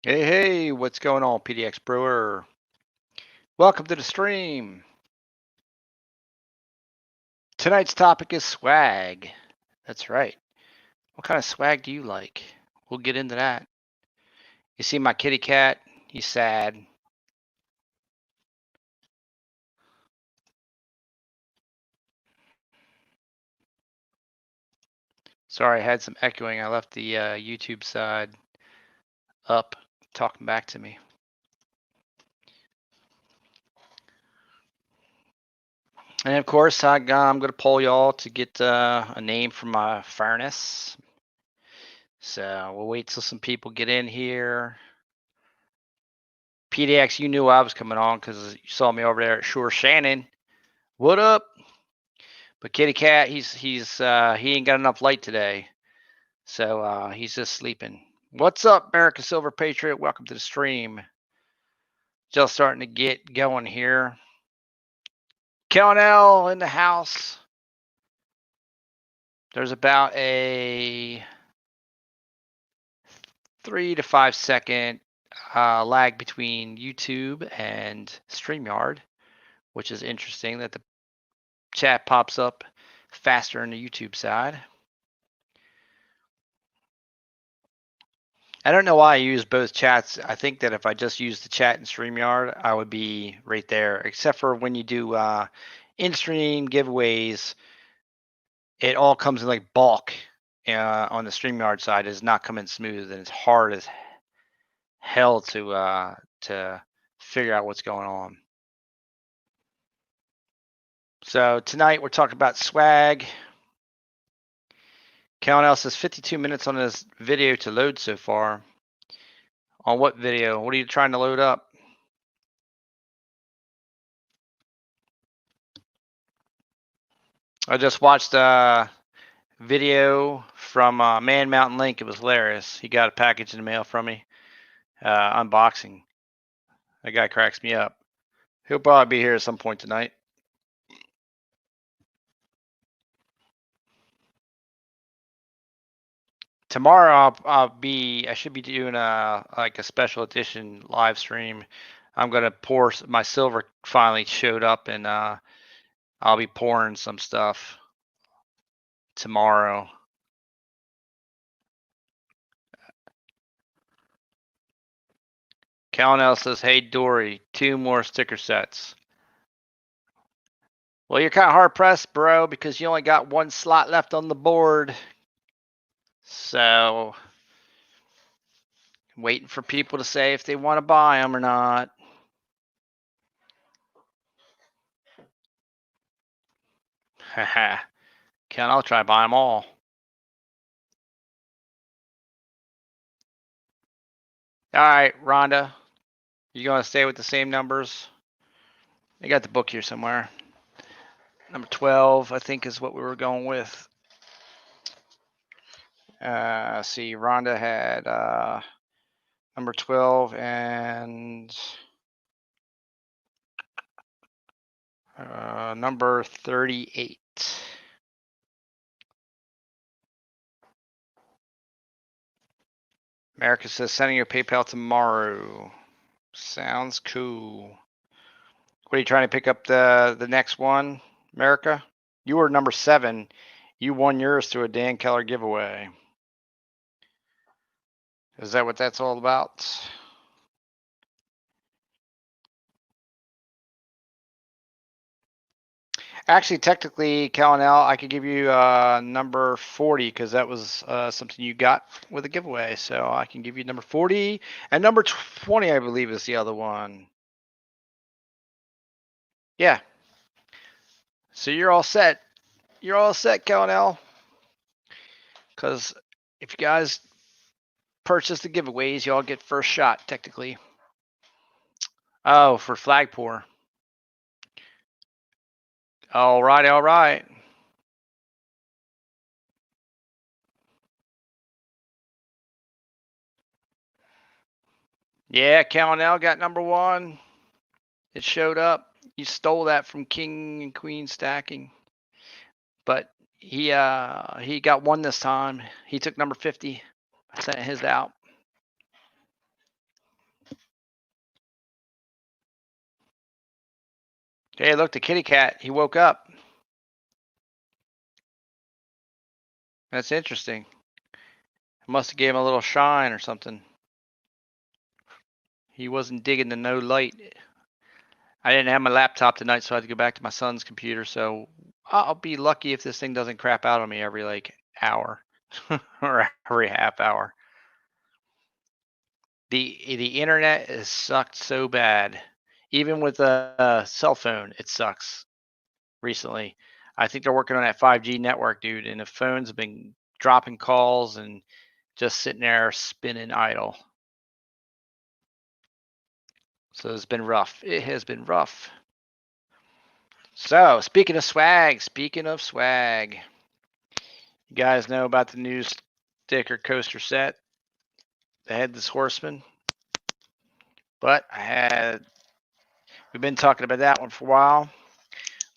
Hey, what's going on, PDX Brewer? Welcome to the stream. Tonight's topic is swag. That's right. What kind of swag do you like? We'll get into that. You see my kitty cat? He's sad. Sorry, I had some echoing. I left the YouTube side up, talking back to me. And of course, I'm going to poll y'all to get a name for my furnace. So we'll wait till some people get in here. PDX, you knew I was coming on because you saw me over there at Shore Shannon. What up? But Kitty Cat, he ain't got enough light today, so he's just sleeping. What's up, America Silver Patriot? Welcome to the stream. Just starting to get going here. L in the house. There's about a 3 to 5 second lag between YouTube and StreamYard, which is interesting that the chat pops up faster on the YouTube side. I don't know why I use both chats. I think that if I just used the chat in StreamYard, I would be right there, except for when you do in-stream giveaways, it all comes in like bulk on the StreamYard side. It's not coming smooth, and it's hard as hell to figure out what's going on. So tonight we're talking about swag. Cal says 52 minutes on this video to load so far. On what video? What are you trying to load up? I just watched a video from Man Mountain Link. It was hilarious. He got a package in the mail from me. Unboxing. That guy cracks me up. He'll probably be here at some point tonight. Tomorrow I should be doing a special edition live stream. I'm gonna pour. My silver finally showed up, and I'll be pouring some stuff tomorrow. Calnell says, "Hey Dory, 2 more sticker sets." Well, you're kind of hard pressed, bro, because you only got 1 slot left on the board. So, waiting for people to say if they want to buy them or not. Haha. Ken, I'll try to buy them all. All right, Rhonda, you going to stay with the same numbers? I got the book here somewhere. Number 12, I think, is what we were going with. See, Rhonda had number 12 and number 38. America says sending your PayPal tomorrow. Sounds cool. What are you trying to pick up the next one, America? You were number 7. You won yours through a Dan Keller giveaway. Is that what that's all about? Actually, technically, Calnell, I could give you number 40 because that was something you got with a giveaway. So I can give you number 40 and number 20, I believe, is the other one. Yeah. So you're all set. You're all set, Calnell. Because if you guys purchase the giveaways, you all get first shot, technically. Oh, for flag pour. All right, all right. Yeah, Calnell got number 1. It showed up. You stole that from King and Queen stacking. But he got 1 this time. He took number 50. I sent his out. Hey, look, the kitty cat. He woke up. That's interesting. Must have gave him a little shine or something. He wasn't digging the no light. I didn't have my laptop tonight, so I had to go back to my son's computer. So I'll be lucky if this thing doesn't crap out on me every like hour or every half hour. The internet has sucked so bad. Even with a cell phone, it sucks recently. I think they're working on that 5G network, dude, and the phones have been dropping calls and just sitting there spinning idle. So it's been rough. It has been rough. So speaking of swag, you guys know about the new sticker coaster set, the Headless Horseman. But we've been talking about that one for a while.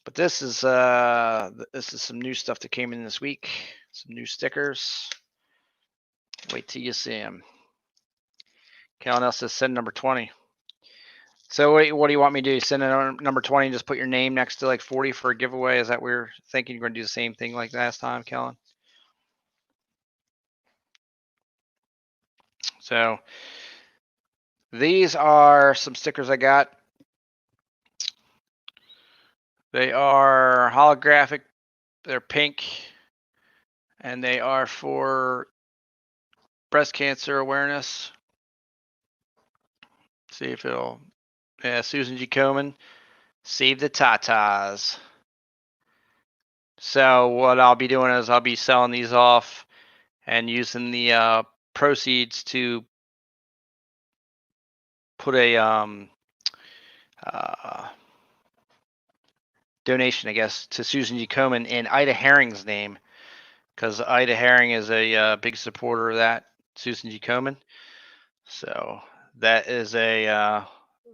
But this is some new stuff that came in this week. Some new stickers. Wait till you see them. Kellen else says send number 20. So what do you want me to do? Send a number 20 and just put your name next to like 40 for a giveaway? Is that we're thinking you're going to do the same thing like last time, Kellen? So these are some stickers I got. They are holographic. They're pink, and they are for breast cancer awareness. See if it'll. Yeah, Susan G. Komen, save the tatas. So what I'll be doing is I'll be selling these off and using the proceeds to put a donation, I guess, to Susan G. Komen in Ida Herring's name, because Ida Herring is a big supporter of that Susan G. Komen. So that is a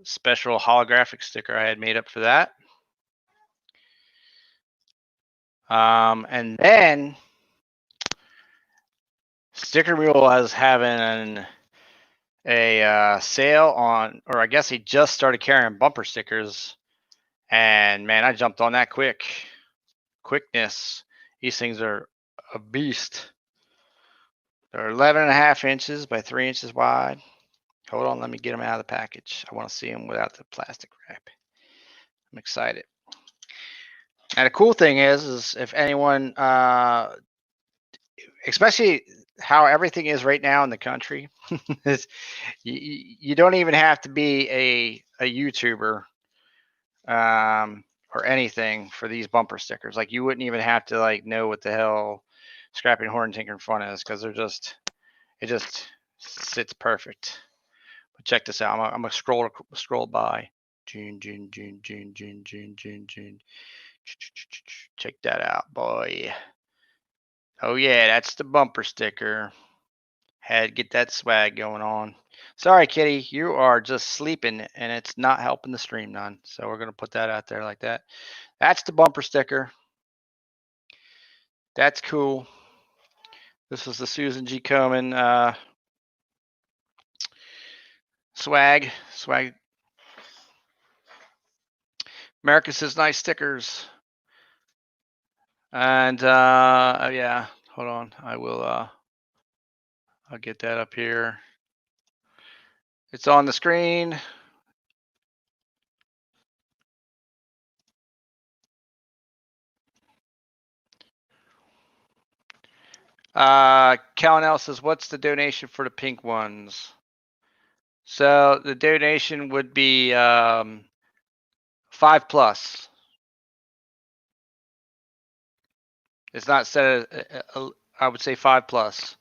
special holographic sticker I had made up for that. And then Sticker Mule is having a sale on, or I guess he just started carrying bumper stickers. And man, I jumped on that quickness. These things are a beast. They're 11.5 inches by 3 inches wide. Hold on, let me get them out of the package. I want to see them without the plastic wrap. I'm excited. And the cool thing is if anyone, especially how everything is right now in the country, is you don't even have to be a YouTuber or anything for these bumper stickers. Like you wouldn't even have to like know what the hell Scrapping Horn Tinkering Fun is, because it just sits perfect. But check this out. I'm gonna scroll by. June. Check that out, boy. Oh yeah, that's the bumper sticker. Had to get that swag going on. Sorry, Kitty, you are just sleeping and it's not helping the stream none. So we're gonna put that out there like that. That's the bumper sticker. That's cool. This is the Susan G. Komen swag. America says nice stickers. And oh yeah, hold on. I'll get that up here. It's on the screen. Calnell says, what's the donation for the pink ones? So the donation would be 5+. It's not set at, I would say 5+.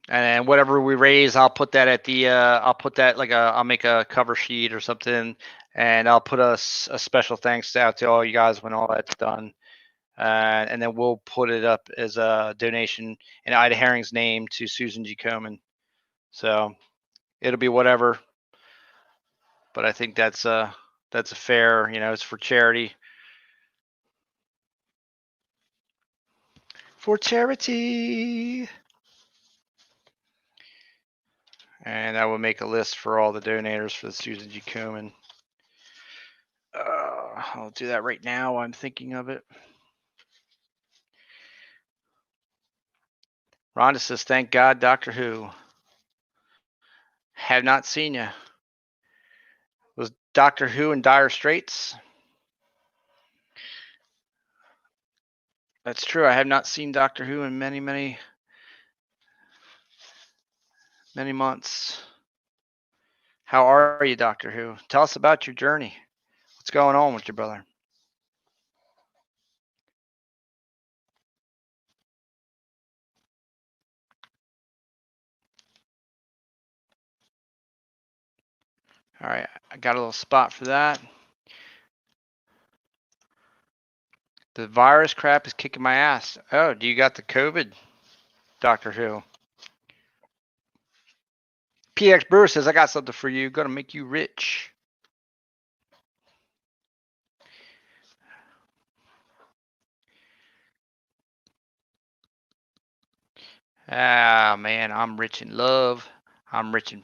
And whatever we raise, I'll put that at the, I'll make a cover sheet or something, and I'll put a special thanks out to all you guys when all that's done. And then we'll put it up as a donation in Ida Herring's name to Susan G. Komen. So it'll be whatever, but I think that's a fair, it's for charity. For charity. And I will make a list for all the donators for the Susan G. Komen. I'll do that right now while I'm thinking of it. Rhonda says, thank God, Doctor Who. Have not seen you. Was Doctor Who in dire straits? That's true. I have not seen Doctor Who in many, many, many months. How are you, Doctor Who? Tell us about your journey. What's going on with your brother? All right, I got a little spot for that. The virus crap is kicking my ass. Oh, do you got the COVID, Doctor Who? PX Brewer says, I got something for you. Gonna make you rich. Ah, man, I'm rich in love. I'm rich in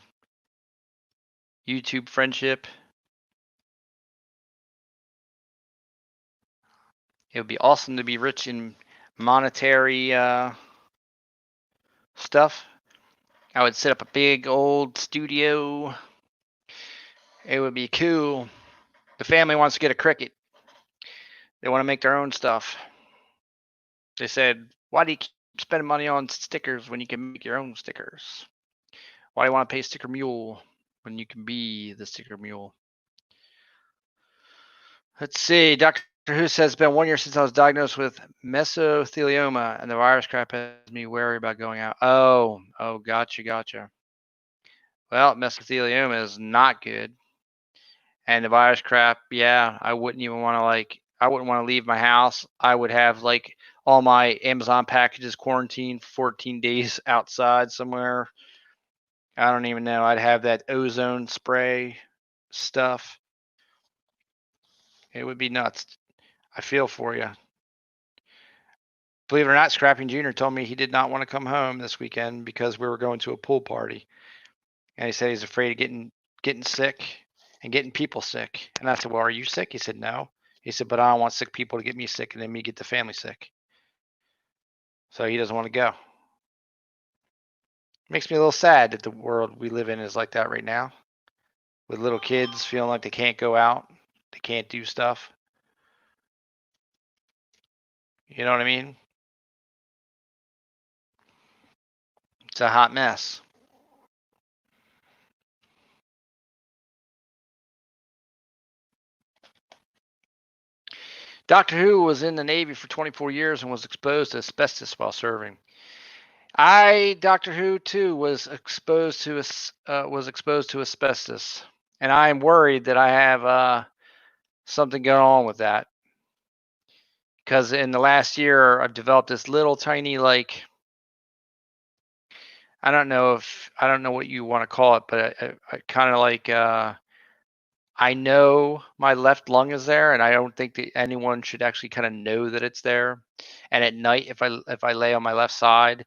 YouTube friendship. It would be awesome to be rich in monetary stuff. I would set up a big old studio. It would be cool. The family wants to get a Cricut. They want to make their own stuff. They said, why do you keep spending money on stickers when you can make your own stickers? Why do you want to pay Sticker Mule when you can be the Sticker Mule? Let's see. Dr. Who says it's been 1 year since I was diagnosed with mesothelioma, and the virus crap has me wary about going out. Oh, gotcha. Well, mesothelioma is not good. And the virus crap, yeah, I wouldn't even want to I wouldn't want to leave my house. I would have all my Amazon packages quarantined for 14 days outside somewhere. I don't even know. I'd have that ozone spray stuff. It would be nuts. I feel for you. Believe it or not, Scrapping Jr. told me he did not want to come home this weekend because we were going to a pool party. And he said he's afraid of getting sick and getting people sick. And I said, well, are you sick? He said, no. He said, but I don't want sick people to get me sick and then me get the family sick. So he doesn't want to go. Makes me a little sad that the world we live in is like that right now. With little kids feeling like they can't go out. They can't do stuff. You know what I mean? It's a hot mess. Doctor Who was in the Navy for 24 years and was exposed to asbestos while serving. Doctor Who too was exposed to asbestos, and I am worried that I have something going on with that because in the last year I've developed this little tiny I don't know what you want to call it, but I kind of I know my left lung is there, and I don't think that anyone should actually kind of know that it's there. And at night, if I lay on my left side,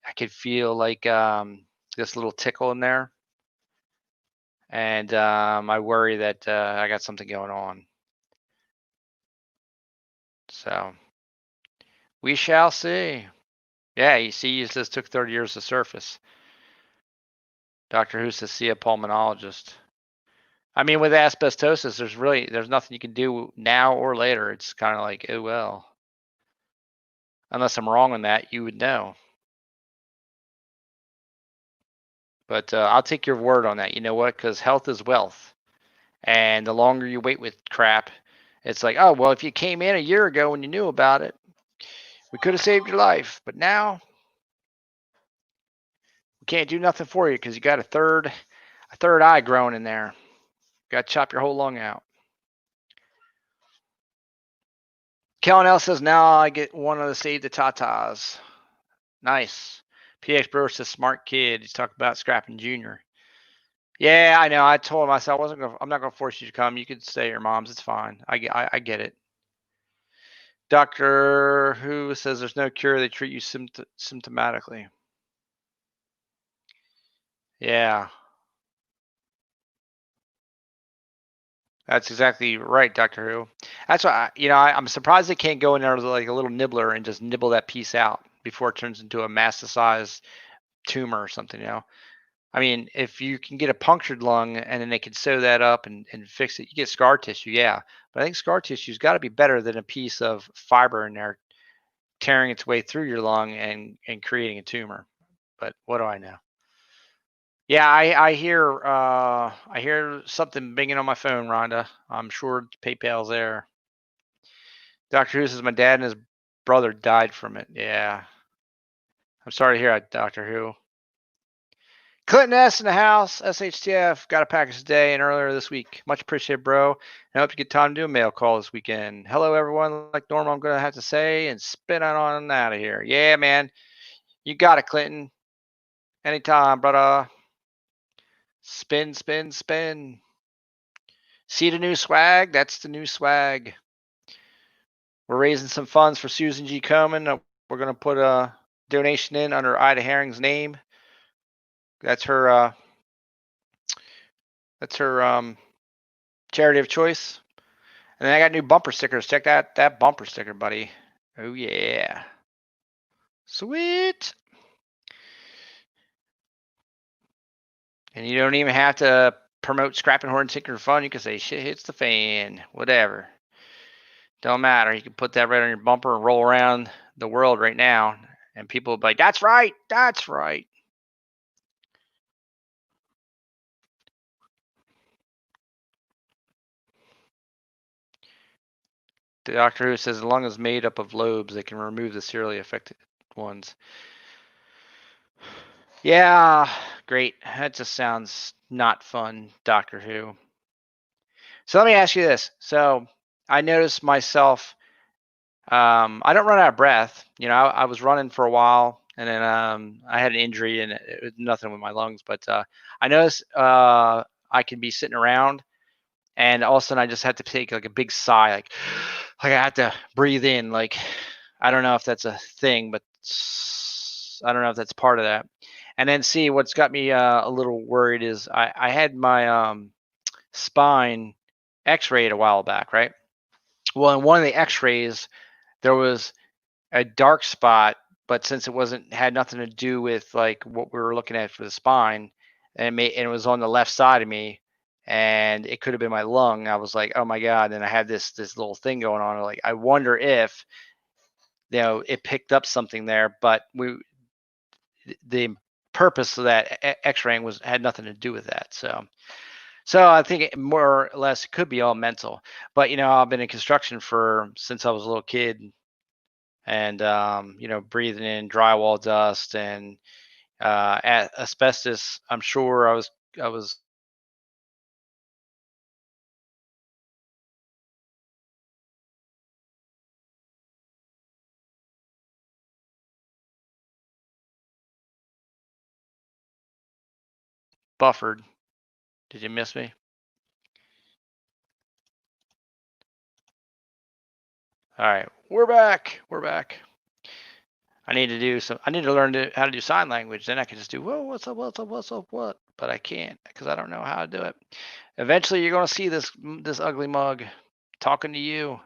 I could feel this little tickle in there, and I worry that I got something going on. So we shall see. Yeah, you see, it says took 30 years to surface. Doctor Who says see a pulmonologist. I mean, with asbestosis, there's nothing you can do now or later. It's kind of like, oh well. Unless I'm wrong on that, you would know. But I'll take your word on that. You know what? Because health is wealth. And the longer you wait with crap, it's like, oh, well, if you came in a year ago and you knew about it, we could have saved your life. But now we can't do nothing for you because you got a third eye growing in there. Got to chop your whole lung out. Kellen L says, now I get one of the save the tatas. Nice. PX Brewer says, smart kid. He's talking about Scrapping Jr. Yeah, I know. I told him, I said, I'm not going to force you to come. You can stay at your mom's. It's fine. I get it. Doctor Who says there's no cure. They treat you symptomatically. Yeah. That's exactly right, Doctor Who. That's why I'm surprised they can't go in there with like a little nibbler and just nibble that piece out before it turns into a massive-sized tumor or something. I mean, if you can get a punctured lung and then they can sew that up and fix it, you get scar tissue, yeah. But I think scar tissue's got to be better than a piece of fiber in there tearing its way through your lung and creating a tumor. But what do I know? Yeah, I hear something binging on my phone, Rhonda. I'm sure PayPal's there. Doctor Who says my dad and his brother died from it. Yeah, I'm sorry to hear that, Doctor Who. Clinton S in the house. SHTF got a package today and earlier this week. Much appreciated, bro. And I hope you get time to do a mail call this weekend. Hello, everyone. Like normal, I'm gonna have to say and spin on out of here. Yeah, man, you got it, Clinton. Anytime, brother. Spin, spin, spin. See the new swag? That's the new swag. We're raising some funds for Susan G. Komen. We're gonna put a donation in under Ida Herring's name. That's her. That's her charity of choice. And then I got new bumper stickers. Check that bumper sticker, buddy. Oh yeah, sweet. And you don't even have to promote scrapping horn sinker fun. You can say shit hits the fan, whatever. Don't matter. You can put that right on your bumper and roll around the world right now, and people will be like, "That's right, that's right." The Doctor Who says the lung is made up of lobes. They can remove the severely affected ones. Yeah, great. That just sounds not fun, Doctor Who. So let me ask you this. So I noticed myself, I don't run out of breath. I was running for a while and then I had an injury and it was nothing with my lungs, but I noticed I can be sitting around and all of a sudden I just had to take like a big sigh, like I had to breathe in. Like I don't know if that's a thing, but I don't know if that's part of that. And then see what's got me a little worried is I had my spine X-rayed a while back, right? Well, in one of the X-rays, there was a dark spot, but since it wasn't had nothing to do with like what we were looking at for the spine, and it was on the left side of me, and it could have been my lung. I was like, oh my god! And I had this little thing going on. Like, I wonder if it picked up something there, but the purpose of that X-raying was had nothing to do with that. So I think more or less it could be all mental. But I've been in construction for since I was a little kid, and breathing in drywall dust and asbestos. I'm sure I was buffered. Did you miss me? All right, we're back. We're back. I need to do some. I need to learn how to do sign language. Then I can just do whoa, what's up, what's up, what's up, what? But I can't because I don't know how to do it. Eventually, you're gonna see this ugly mug talking to you.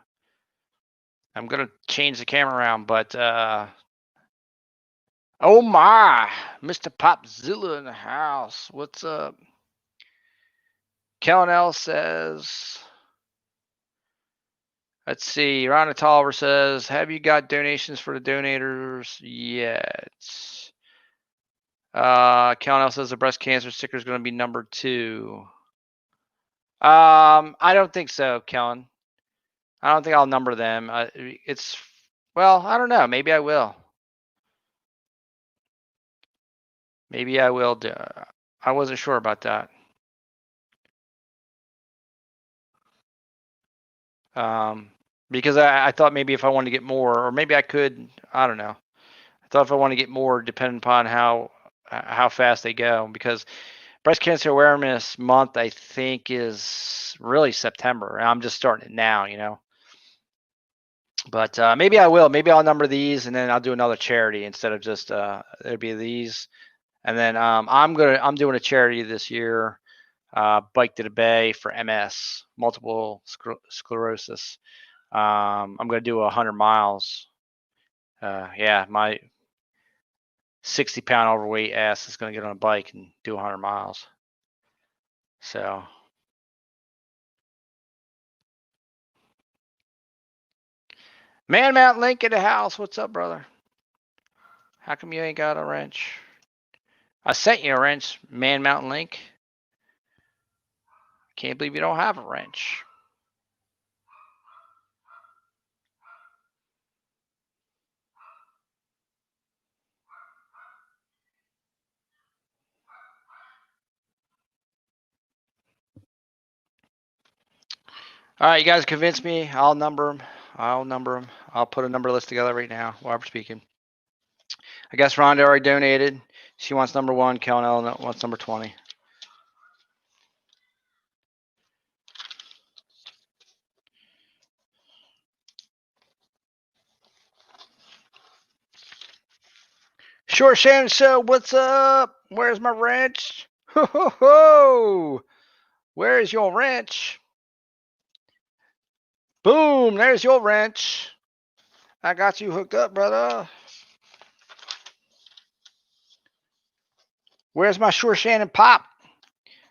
I'm gonna change the camera around, but oh my, Mr. Popzilla in the house. What's up? Kellen L says, let's see. Rhonda Tolliver says, have you got donations for the donators yet? Kellen L says the breast cancer sticker is going to be number 2. I don't think so, Kellen. I don't think I'll number them. Well, I don't know. Maybe I will. Maybe I will do. I wasn't sure about that. Um, because I thought maybe if I wanted to get more, or maybe I could. I don't know. I thought if I want to get more, depending upon how fast they go, because Breast Cancer Awareness Month I think is really September, and I'm just starting it now. But maybe I will. Maybe I'll number these, and then I'll do another charity instead of just it'll be these, And then I'm doing a charity this year, Bike to the Bay for MS, multiple sclerosis. I'm gonna do 100 miles. Yeah, my 60-pound overweight ass is gonna get on a bike and do 100 miles. So. Man Mountain Link in the house. What's up, brother? How come you ain't got a wrench? I sent you a wrench, Man Mountain Link. Can't believe you don't have a wrench. All right, you guys convinced me. I'll number them. I'll put a number list together right now while we're speaking. I guess Rhonda already donated. She wants number 1. Kellen Ellen wants number 20. Sure, Shannon. So, what's up? Where's my wrench? Ho ho ho! Where's your wrench? Boom! There's your wrench. I got you hooked up, brother. Where's my Sure Shannon pop?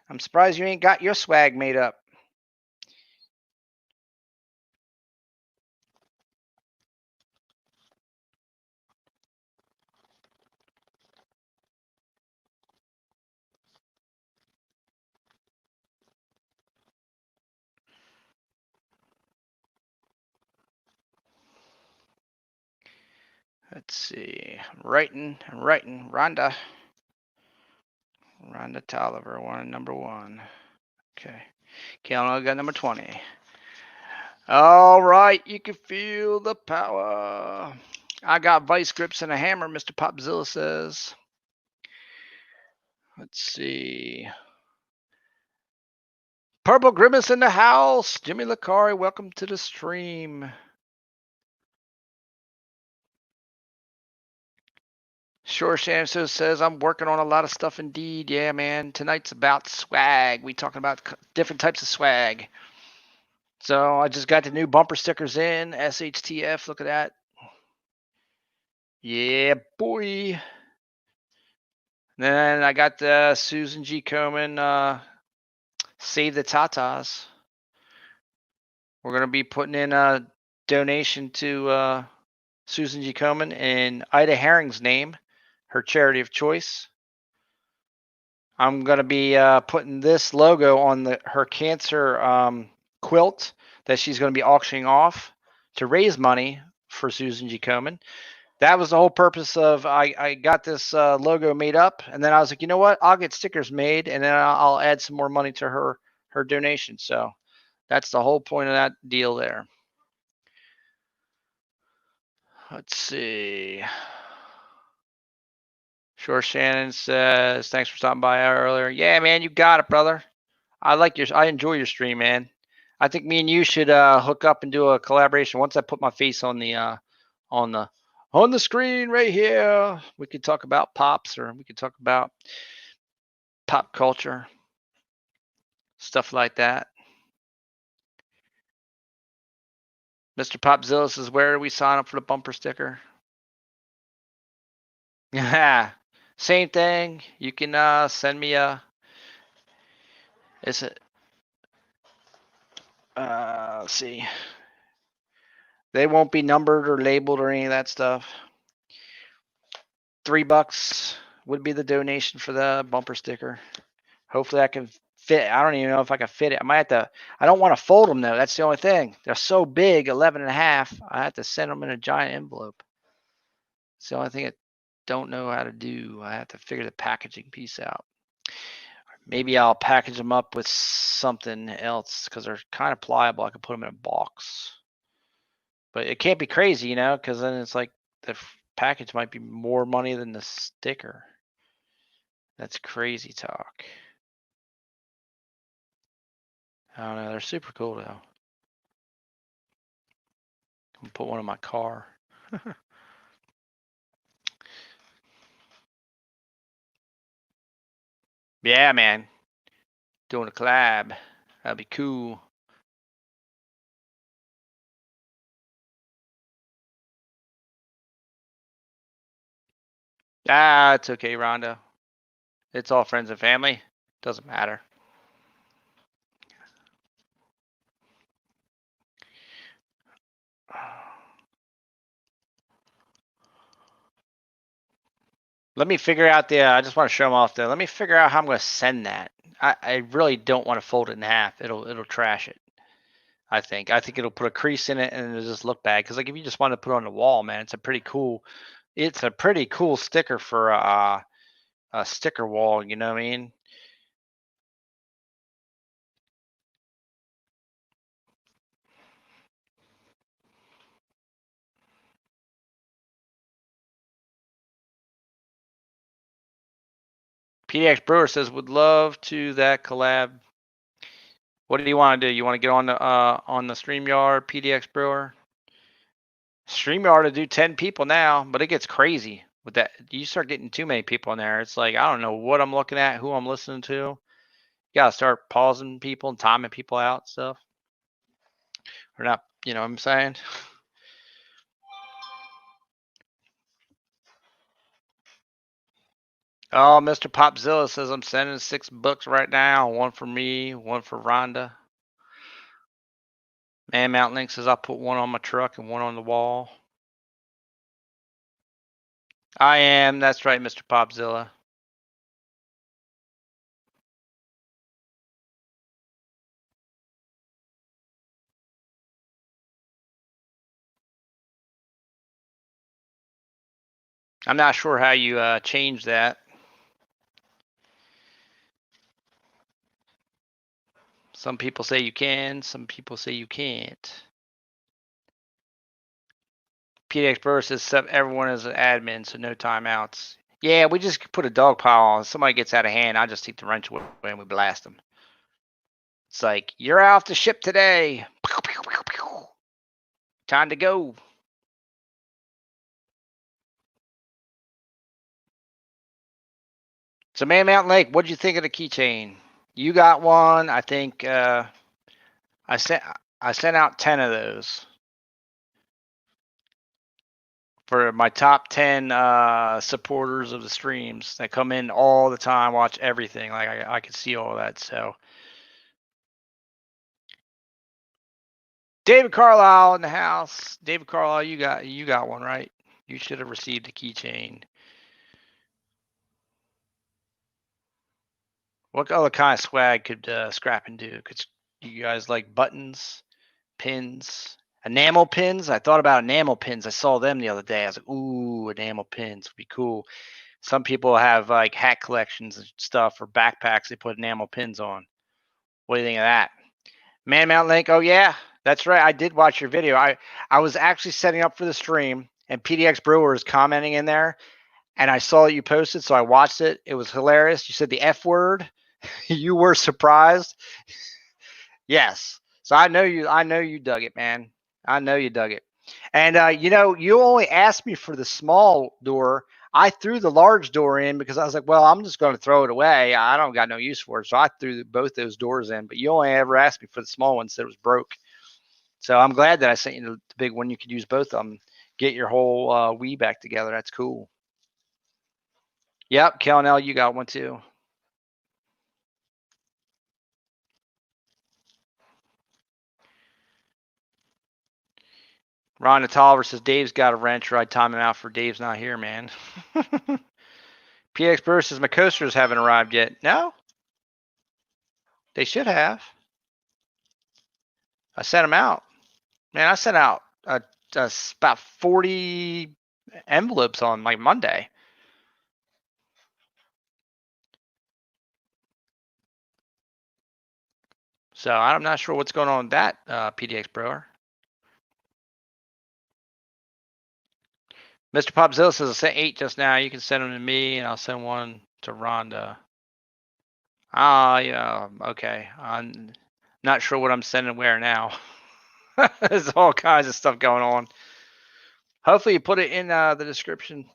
I'm surprised you ain't got your swag made up. Let's see. I'm writing. Rhonda Tolliver, number 1. Okay. Kellen got number 20. All right. You can feel the power. I got vice grips and a hammer, Mr. Popzilla says. Let's see. Purple Grimace in the house. Jimmy Lacari, welcome to the stream. Sure, Shannon says, I'm working on a lot of stuff indeed. Yeah, man. Tonight's about swag. We talking about different types of swag. So I just got the new bumper stickers in. SHTF, look at that. Yeah, boy. Then I got the Susan G. Komen Save the Tatas. We're going to be putting in a donation to Susan G. Komen in Ida Herring's name, her charity of choice. I'm going to be putting this logo on her cancer quilt that she's going to be auctioning off to raise money for Susan G. Komen. That was the whole purpose of I got this logo made up, and then I was like, you know what? I'll get stickers made, and then I'll add some more money to her donation. So that's the whole point of that deal there. Let's see. Sure, Shannon says, thanks for stopping by earlier. Yeah, man, you got it, brother. I enjoy your stream, man. I think me and you should hook up and do a collaboration. Once I put my face on the screen right here, we could talk about pops, or we could talk about pop culture, stuff like that. Mr. Popzilla says, where do we sign up for the bumper sticker? Yeah, same thing. You can send me let's see. They won't be numbered or labeled or any of that stuff. $3 would be the donation for the bumper sticker. Hopefully I can fit. I don't even know if I can fit it. I might have to. I don't want to fold them though. That's the only thing. They're so big, 11.5. I have to send them in a giant envelope. It's the only thing I don't know how to do. I have to figure the packaging piece out. Maybe I'll package them up with something else because they're kind of pliable. I could put them in a box. But it can't be crazy, because then it's like the package might be more money than the sticker. That's crazy talk. I don't know. They're super cool though. I'm gonna put one in my car. Yeah, man. Doing a collab. That'd be cool. Ah, it's okay, Rhonda. It's all friends and family. Doesn't matter. Let me figure out the. I just want to show them off there. Let me figure out how I'm going to send that. I really don't want to fold it in half. It'll trash it. I think it'll put a crease in it and it'll just look bad. Because like if you just want to put it on the wall, man, it's a pretty cool. It's a pretty cool sticker for a sticker wall. You know what I mean? PDX Brewer says would love to that collab. What do you want to do? You want to get on the StreamYard PDX Brewer? StreamYard to do 10 people now, but it gets crazy with that. You start getting too many people in there. It's like I don't know what I'm looking at, who I'm listening to. You gotta start pausing people and timing people out and stuff. Or not, you know what I'm saying? Oh, Mr. Popzilla says I'm sending $6 right now. One for me, one for Rhonda. Man Mountain Link says I'll put one on my truck and one on the wall. I am. That's right, Mr. Popzilla. I'm not sure how you change that. Some people say you can, some people say you can't. PDX Burst says everyone is an admin, so no timeouts. Yeah, we just put a dog pile on. If somebody gets out of hand, I just take the wrench away and we blast them. It's like, you're off the ship today. Time to go. So, Man Mountain Lake, what'd you think of the keychain? You got one. I think I sent out 10 of those for my top 10 supporters of the streams that come in all the time, watch everything. Like I could see all that. So David Carlisle in the house. David Carlisle, you got one, right? You should have received a keychain. What other kind of swag could Scrappin' do? Could you guys like buttons, pins, enamel pins? I thought about enamel pins. I saw them the other day. I was like, ooh, enamel pins would be cool. Some people have like hat collections and stuff or backpacks they put enamel pins on. What do you think of that? Man Mountain Lake. Oh yeah, that's right. I did watch your video. I was actually setting up for the stream, and PDX Brewer is commenting in there, and I saw that you posted, so I watched it. It was hilarious. You said the F word. You were surprised. Yes. So I know you. I know you dug it, man. I know you dug it. And you know, you only asked me for the small door. I threw the large door in because I was like, well, I'm just going to throw it away. I don't got no use for it. So I threw both those doors in. But you only ever asked me for the small one, said it was broke. So I'm glad that I sent you the big one. You could use both of them. Get your whole Wii back together. That's cool. Yep, Kellnell, you got one too. Ron Tolliver says Dave's got a wrench. Right, time him out for Dave's not here, man. PX Burst says my coasters haven't arrived yet. No, they should have. I sent them out. Man, I sent out about 40 envelopes on like Monday. So I'm not sure what's going on with that, PDX Brewer. Mr. Popzilla says I sent 8 just now. You can send them to me, and I'll send one to Rhonda. Ah, yeah, okay. I'm not sure what I'm sending where now. There's all kinds of stuff going on. Hopefully, you put it in the description.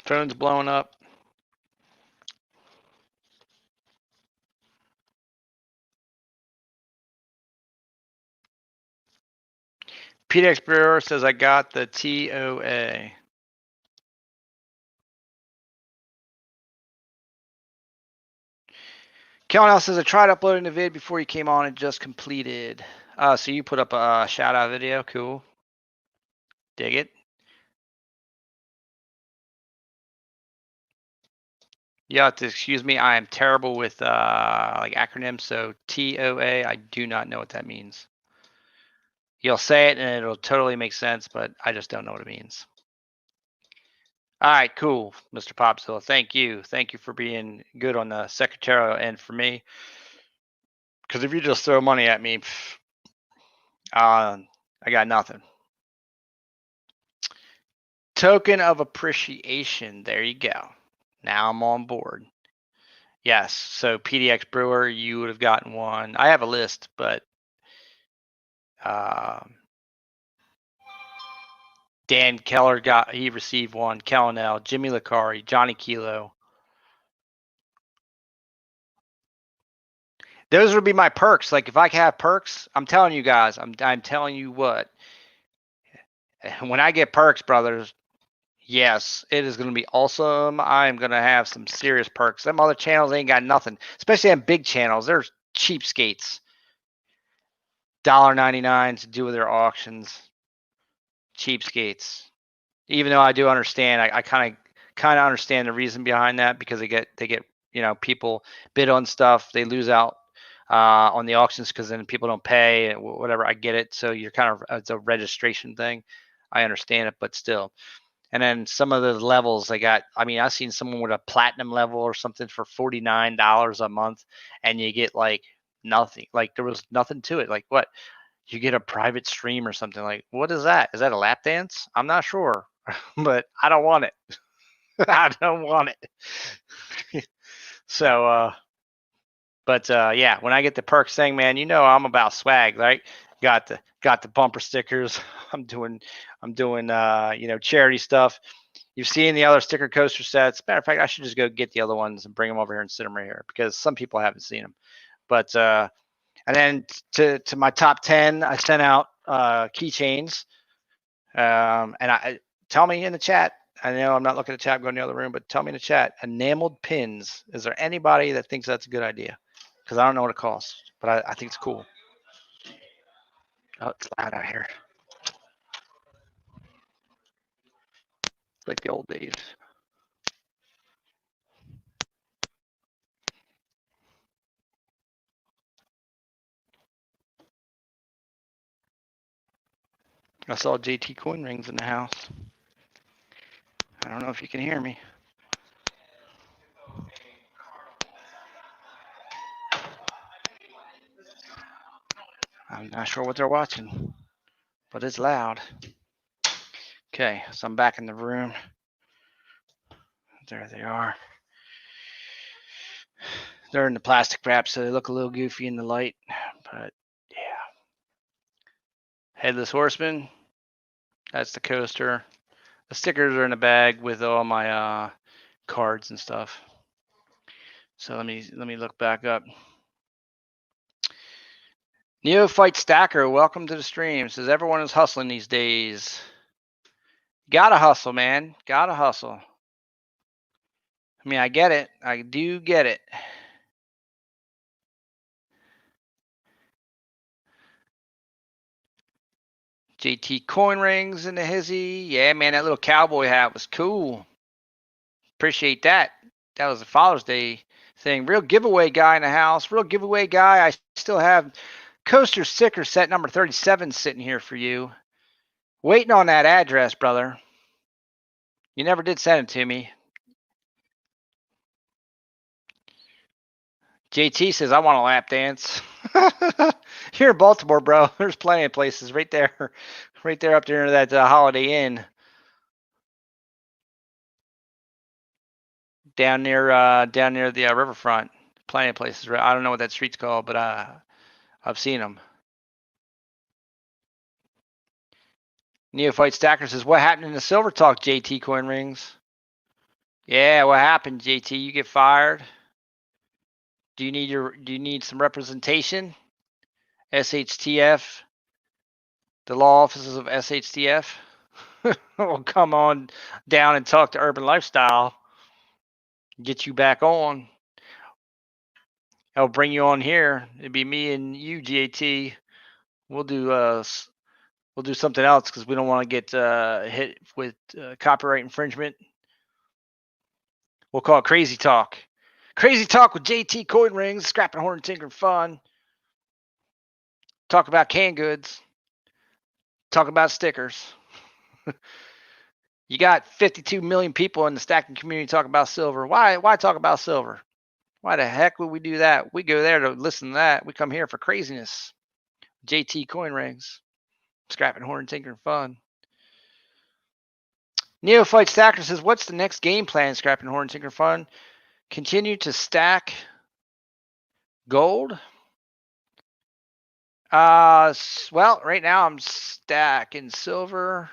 Phone's blowing up. PDX Brewer says I got the TOA. Kellen says I tried uploading the vid before you came on and just completed. So you put up a shout out video. Cool. Dig it. You have to excuse me. I am terrible with like acronyms. So TOA, I do not know what that means. You'll say it and it'll totally make sense, but I just don't know what it means. All right, cool, Mr. Popzilla. Thank you. Thank you for being good on the secretarial end for me. Because if you just throw money at me, I got nothing. Token of appreciation. There you go. Now I'm on board. Yes. So PDX Brewer, you would have gotten one. I have a list, but Dan Keller he received one. Kellenel, Jimmy Licari, Johnny Kilo. Those would be my perks. Like if I could have perks, I'm telling you guys, I'm telling you what. When I get perks, brothers, yes, it is going to be awesome. I'm going to have some serious perks. Them other channels ain't got nothing, especially on big channels. They're cheapskates. $1.99 to do with their auctions. Cheapskates. Even though I do understand, I kind of understand the reason behind that because they get people bid on stuff, they lose out on the auctions because then people don't pay and whatever. I get it. So you're kind of it's a registration thing. I understand it, but still. And then some of the levels they got. I mean, I've seen someone with a platinum level or something for $49 a month, and you get like nothing. Like there was nothing to it. Like what? You get a private stream or something. Like what is that? Is that a lap dance? I'm not sure, but I don't want it. I don't want it. So, but yeah, when I get the perks thing, man, I'm about swag, right? Got the bumper stickers. I'm doing charity stuff. You've seen the other sticker coaster sets. Matter of fact, I should just go get the other ones and bring them over here and sit them right here because some people haven't seen them. But and then to my top 10, I sent out keychains. And I tell me in the chat. I know I'm not looking at the chat, I'm going to the other room, but tell me in the chat. Enameled pins. Is there anybody that thinks that's a good idea? Because I don't know what it costs, but I think it's cool. Oh, it's loud out here. It's like the old days. I saw JT coin rings in the house. I don't know if you can hear me. I'm not sure what they're watching, but it's loud. Okay, so I'm back in the room. There they are. They're in the plastic wrap, so they look a little goofy in the light, but yeah. Headless Horseman. That's the coaster. The stickers are in the bag with all my cards and stuff. So let me look back up. Neophyte Stacker, welcome to the stream. Says everyone is hustling these days. Gotta hustle, man. Gotta hustle. I mean, I get it. I do get it. JT coin rings in the hizzy. Yeah, man, that little cowboy hat was cool. Appreciate that. That was a Father's Day thing. Real giveaway guy in the house. Real giveaway guy. I still have coaster sticker set number 37 sitting here for you. Waiting on that address, brother. You never did send it to me. JT says, I want a lap dance. Here in Baltimore, bro, there's plenty of places right there. Right there up there in that Holiday Inn. Down near the riverfront. Plenty of places. I don't know what that street's called, but I've seen them. Neophyte Stacker says, what happened in the Silver Talk, JT coin rings? Yeah, what happened, JT? You get fired? Do you need some representation? SHTF, the law offices of SHTF will come on down and talk to Urban Lifestyle, get you back on. I'll bring you on here. It'd be me and you, JT. We'll do we'll do something else because we don't want to get hit with copyright infringement. We'll call it Crazy Talk. Crazy Talk with JT Coin Rings, Scrapping Horn Tinker Fun. Talk about canned goods. Talk about stickers. You got 52 million people in the stacking community talking about silver. Why talk about silver? Why the heck would we do that? We go there to listen to that. We come here for craziness. JT Coin Rings, Scrapping Horn Tinker Fun. Neophyte Stacker says, what's the next game plan, Scrapping Horn Tinker Fun? Continue to stack gold? Well, right now I'm stacking silver.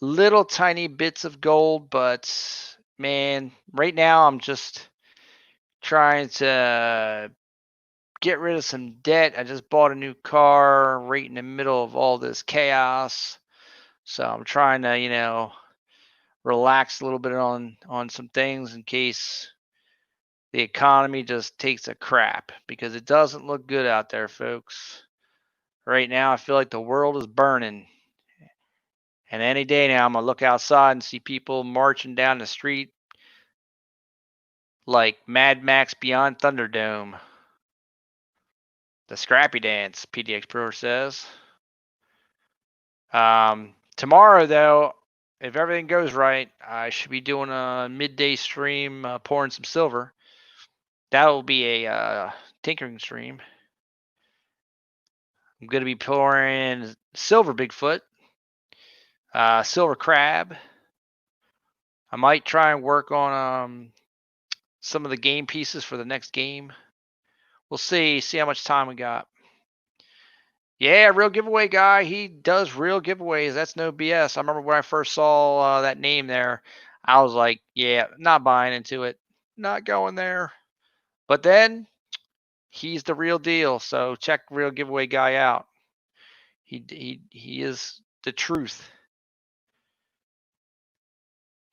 Little tiny bits of gold, but man, right now I'm just trying to get rid of some debt. I just bought a new car right in the middle of all this chaos. So I'm trying to, relax a little bit on some things in case the economy just takes a crap, because it doesn't look good out there, folks. Right now I feel like the world is burning. And any day now I'm going to look outside and see people marching down the street like Mad Max Beyond Thunderdome. The Scrappy Dance, PDX Brewer says. Tomorrow, though, if everything goes right, I should be doing a midday stream pouring some silver. That will be a tinkering stream. I'm going to be pouring silver Bigfoot, silver crab. I might try and work on some of the game pieces for the next game. We'll see how much time we got. Yeah, real giveaway guy. He does real giveaways. That's no BS. I remember when I first saw that name there, I was like, yeah, not buying into it. Not going there. But then he's the real deal. So check real giveaway guy out. He is the truth.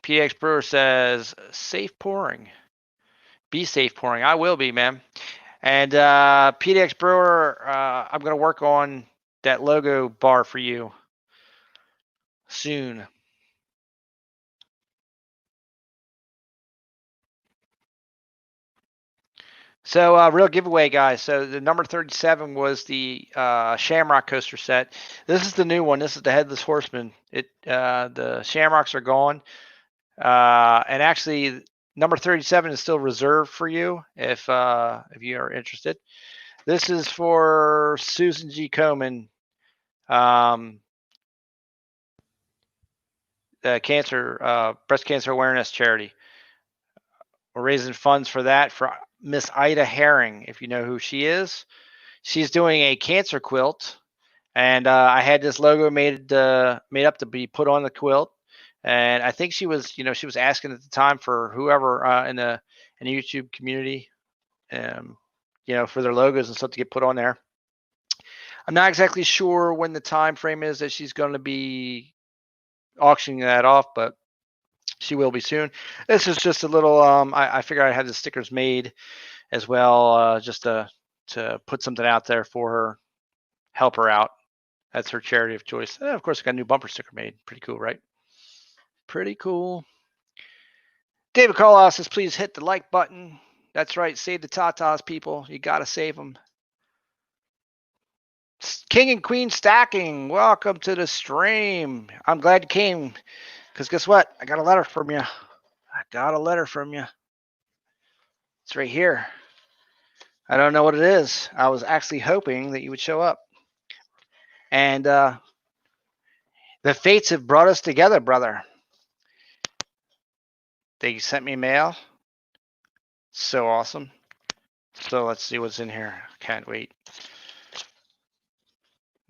PX Brewer says safe pouring. Be safe pouring. I will be, man. And PDX Brewer, I'm going to work on that logo bar for you soon. So, real giveaway, guys. So the number 37 was the Shamrock coaster set. This is the new one. This is the Headless Horseman. The Shamrocks are gone, and actually, number 37 is still reserved for you if you are interested. This is for Susan G. Komen, the breast cancer awareness charity. We're raising funds for that for Miss Ida Herring, if you know who she is. She's doing a cancer quilt, and I had this logo made up to be put on the quilt. And I think she was asking at the time for whoever in the YouTube community, for their logos and stuff to get put on there. I'm not exactly sure when the time frame is that she's going to be auctioning that off, but she will be soon. This is just a little. I figured I had the stickers made as well, just to put something out there for her, help her out. That's her charity of choice. And of course, I got a new bumper sticker made. Pretty cool, right? Pretty cool. David Carlisle says, please hit the like button. That's right. Save the Tatas, people. You got to save them. King and Queen Stacking, welcome to the stream. I'm glad you came, because guess what? I got a letter from you. It's right here. I don't know what it is. I was actually hoping that you would show up. And the fates have brought us together, brother. They sent me mail. So awesome. So let's see what's in here. Can't wait.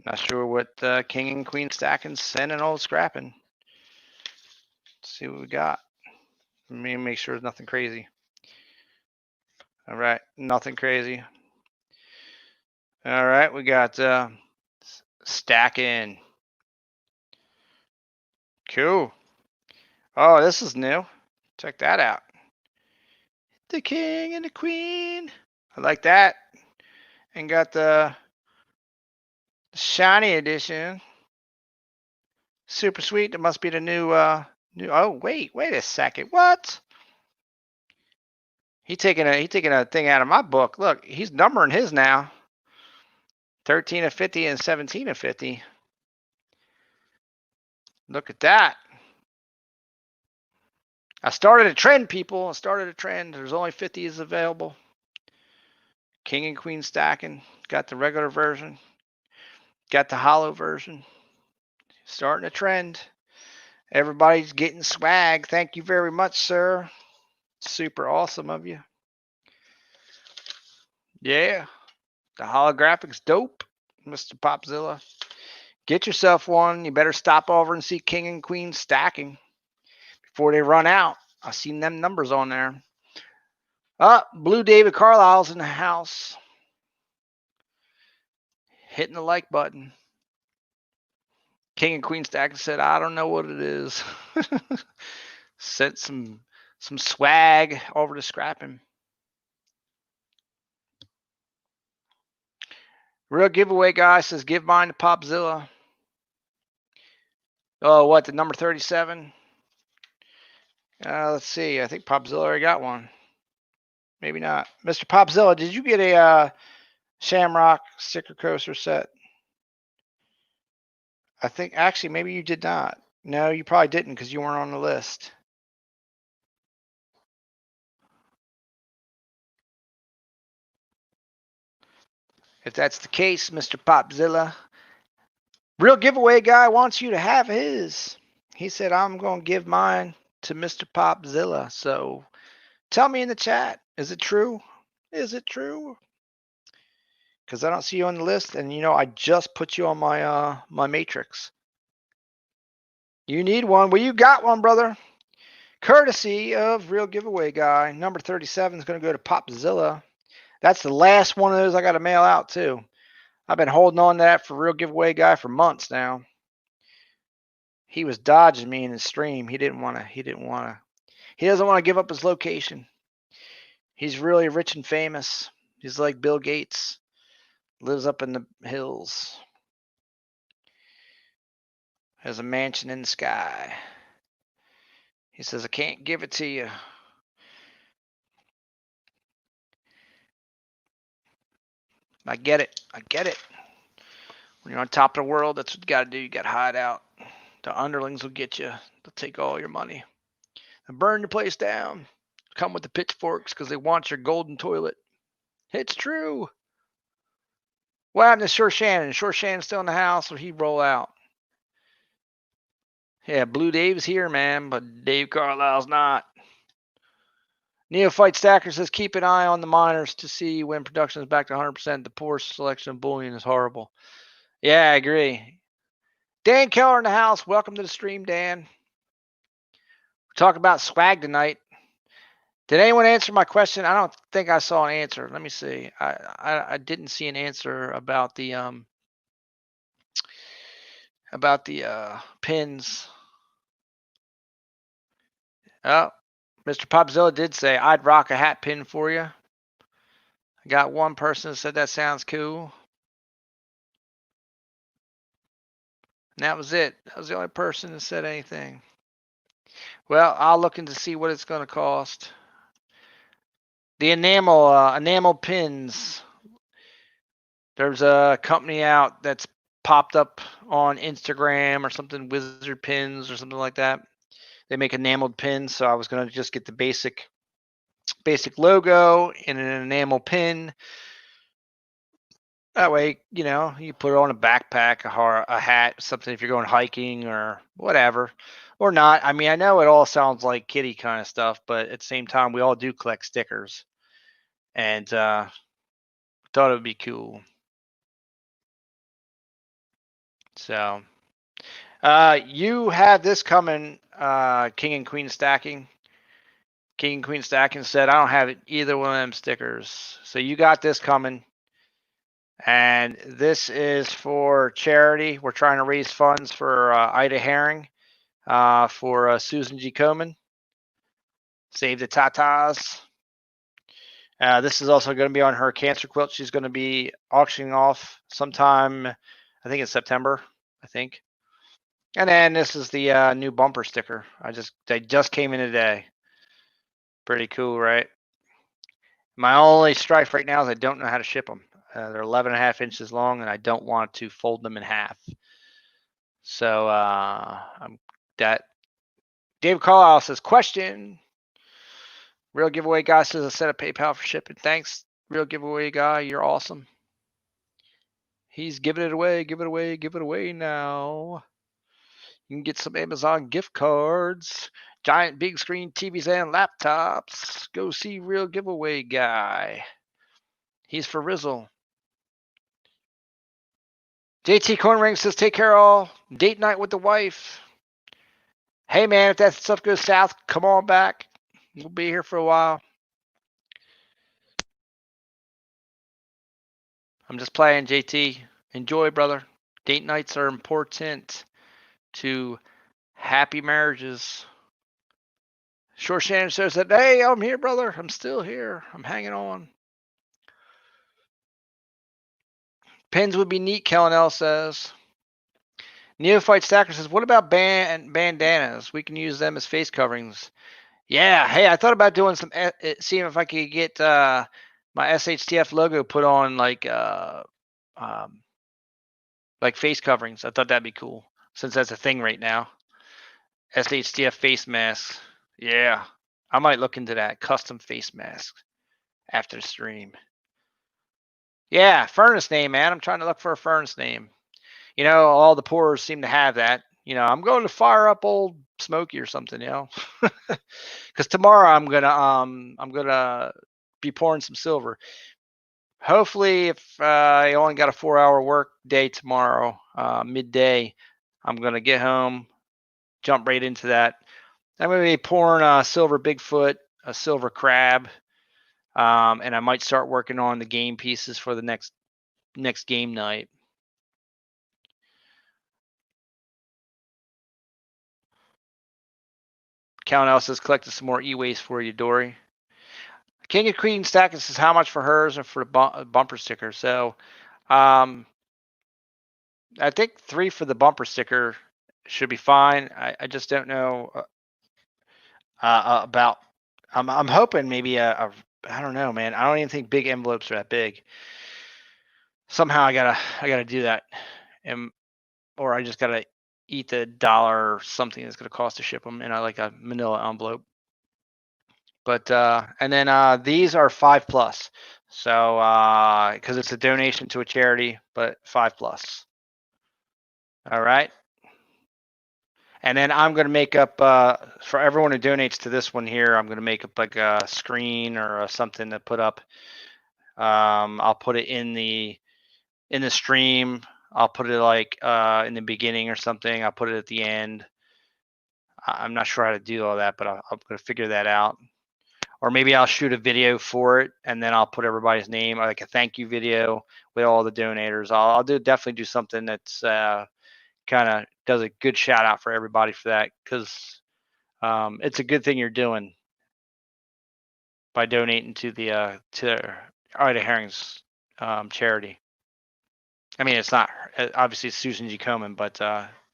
Not sure what King and Queen Stacking sending old scrapping. Let's see what we got. Let me make sure there's nothing crazy. All right, nothing crazy. All right, we got stacking. Cool. Oh, this is new. Check that out. The king and the queen. I like that. And got the shiny edition. Super sweet. It must be the new new. Oh wait a second. What? He taking a thing out of my book. Look, he's numbering his now. 13 of 50 and 17 of 50. Look at that. I started a trend, people. I started a trend. There's only 50s available. King and queen stacking. Got the regular version. Got the hollow version. Starting a trend. Everybody's getting swag. Thank you very much, sir. Super awesome of you. Yeah. The holographic's dope, Mr. Popzilla. Get yourself one. You better stop over and see King and Queen stacking before they run out. I seen them numbers on there. Blue David Carlisle's in the house. Hitting the like button. King and Queen stacking said, I don't know what it is. Sent some swag over to scrapping. Real giveaway guy says, give mine to Popzilla. Oh, what, the number 37? Let's see. I think Popzilla already got one. Maybe not. Mr. Popzilla, did you get a Shamrock sticker coaster set? I think, actually, maybe you did not. No, you probably didn't because you weren't on the list. If that's the case, Mr. Popzilla, real giveaway guy wants you to have his. He said, I'm going to give mine to Mr. Popzilla. So tell me in the chat, is it true? Is it true? Because I don't see you on the list, and you know I just put you on my my matrix. You need one. Well, you got one, brother. Courtesy of Real Giveaway Guy. Number 37 is going to go to Popzilla. That's the last one of those I got to mail out too. I've been holding on to that for Real Giveaway Guy for months now. He was dodging me in his stream. He doesn't want to give up his location. He's really rich and famous. He's like Bill Gates. Lives up in the hills. Has a mansion in the sky. He says, I can't give it to you. I get it. I get it. When you're on top of the world, that's what you got to do. You got to hide out. The underlings will get you. They'll take all your money. They'll burn your place down. Come with the pitchforks because they want your golden toilet. It's true. What happened to Sure Shannon? Sure Shannon's still in the house, or he roll out? Yeah, Blue Dave's here, man, but Dave Carlisle's not. Neophyte Stacker says, keep an eye on the miners to see when production is back to 100%. The poor selection of bullion is horrible. Yeah, I agree. Dan Keller in the house. Welcome to the stream, Dan. We're talking about swag tonight. Did anyone answer my question? I don't think I saw an answer. Let me see. I didn't see an answer about the pins. Oh, Mr. Popzilla did say, I'd rock a hat pin for you. I got one person that said that sounds cool. And that was it. That was the only person that said anything. Well, I'll look into see what it's going to cost. The enamel pins. There's a company out that's popped up on Instagram or something, Wizard Pins or something like that. They make enameled pins, so I was going to just get the basic logo and an enamel pin. That way, you know, you put it on a backpack, a hat, something if you're going hiking or whatever, or not. I mean, I know it all sounds like kiddie kind of stuff, but at the same time, we all do collect stickers, and thought it would be cool. So, you have this coming, King and Queen stacking. King and Queen stacking said, I don't have either one of them stickers. So you got this coming. And this is for charity. We're trying to raise funds for Ida Herring, for Susan G. Komen. Save the Tatas. This is also going to be on her cancer quilt. She's going to be auctioning off sometime, I think in September, I think. And then this is the new bumper sticker. They just came in today. Pretty cool, right? My only strife right now is I don't know how to ship them. They're 11.5 inches long, and I don't want to fold them in half. So that. Dave Carlisle says, question. Real giveaway guy says, I set up PayPal for shipping. Thanks, real giveaway guy. You're awesome. He's giving it away, give it away, give it away now. You can get some Amazon gift cards, giant big screen TVs and laptops. Go see real giveaway guy. He's for Rizzle. JT Cornring says, take care all. Date night with the wife. Hey man, if that stuff goes south, come on back. We'll be here for a while. I'm just playing, JT. Enjoy, brother. Date nights are important to happy marriages. Short Shannon says that, hey, I'm here, brother. I'm still here. I'm hanging on. Pins would be neat, Kellen L says. Neophyte Stacker says, what about bandanas? We can use them as face coverings. Yeah, hey, I thought about doing some, seeing if I could get my SHTF logo put on like face coverings. I thought that'd be cool since that's a thing right now. SHTF face masks. Yeah, I might look into that. Custom face masks after the stream. Yeah, furnace name, man. I'm trying to look for a furnace name. You know, all the pourers seem to have that. You know, I'm going to fire up old Smokey or something, you know. Because tomorrow I'm gonna be pouring some silver. Hopefully, if I only got a 4-hour work day tomorrow, midday, I'm gonna get home, jump right into that. I'm gonna be pouring a silver Bigfoot, a silver crab, and I might start working on the game pieces for the next game night. Count L says collected some more e-waste for you, Dory. King of Queen Stacking says how much for hers and for the bumper sticker. So, I think 3 for the bumper sticker should be fine. I just don't know about. I'm hoping maybe I don't know, man. I don't even think big envelopes are that big. Somehow I gotta do that, or I just gotta eat the $1 or something that's gonna cost to ship them in a manila envelope. But and then these are 5+. So because it's a donation to a charity, but 5+. All right. And then I'm going to make up for everyone who donates to this one here. I'm going to make up like a screen or something to put up. I'll put it in the stream. I'll put it like in the beginning or something. I'll put it at the end. I'm not sure how to do all that, but I'm going to figure that out. Or maybe I'll shoot a video for it, and then I'll put everybody's name, like a thank you video with all the donators. I'll definitely do something that's kind of does a good shout out for everybody for that, because it's a good thing you're doing by donating to the Ida Herring's charity. I mean, it's not obviously it's Susan G. Komen, but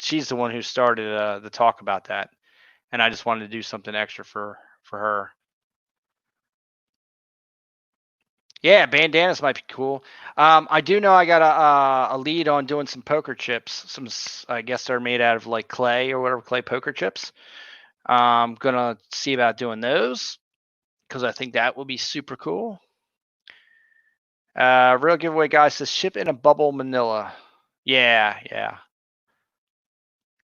she's the one who started the talk about that, and I just wanted to do something extra for her. Yeah, bandanas might be cool. I do know I got a lead on doing some poker chips. Some, I guess they're made out of like clay or whatever, clay poker chips. I'm gonna see about doing those because I think that will be super cool. Real giveaway guy says ship in a bubble manila. Yeah.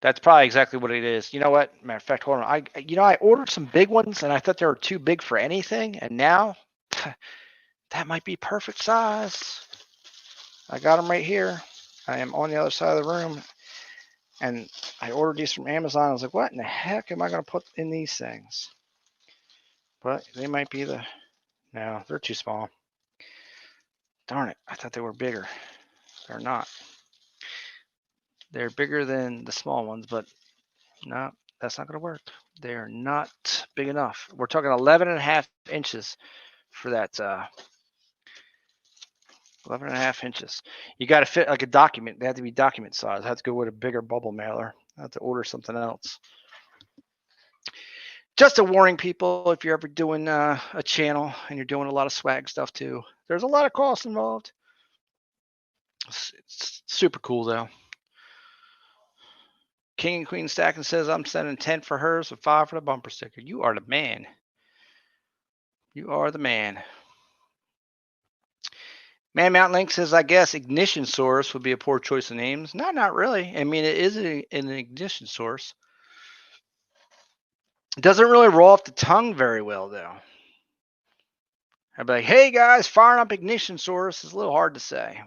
That's probably exactly what it is. You know what? Matter of fact, hold on. I ordered some big ones and I thought they were too big for anything, and now that might be perfect size. I got them right here. I am on the other side of the room. And I ordered these from Amazon. I was like, what in the heck am I going to put in these things? But they might be no, they're too small. Darn it. I thought they were bigger. They're not. They're bigger than the small ones, but no, that's not going to work. They are not big enough. We're talking 11 and a half inches for that. 11 and a half inches. You got to fit like a document. They have to be document size. I have to go with a bigger bubble mailer. I have to order something else. Just a warning, people, if you're ever doing a channel and you're doing a lot of swag stuff too, there's a lot of costs involved. It's super cool though. King and Queen Stacking says I'm sending 10 for hers with 5 for the bumper sticker. You are the man. You are the man. Man Mountain Link says, I guess ignition source would be a poor choice of names. No, not really. I mean, it is an ignition source. It doesn't really roll off the tongue very well, though. I'd be like, hey, guys, firing up ignition source is a little hard to say.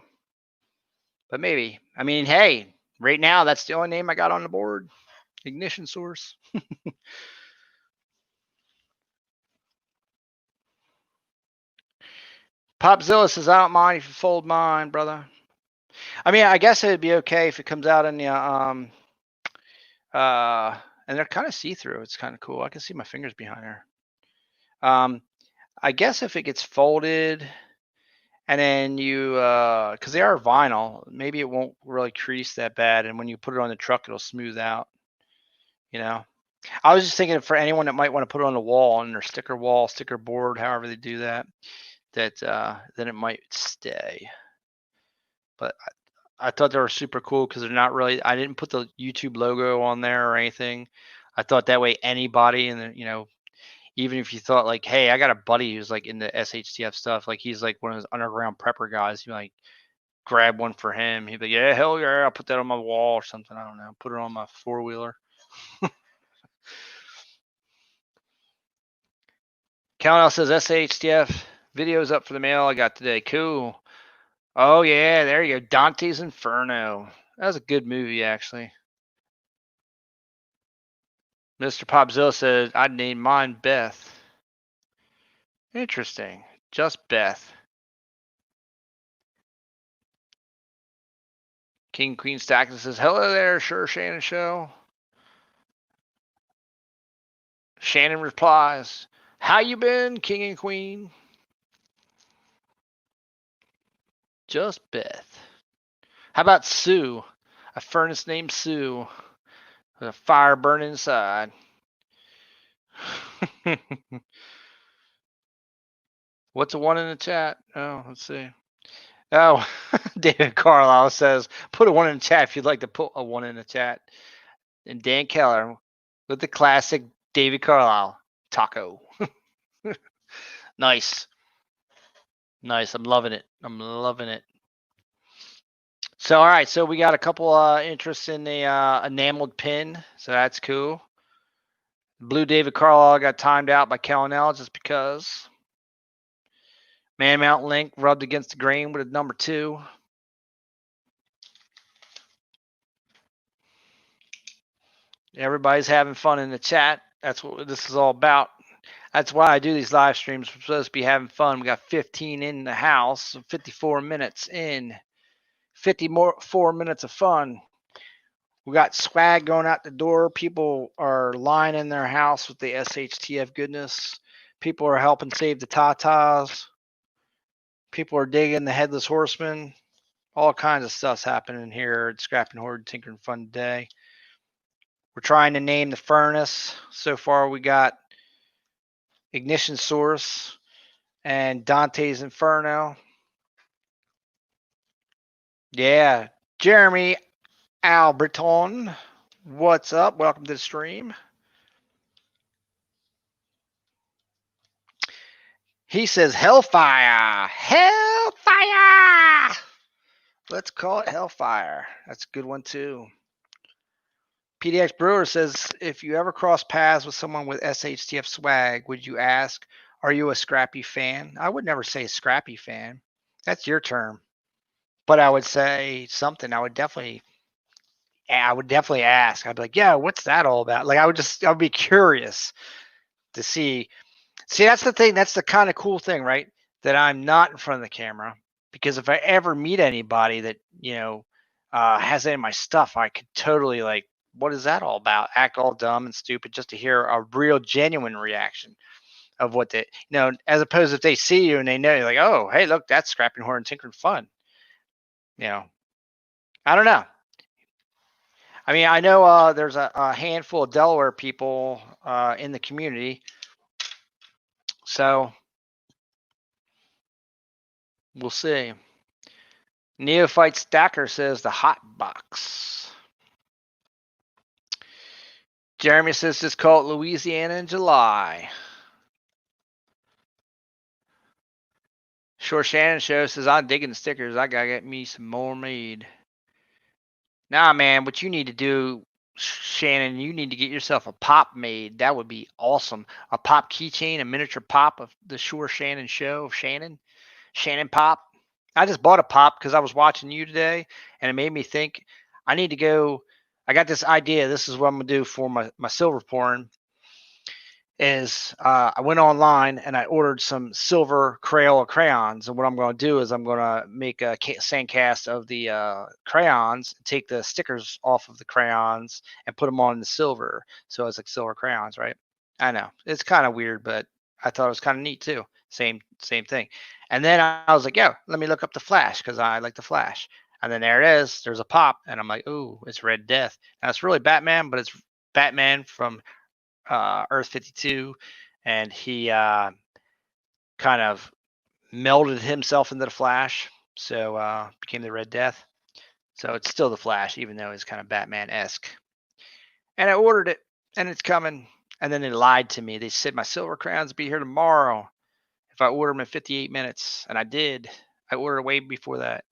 But maybe. I mean, hey, right now, that's the only name I got on the board. Ignition source. Popzilla says, I don't mind if you fold mine, brother. I mean, I guess it'd be okay if it comes out in the and they're kind of see-through. It's kind of cool. I can see my fingers behind there. I guess if it gets folded and then you because they are vinyl, maybe it won't really crease that bad, and when you put it on the truck, it'll smooth out. You know, I was just thinking for anyone that might want to put it on the wall, on their sticker wall, sticker board, however they do that, then it might stay. But I thought they were super cool because they're not really. I didn't put the YouTube logo on there or anything. I thought that way anybody even if you thought like, hey, I got a buddy who's like into SHTF stuff, like he's like one of those underground prepper guys. You like grab one for him. He'd be like, yeah, hell yeah, I'll put that on my wall or something. I don't know. Put it on my 4-wheeler. Cal says SHTF videos up for the mail I got today. Cool. Oh yeah, there you go. Dante's Inferno. That was a good movie actually. Mr. Popzilla said I'd name mine Beth. Interesting. Just Beth. King Queen Stackton says, hello there, Sure Shannon Show. Shannon replies, how you been, King and Queen? Just Beth. How about Sue? A furnace named Sue with a fire burning inside. What's a one in the chat? Oh, let's see. Oh, David Carlisle says, put a one in the chat if you'd like to put a one in the chat. And Dan Keller with the classic David Carlisle taco. Nice. Nice. I'm loving it. I'm loving it. So, all right. So we got a couple interests in the enameled pin. So that's cool. Blue David Carlisle got timed out by Callanell just because. Man Mountain Link rubbed against the grain with a number 2. Everybody's having fun in the chat. That's what this is all about. That's why I do these live streams. We're supposed to be having fun. We got 15 in the house, 54 minutes in, 54 minutes of fun. We got swag going out the door. People are lying in their house with the SHTF goodness. People are helping save the Tatas. People are digging the Headless Horseman. All kinds of stuff's happening here at Scrapping Horde Tinkering Fun Day. We're trying to name the furnace. So far, we got Ignition Source and Dante's Inferno. Yeah, Jeremy Albreton, what's up? Welcome to the stream. He says Hellfire. Hellfire. Let's call it Hellfire. That's a good one too. PDX Brewer says, if you ever cross paths with someone with SHTF swag, would you ask, are you a Scrappy fan? I would never say Scrappy fan. That's your term. But I would say something. I would definitely I would definitely ask. I'd be like, "Yeah, what's that all about?" Like, I'd be curious to see. See, that's the thing. That's the kind of cool thing, right? That I'm not in front of the camera, because if I ever meet anybody that has any of my stuff, I could totally like, what is that all about? Act all dumb and stupid just to hear a real, genuine reaction of what as opposed if they see you and they know you're like, oh, hey, look, that's Scrapping Horror and Tinkering Fun. You know, I don't know. I mean, I know there's a handful of Delaware people in the community, so we'll see. Neophyte Stacker says the hot box. Jeremy says just call it Louisiana in July. Short Shannon Show says I'm digging the stickers. I gotta get me some more made. Nah, man, what you need to do, Shannon, you need to get yourself a pop made. That would be awesome. A pop keychain, a miniature pop of the Shore Shannon Show of Shannon pop. I just bought a pop because I was watching you today, and it made me think I need to go. I got this idea. This is what I'm gonna do for my silver pouring. Is I went online and I ordered some silver Crayola crayons, and what I'm going to do is I'm going to make a sandcast of the crayons, take the stickers off of the crayons, and put them on the silver, so it's like silver crayons, right? I know it's kind of weird, but I thought it was kind of neat too. Same thing. And then I was like, yeah, let me look up the Flash because I like the Flash. And then there it is. There's a pop, and I'm like, ooh, it's Red Death. Now it's really Batman, but it's Batman from Earth 52, and he kind of melded himself into the Flash, so became the Red Death. So it's still the Flash, even though it's kind of Batman-esque. And I ordered it, and it's coming. And then they lied to me. They said my silver crayons will be here tomorrow if I order them in 58 minutes, and I did. I ordered way before that.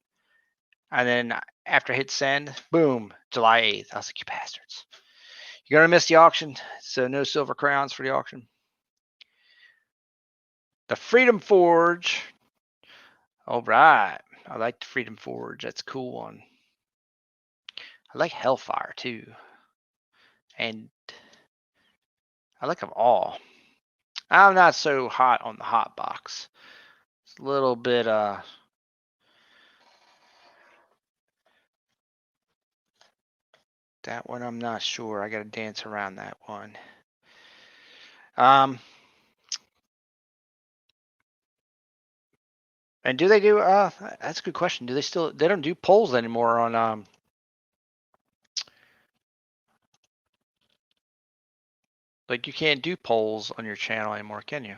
And then after I hit send, boom, July 8th. I was like, you bastards. You're going to miss the auction, so no silver crayons for the auction. The Freedom Forge. All right. I like the Freedom Forge. That's a cool one. I like Hellfire too. And I like them all. I'm not so hot on the hot box. It's a little bit that one I'm not sure. I gotta dance around that one. And do they do that's a good question. Do they don't do polls anymore on like you can't do polls on your channel anymore, can you? I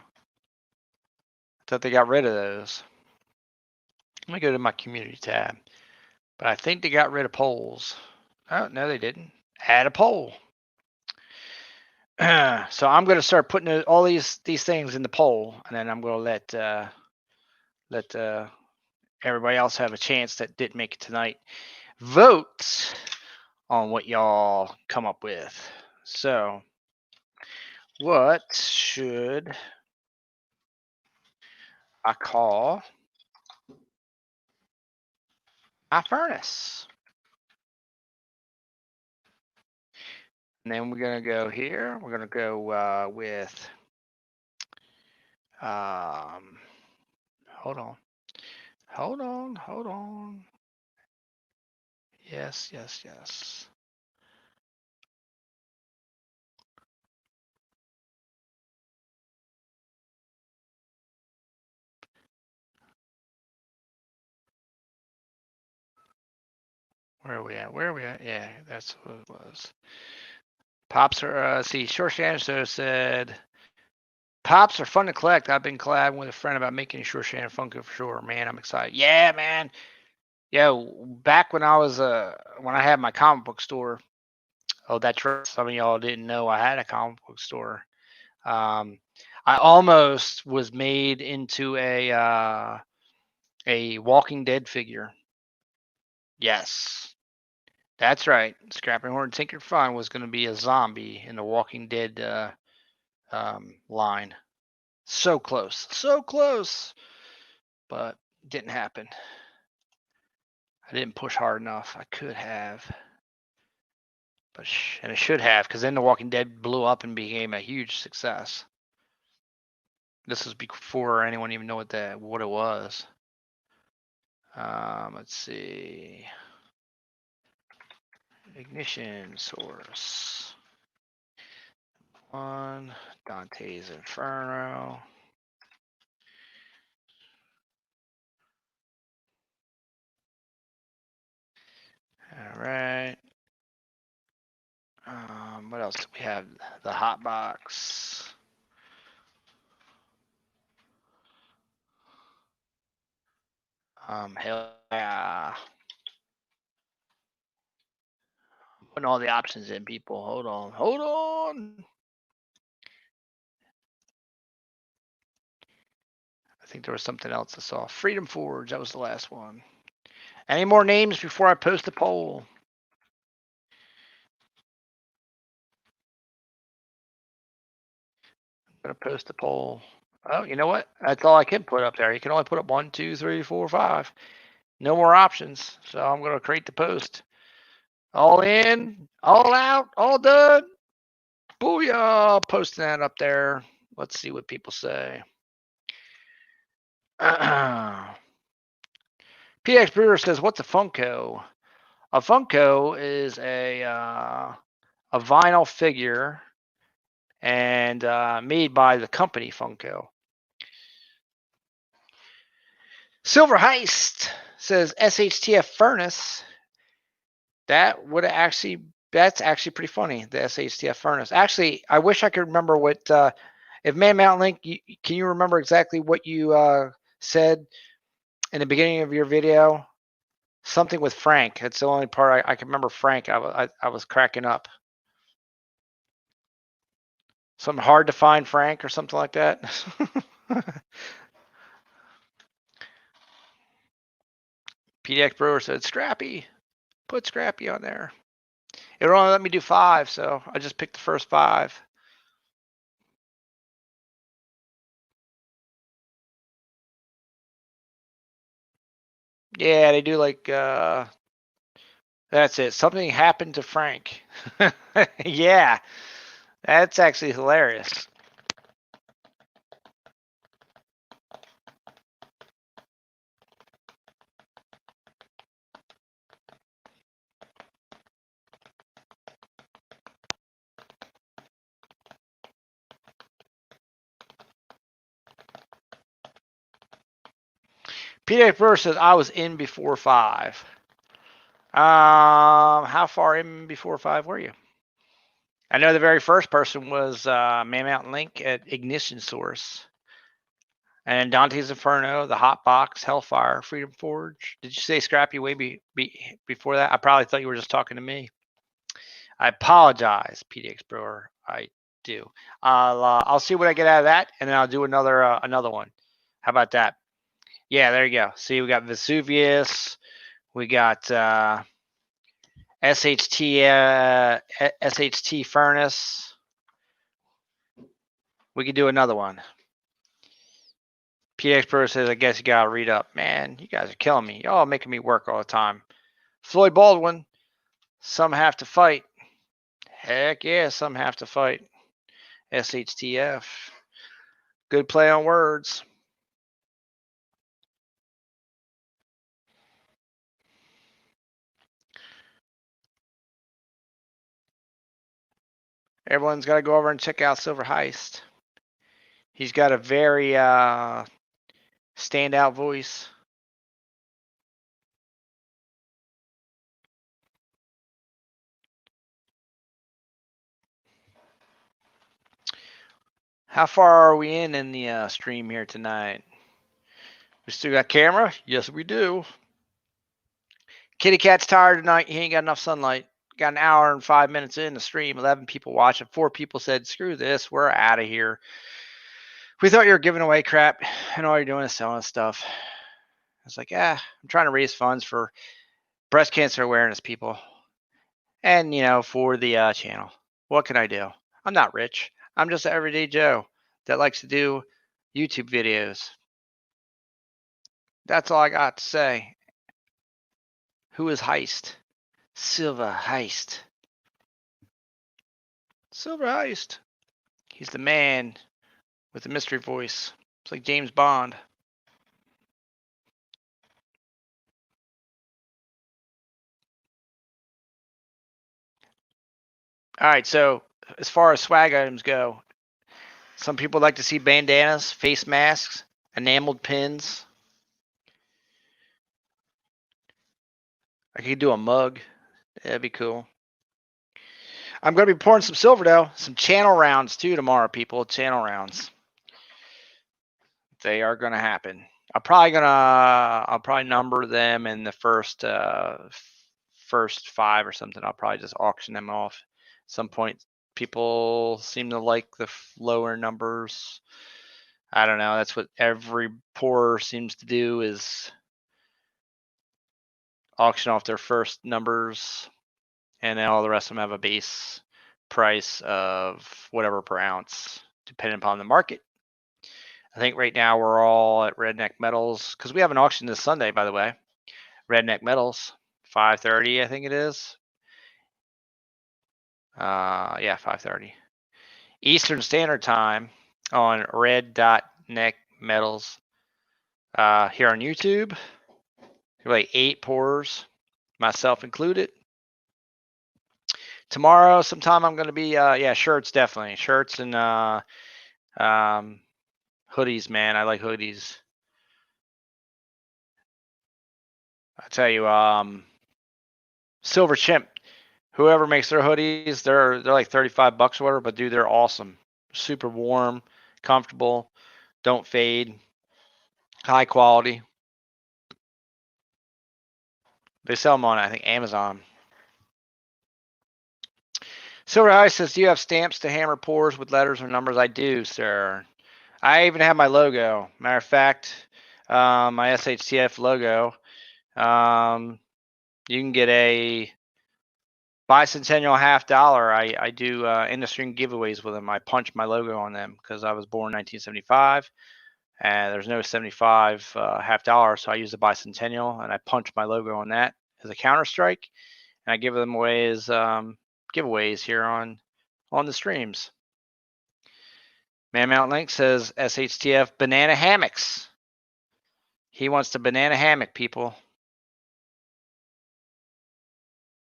thought they got rid of those. Let me go to my community tab. But I think they got rid of polls. Oh, no, they didn't. Add a poll. So I'm going to start putting all these things in the poll, and then I'm going to let everybody else have a chance that didn't make it tonight. Vote on what y'all come up with. So, what should I call my furnace? And then we're going to go here. We're going to go with, hold on. Hold on, hold on. Yes, yes, yes. Where are we at? Where are we at? Yeah, that's what it was. Pops are, see, Short Shannon said, Pops are fun to collect. I've been collabing with a friend about making Short Shannon Funko for sure. Man, I'm excited. Yeah, man. Yeah, back when when I had my comic book store, oh, that's right. Some of y'all didn't know I had a comic book store. I almost was made into a Walking Dead figure. Yes. That's right. Scrapping Horn Tinker Fun was going to be a zombie in the Walking Dead line. So close, but didn't happen. I didn't push hard enough. I could have. But and it should have, because then The Walking Dead blew up and became a huge success. This was before anyone even knew what it was. Let's see. Ignition source. One. Dante's Inferno. All right. What else do we have? The hot box. Hell yeah. Putting all the options in, people. Hold on. Hold on. I think there was something else I saw. Freedom Forge. That was the last one. Any more names before I post the poll? I'm going to post the poll. Oh, you know what? That's all I can put up there. You can only put up 1, 2, 3, 4, 5. No more options. So I'm going to create the post. All in, all out, all done. Booyah! Posting that up there. Let's see what people say. PX Brewer says, "What's a Funko?" A Funko is a vinyl figure and made by the company Funko. Silver Heist says SHTF furnace. That's actually pretty funny. The SHTF furnace. Actually, I wish I could remember what. If Man Mountain Link, can you remember exactly what you said in the beginning of your video? Something with Frank. That's the only part I can remember. Frank, I was cracking up. Something hard to find Frank or something like that. PDX Brewer said Scrappy. Put Scrappy on there. It would only let me do 5, so I just picked the first 5. Yeah, they do like that's it. Something happened to Frank. Yeah, that's actually hilarious. PDX Brewer says I was in before 5. How far in before 5 were you? I know the very first person was Man Mountain Link at Ignition Source. And Dante's Inferno, the Hot Box, Hellfire, Freedom Forge. Did you say Scrappy way before that? I probably thought you were just talking to me. I apologize, PDX Brewer. I do. I'll see what I get out of that, and then I'll do another one. How about that? Yeah, there you go. See, we got Vesuvius. We got SHT furnace. We could do another one. PX Pro says, I guess you gotta read up. Man, you guys are killing me. Y'all making me work all the time. Floyd Baldwin, some have to fight. Heck yeah, some have to fight. SHTF. Good play on words. Everyone's got to go over and check out Silver Heist. He's got a very standout voice. How far are we in the stream here tonight? We still got camera? Yes, we do. Kitty Cat's tired tonight. He ain't got enough sunlight. Got an hour and 5 minutes in the stream. 11 people watching. 4 people said, screw this. We're out of here. We thought you were giving away crap, and all you're doing is selling stuff. I was like, I'm trying to raise funds for breast cancer awareness, people. And, for the channel. What can I do? I'm not rich. I'm just an everyday Joe that likes to do YouTube videos. That's all I got to say. Who is Heist? Silva Heist. Silver Heist. He's the man with the mystery voice. It's like James Bond. All right, so as far as swag items go, some people like to see bandanas, face masks, enameled pins. I could do a mug. That'd be cool. I'm going to be pouring some silver, though. Some channel rounds, too, tomorrow, people. Channel rounds. They are going to happen. I'll probably number them in the first five or something. I'll probably just auction them off. At some point, people seem to like the lower numbers. I don't know. That's what every pourer seems to do, is auction off their first numbers, and then all the rest of them have a base price of whatever per ounce, depending upon the market. I think right now we're all at Redneck Metals, because we have an auction this Sunday, by the way. Redneck Metals, 5:30, I think it is. Yeah, 5:30 Eastern Standard Time on Red.Neck Metals here on YouTube. Like 8 pourers, myself included. Tomorrow, sometime I'm going to be shirts, definitely shirts, and hoodies. Man, I like hoodies. I tell you, Silver Chimp, whoever makes their hoodies, they're like $35 or whatever, but dude, they're awesome. Super warm, comfortable, don't fade, high quality. They sell them on, I think, Amazon. Silver Ice says, do you have stamps to hammer pours with letters or numbers? I do, sir. I even have my logo. Matter of fact, my SHTF logo. You can get a bicentennial $50. I do industry giveaways with them. I punch my logo on them because I was born in 1975, and there's no 75 $50, so I use the bicentennial, and I punch my logo on that as a counter strike, and I give them away as giveaways here on the streams. Man Mountain Link says SHTF banana hammocks. He wants the banana hammock, people.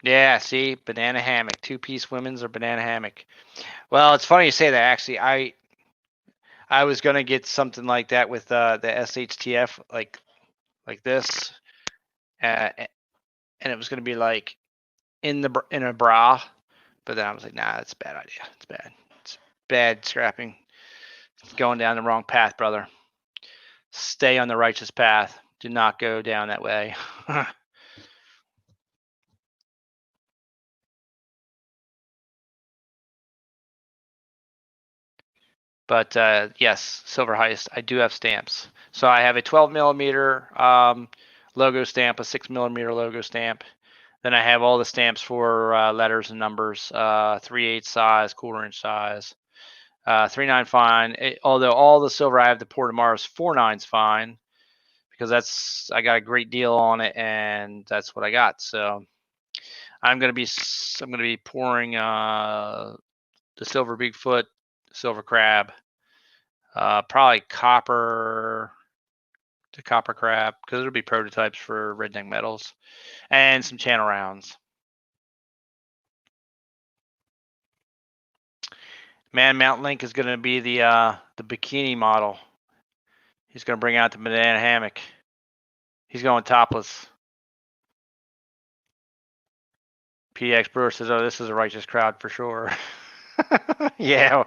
Yeah, see, banana hammock, 2-piece women's or banana hammock. Well, it's funny you say that. Actually, I was gonna get something like that with the SHTF, like this, and it was gonna be like in a bra, but then I was like, nah, that's a bad idea. It's bad. It's bad scrapping. It's going down the wrong path, brother. Stay on the righteous path. Do not go down that way. But yes, Silver Heist, I do have stamps. So I have a 12 millimeter logo stamp, a 6 millimeter logo stamp. Then I have all the stamps for letters and numbers, 3/8 size, quarter-inch size, 3/9 fine. Although all the silver I have to pour tomorrow is 4/9 fine, because I got a great deal on it, and that's what I got. So I'm gonna be pouring the silver Bigfoot, silver crab, probably copper to copper crab, because it'll be prototypes for Redneck Metals, and some channel rounds. Man Mountain Link is going to be the bikini model. He's going to bring out the banana hammock. He's going topless. PX Brewer says, "Oh, this is a righteous crowd for sure." Yeah,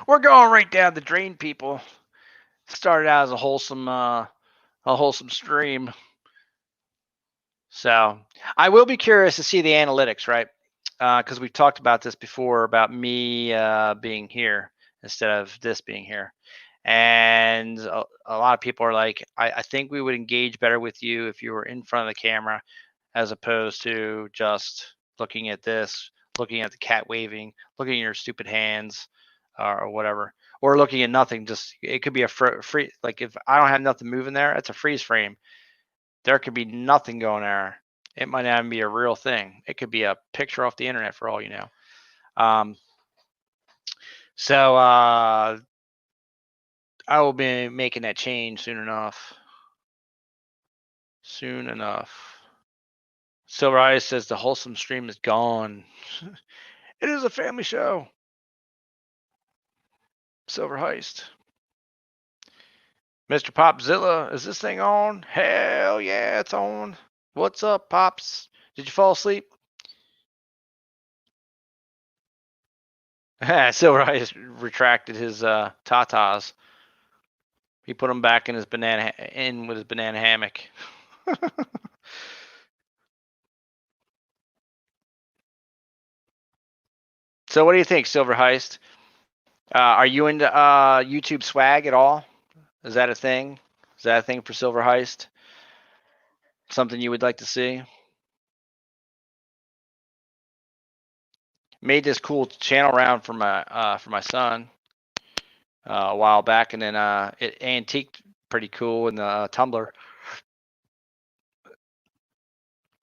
we're going right down the drain, people. Started out as a wholesome stream. So I will be curious to see the analytics, right? Because we've talked about this before, about me being here instead of this being here. And a lot of people are like, I think we would engage better with you if you were in front of the camera, as opposed to just looking at this, looking at the cat waving, looking at your stupid hands, or whatever, or looking at nothing. Just, it could be a free, like if I don't have nothing moving there, it's a freeze frame. There could be nothing going there. It might not even be a real thing. It could be a picture off the internet for all you know. So I will be making that change soon enough. Soon enough. Silver Eyes says the wholesome stream is gone. It is a family show. Silver Heist. Mr. Popzilla, is this thing on? Hell yeah, it's on. What's up, Pops? Did you fall asleep? Silver Eyes retracted his tatas. He put them back in his banana with his banana hammock. So what do you think, Silver Heist? Are you into YouTube swag at all? Is that a thing? Is that a thing for Silver Heist? Something you would like to see? Made this cool channel round for my son a while back, and then it antiqued pretty cool in the Tumblr.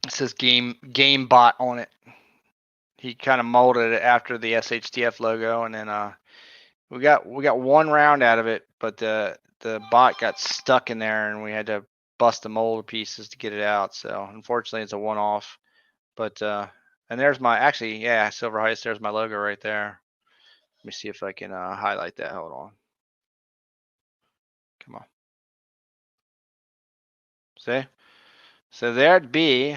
It says game bot on it. He kind of molded it after the SHTF logo, and then we got one round out of it, but the bot got stuck in there, and we had to bust the mold pieces to get it out. So unfortunately, it's a one-off. But and there's my Silver Heist. There's my logo right there. Let me see if I can highlight that. Hold on. Come on. See? So there'd be,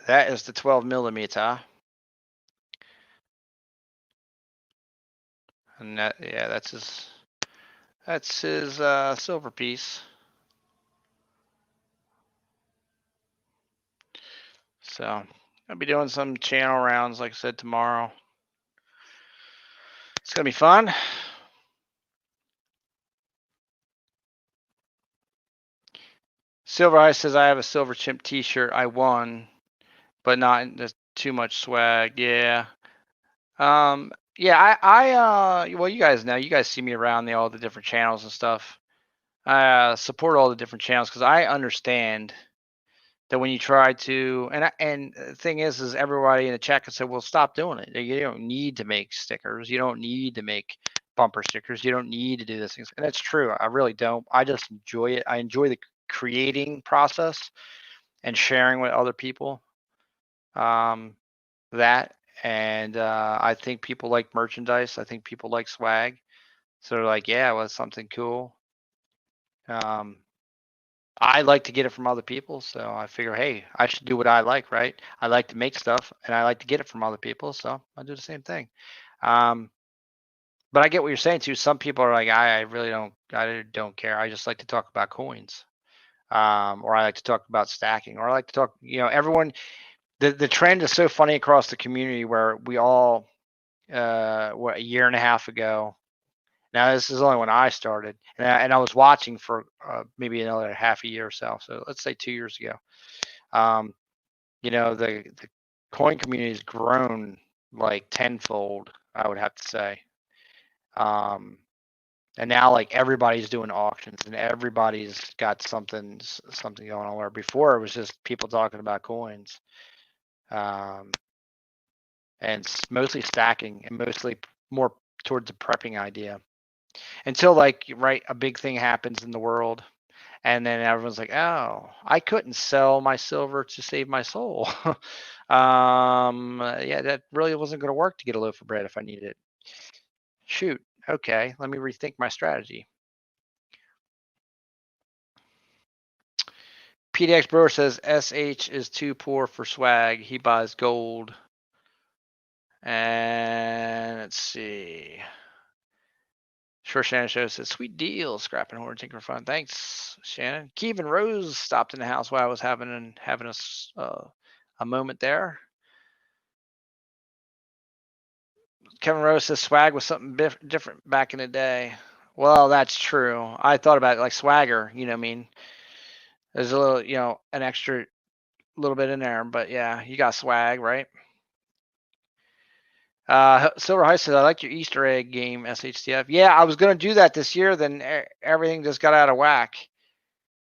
that is the 12 millimeter. And that's his silver piece. So I'll be doing some channel rounds, like I said, tomorrow. It's gonna be fun. Silver Eye says I have a Silver Chimp T-shirt. I won, but not too much swag. Yeah. Yeah. Well, you guys know. You guys see me around all the different channels and stuff. I support all the different channels because I understand that when you try to, and the thing is everybody in the chat can say, well, stop doing it. You don't need to make stickers. You don't need to make bumper stickers. You don't need to do this things. And that's true. I really don't. I just enjoy it. I enjoy the creating process and sharing with other people. That, and I think people like merchandise. I think people like swag. So they're like, yeah, well, it's something cool. I like to get it from other people, so I figure, hey, I should do what I like, right? I like to make stuff, and I like to get it from other people, so I do the same thing. But I get what you're saying too. Some people are like, I really don't care. I just like to talk about coins, or I like to talk about stacking, or I like to talk. Everyone. The trend is so funny across the community where we all, a year and a half ago. Now this is only when I started, and I was watching for maybe another half a year or so. So let's say 2 years ago. Um, the coin community has grown like tenfold, I would have to say. And now like everybody's doing auctions and everybody's got something going on. Where before it was just people talking about coins, and mostly stacking and mostly more towards the prepping idea. Until a big thing happens in the world, and then everyone's like, oh, I couldn't sell my silver to save my soul. Yeah, that really wasn't going to work to get a loaf of bread if I needed it. Shoot. Okay, let me rethink my strategy. PDX Brewer says SH is too poor for swag. He buys gold. And let's see. Sure, Shannon Show says, sweet deal, Scrapping Horn, Tinker Fun. Thanks, Shannon. Kevin Rose stopped in the house while I was having a moment there. Kevin Rose says swag was something different back in the day. Well, that's true. I thought about it like swagger, you know what I mean? There's a little, an extra little bit in there, but yeah, you got swag, right? Silver Heist says, I like your Easter egg game, SHTF. Yeah, I was going to do that this year, then everything just got out of whack.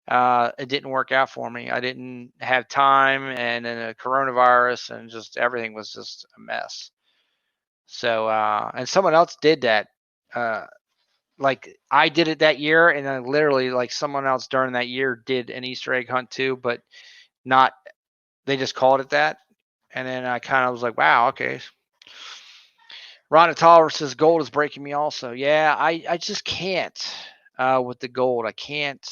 It didn't work out for me. I didn't have time, and then the coronavirus, and just everything was just a mess. So, and someone else did that like I did it that year, and then literally like someone else during that year did an Easter egg hunt too, but not. They just called it that, and then I kind of was like, wow, okay. Ron Toller says gold is breaking me also. Yeah, I just can't with the gold. I can't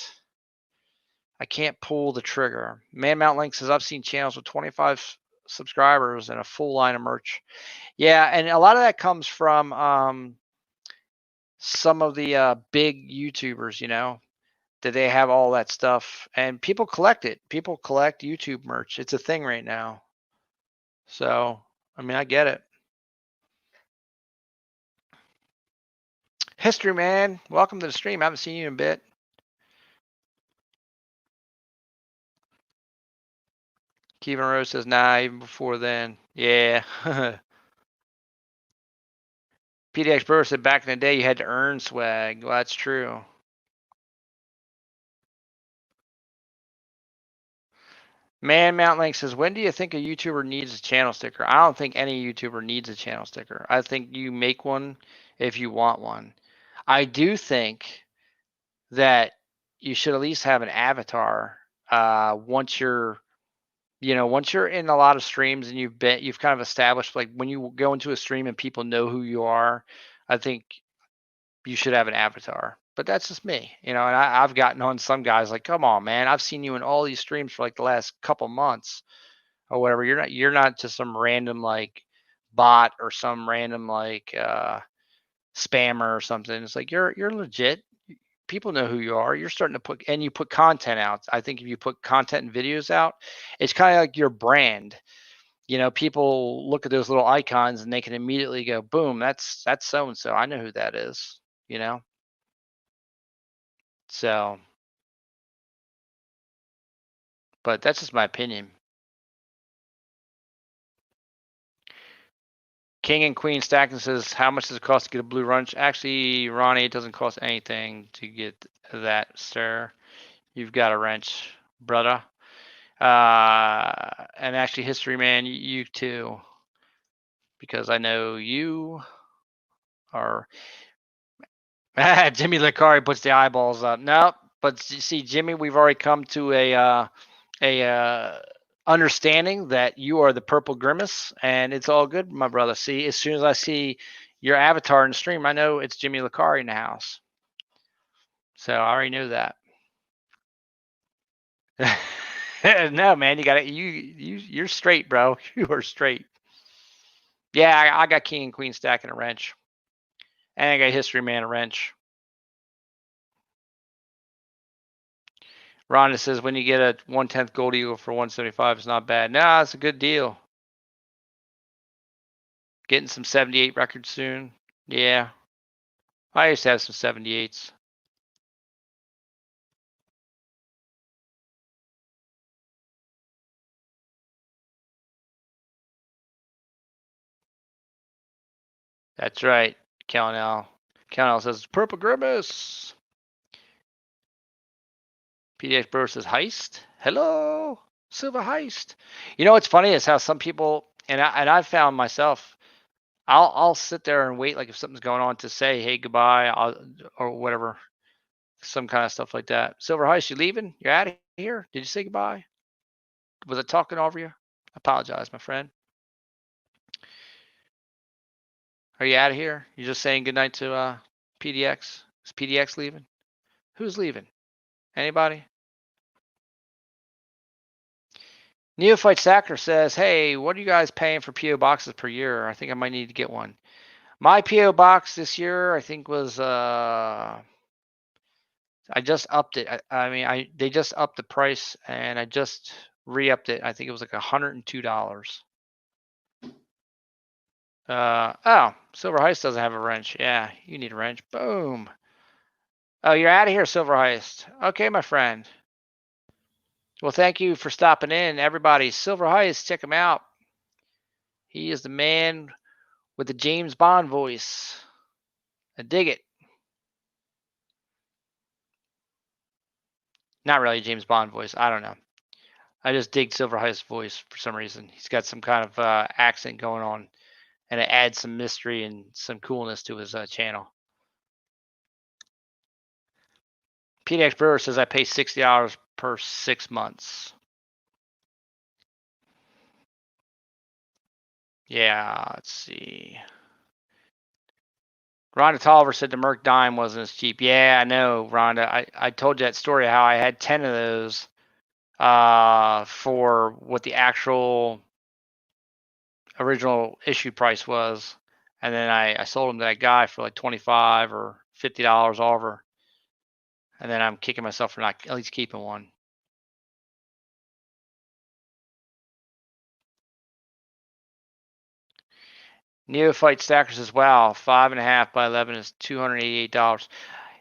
pull the trigger. Man Mount Link says I've seen channels with 25 subscribers and a full line of merch. Yeah, and a lot of that comes from some of the big YouTubers, that they have all that stuff, and people collect it. People collect YouTube merch. It's a thing right now. So, I mean, I get it. History man, welcome to the stream. I haven't seen you in a bit. Kevin Rose says, nah, even before then. Yeah. PDX Brewer said back in the day you had to earn swag. Well, that's true. Man Mount Link says, when do you think a YouTuber needs a channel sticker? I don't think any YouTuber needs a channel sticker. I think you make one if you want one. I do think that you should at least have an avatar once you're once you're in a lot of streams and you've kind of established, like when you go into a stream and people know who you are, I think you should have an avatar. But that's just me, and I've gotten on some guys like, come on, man, I've seen you in all these streams for like the last couple months or whatever. You're not just some random like bot or some random like spammer or something. It's like you're legit. People know who you are. You're starting to you put content out. I think if you put content and videos out, it's kind of like your brand. People look at those little icons and they can immediately go, boom, that's so and so. I know who that is, you know? So, but that's just my opinion. King and Queen Stacking says, how much does it cost to get a blue wrench? Actually, Ronnie, it doesn't cost anything to get that, sir. You've got a wrench, brother. And actually, History Man, you too, because I know you are. Jimmy Licari puts the eyeballs up. No, but see, Jimmy, we've already come to a understanding that you are the Purple Grimace, and it's all good, my brother. See, as soon as I see your avatar in the stream, I know it's Jimmy Licari in the house. So I already knew that. No, man, you got it. You're straight, bro. You are straight. Yeah, I got King and Queen stacking a wrench, and I got History Man a wrench. Rhonda says when you get a 1/10 gold eagle for 175, it's not bad. Nah, it's a good deal. Getting some 78 records soon. Yeah, I used to have some 78s. That's right, Calnell. Calnell says Purple Grimace. PDX Bro says Heist. Hello, Silver Heist. You know what's funny is how some people, and I've found myself, I'll sit there and wait, like if something's going on, to say hey goodbye, or whatever, some kind of stuff like that. Silver Heist, you leaving? You're out of here? Did you say goodbye? Was I talking over you? I apologize, my friend. Are you out of here? You just saying goodnight to PDX? Is PDX leaving? Who's leaving? Anybody? Neophyte Sacker says, hey, what are you guys paying for PO boxes per year? I think I might need to get one. My PO box this year, I think, was I just upped it. I mean, they just upped the price, and I just re-upped it. I think it was like $102. Oh, Silver Heist doesn't have a wrench. Yeah, you need a wrench. Boom. Oh, you're out of here, Silver Heist. Okay, my friend. Well, thank you for stopping in, everybody. Silver Heist, check him out. He is the man with the James Bond voice. I dig it. Not really a James Bond voice. I don't know. I just dig Silver Heist's voice for some reason. He's got some kind of accent going on, and it adds some mystery and some coolness to his channel. PDX Brewer says I pay $60 per 6 months. Yeah, let's see. Rhonda Tolliver said the Merc Dime wasn't as cheap. Yeah, I know, Rhonda. I told you that story how I had 10 of those for what the actual original issue price was. And then I sold them to that guy for like $25 or $50 over. And then I'm kicking myself for not at least keeping one. Neophyte Stackers as well. 5.5 by 11 is $288.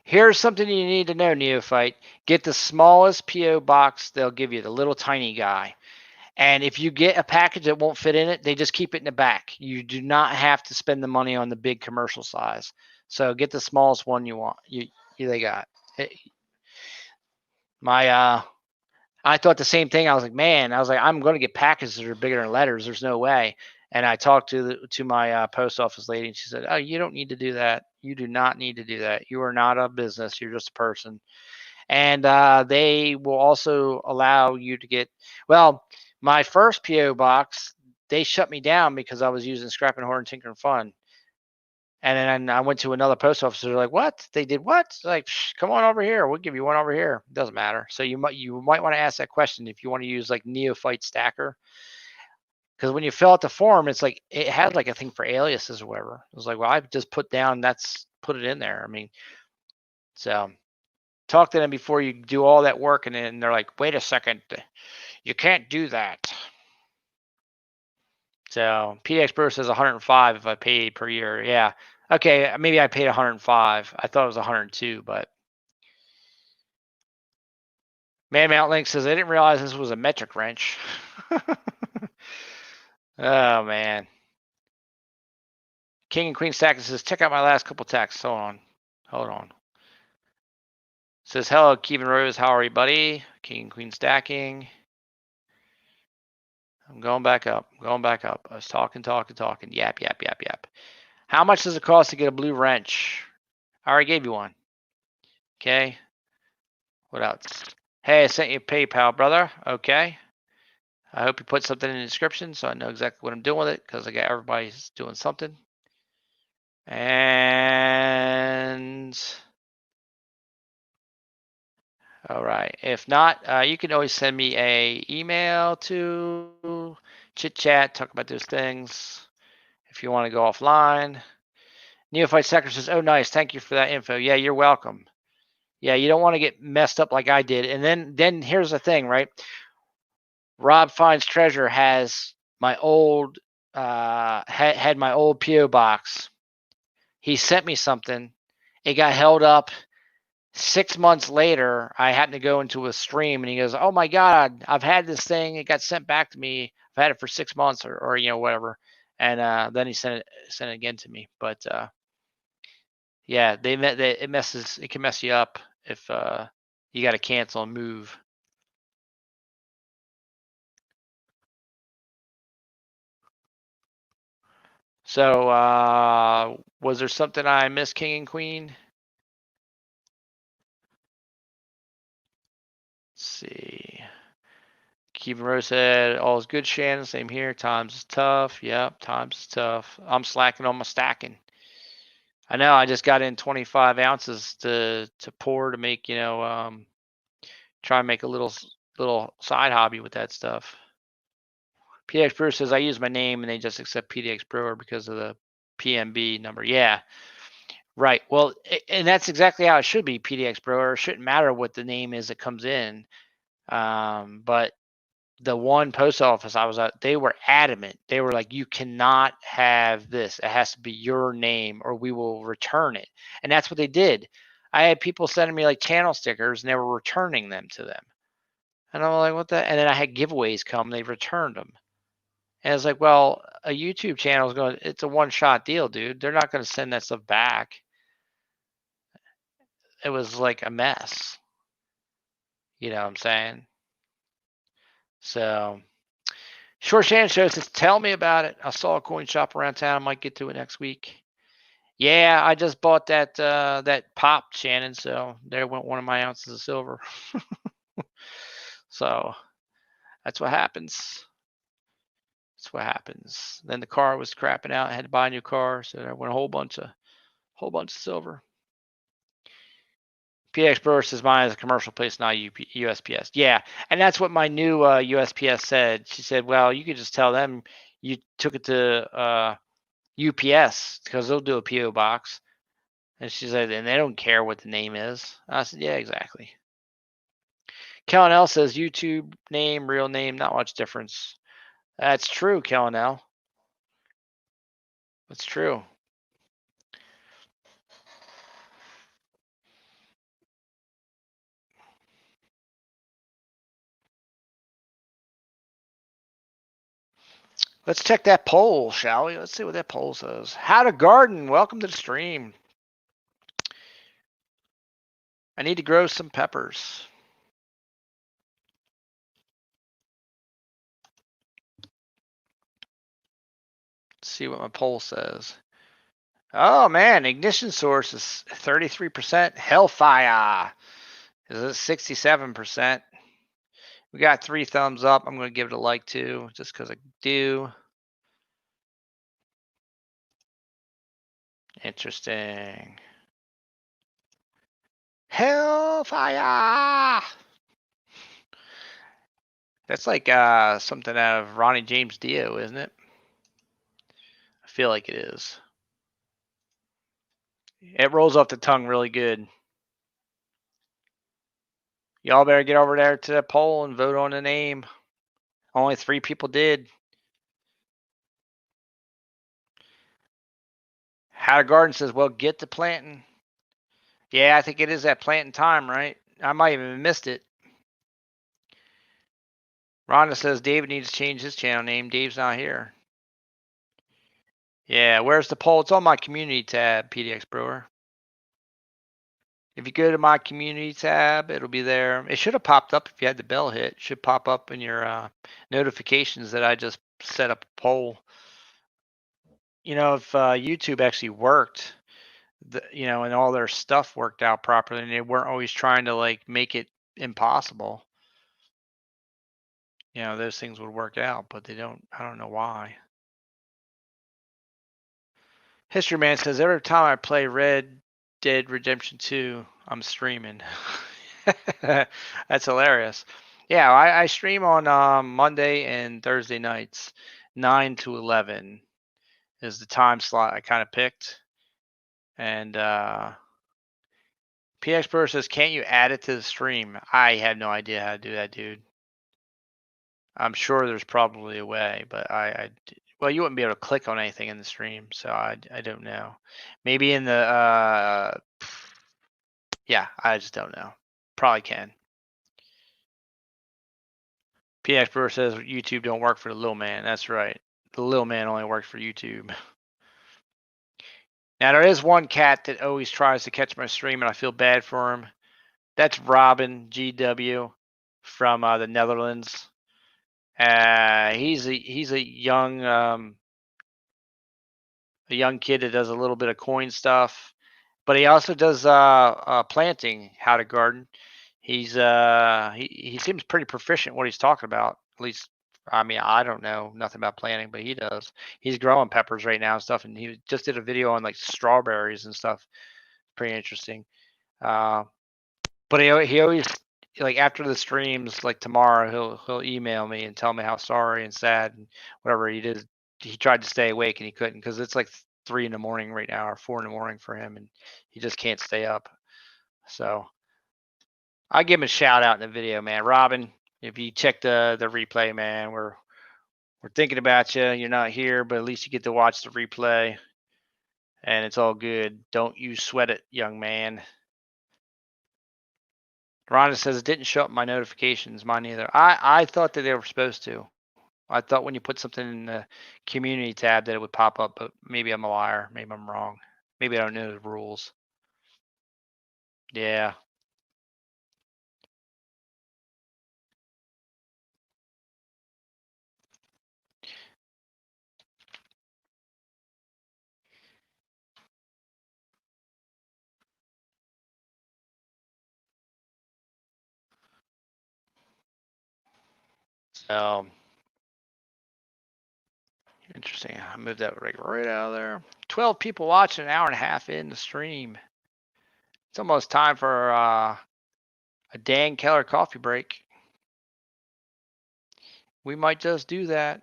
Here's something you need to know, Neophyte. Get the smallest PO box they'll give you, the little tiny guy. And if you get a package that won't fit in it, they just keep it in the back. You do not have to spend the money on the big commercial size. So get the smallest one you want. They got. My I thought the same thing. I was like, man, I'm going to get packages that are bigger than letters. There's no way. And I talked to my post office lady, and she said, "Oh, you don't need to do that. You do not need to do that. You are not a business. You're just a person." And they will also allow you to get. Well, my first PO box, they shut me down because I was using Scrap and Horn Tinker and Fun. And then I went to another post office. They're like, "What? They did what?" Like, come on over here. We'll give you one over here. It doesn't matter. So you might want to ask that question if you want to use like Neophyte Stacker, because when you fill out the form, it's like it had like a thing for aliases or whatever. It was like, well, I just put it in there. I mean, so talk to them before you do all that work, and then they're like, "Wait a second, you can't do that." So PDX Brewer says 105 if I paid per year. Yeah. Okay, maybe I paid 105. I thought it was 102, but Man Mount Link says I didn't realize this was a metric wrench. Oh man. King and Queen Stacker says, check out my last couple texts. Hold on. Says, hello, Kevin Rose. How are you, buddy? King and Queen stacking. I'm going back up. I was talking. Yap. How much does it cost to get a blue wrench? I already gave you one. Okay. What else? Hey, I sent you PayPal, brother. Okay. I hope you put something in the description so I know exactly what I'm doing with it, because I got everybody's doing something. And all right. If not, you can always send me a email to Chit Chat, talk about those things. If you want to go offline. Neophyte Sector says, oh, nice. Thank you for that info. Yeah, you're welcome. Yeah, you don't want to get messed up like I did. And then here's the thing, right? Rob Finds Treasure has my old had my old PO box. He sent me something. It got held up. 6 months later, I happened to go into a stream, and he goes, "Oh my God, I've had this thing. It got sent back to me. I've had it for 6 months, or whatever." And then he sent it again to me. But yeah, it can mess you up if you got to cancel and move. So was there something I missed, King and Queen? Let's see. Kevin Rose said, all is good, Shannon. Same here. Times is tough. Yep, times is tough. I'm slacking on my stacking. I know. I just got in 25 ounces to pour to make, try and make a little side hobby with that stuff. PDX Brewer says, I use my name and they just accept PDX Brewer because of the PMB number. Yeah, right. Well, and that's exactly how it should be, PDX Brewer. It shouldn't matter what the name is that comes in. But the one post office I was at, they were adamant. They were like, you cannot have this. It has to be your name or we will return it. And that's what they did. I had people sending me like channel stickers and they were returning them to them. And I'm like, what the? And then I had giveaways come, they returned them. And it's like, well, a YouTube channel is going, it's a one shot deal, dude. They're not going to send that stuff back. It was like a mess. You know what I'm saying? So, Short Shannon Show says, tell me about it. I saw a coin shop around town. I might get to it next week. Yeah, I just bought that pop, Shannon. So there went one of my ounces of silver. So that's what happens. That's what happens. Then the car was crapping out. I had to buy a new car, so there went a whole bunch of silver. PX Brewer says mine is a commercial place, not USPS. Yeah, and that's what my new USPS said. She said, "Well, you could just tell them you took it to UPS because they'll do a PO box." And she said, "And they don't care what the name is." I said, "Yeah, exactly." Kellen L says YouTube name, real name, not much difference. That's true, Kellen L. That's true. Let's check that poll, shall we? Let's see what that poll says. How to garden. Welcome to the stream. I need to grow some peppers. Let's see what my poll says. Oh man, ignition source is 33%. Hellfire is at 67%. We got 3 thumbs up. I'm going to give it a like too, just because I do. Interesting. Hellfire. That's like something out of Ronnie James Dio, isn't it? I feel like it is. It rolls off the tongue really good. Y'all better get over there to the poll and vote on the name. Only 3 people did. How to Garden says, well, get to planting. Yeah, I think it is that planting time, right? I might even missed it. Rhonda says David needs to change his channel name. Dave's not here. Yeah, where's the poll? It's on my community tab, PDX Brewer. If you go to my community tab, it'll be there. It should have popped up if you had the bell hit. It should pop up in your notifications that I just set up a poll. If YouTube actually worked, and all their stuff worked out properly, and they weren't always trying to like make it impossible, those things would work out, but they don't. I don't know why. History Man says every time I play Red Dead Redemption 2, I'm streaming. That's hilarious. Yeah, I stream on Monday and Thursday nights, 9 to 11 is the time slot I kind of picked. And PX Pro says, can't you add it to the stream? I have no idea how to do that, dude. I'm sure there's probably a way, but well, you wouldn't be able to click on anything in the stream, so I don't know. Maybe in the yeah, I just don't know. Probably can. PX Brewer says YouTube don't work for the little man. That's right. The little man only works for YouTube. Now there is one cat that always tries to catch my stream, and I feel bad for him. That's Robin GW from the Netherlands. He's a young kid that does a little bit of coin stuff, but he also does planting, how to garden. He seems pretty proficient what he's talking about. At least, I mean, I don't know nothing about planting, but he does. He's growing peppers right now and stuff, and he just did a video on like strawberries and stuff. Pretty interesting. Uh, but he always, like, after the streams, like tomorrow, he'll email me and tell me how sorry and sad and whatever he did. He tried to stay awake and he couldn't because it's like 3 in the morning right now, or 4 in the morning for him, and he just can't stay up. So I give him a shout out in the video, man. Robin, if you check the replay, man, we're thinking about you. You're not here, but at least you get to watch the replay, and it's all good. Don't you sweat it, young man. Rhonda says it didn't show up in my notifications. Mine either. I thought that they were supposed to. I thought when you put something in the community tab that it would pop up, but maybe I'm a liar. Maybe I'm wrong. Maybe I don't know the rules. Yeah. Interesting. I moved that right out of there. 12 people watching, an hour and a half in the stream. It's almost time for a Dan Keller coffee break. We might just do that.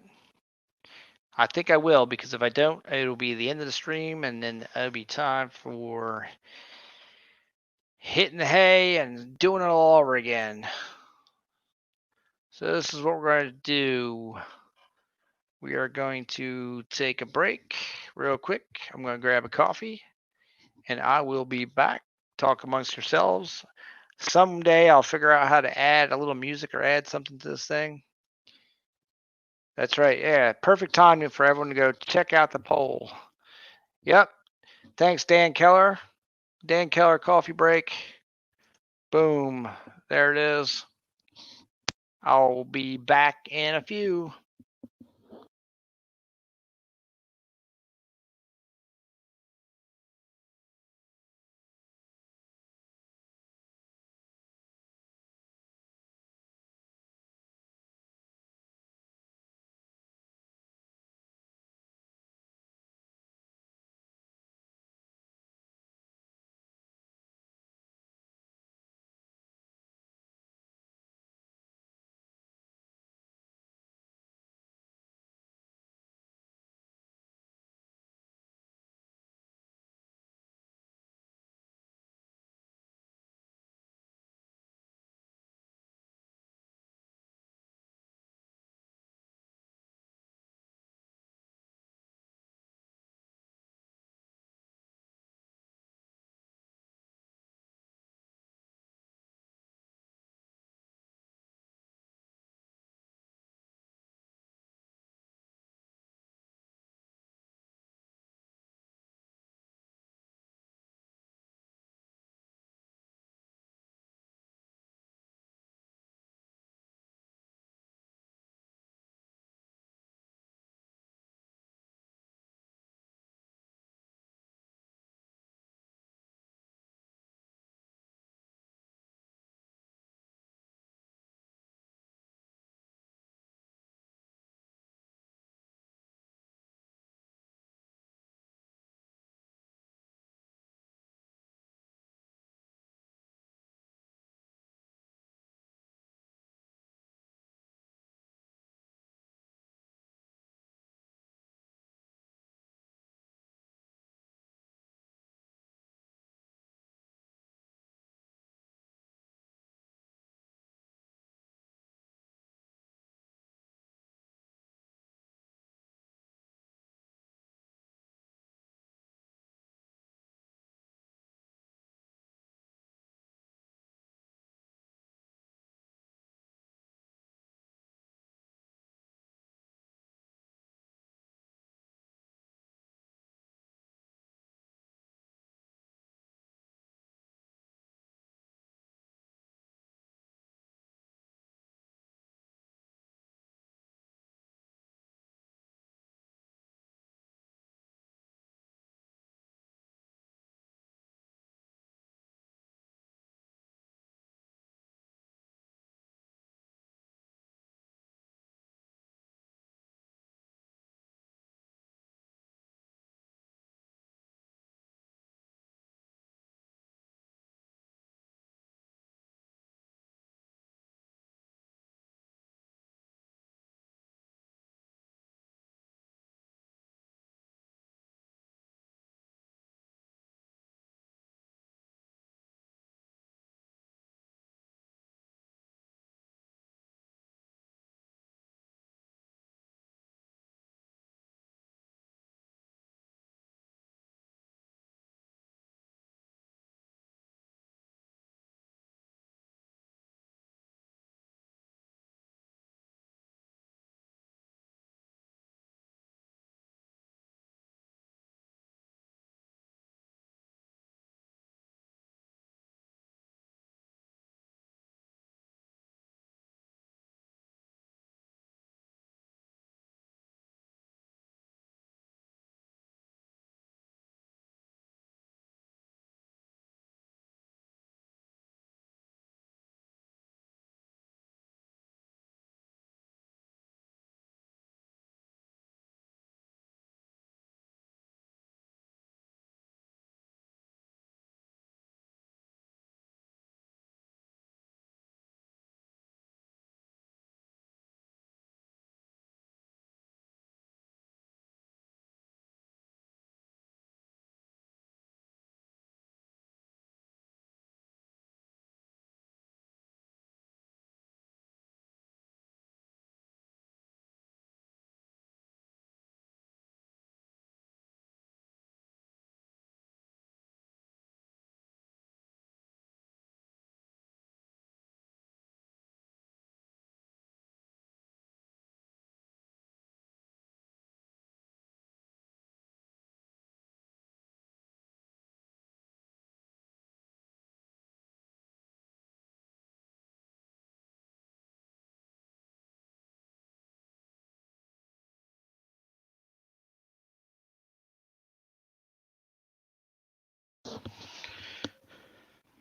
I think I will, because if I don't, it'll be the end of the stream, and then it'll be time for hitting the hay and doing it all over again. So this is what we're going to do. We are going to take a break real quick. I'm going to grab a coffee, and I will be back. Talk amongst yourselves. Someday I'll figure out how to add a little music or add something to this thing. That's right. Yeah, perfect timing for everyone to go check out the poll. Yep. Thanks, Dan Keller. Dan Keller coffee break. Boom. There it is. I'll be back in a few.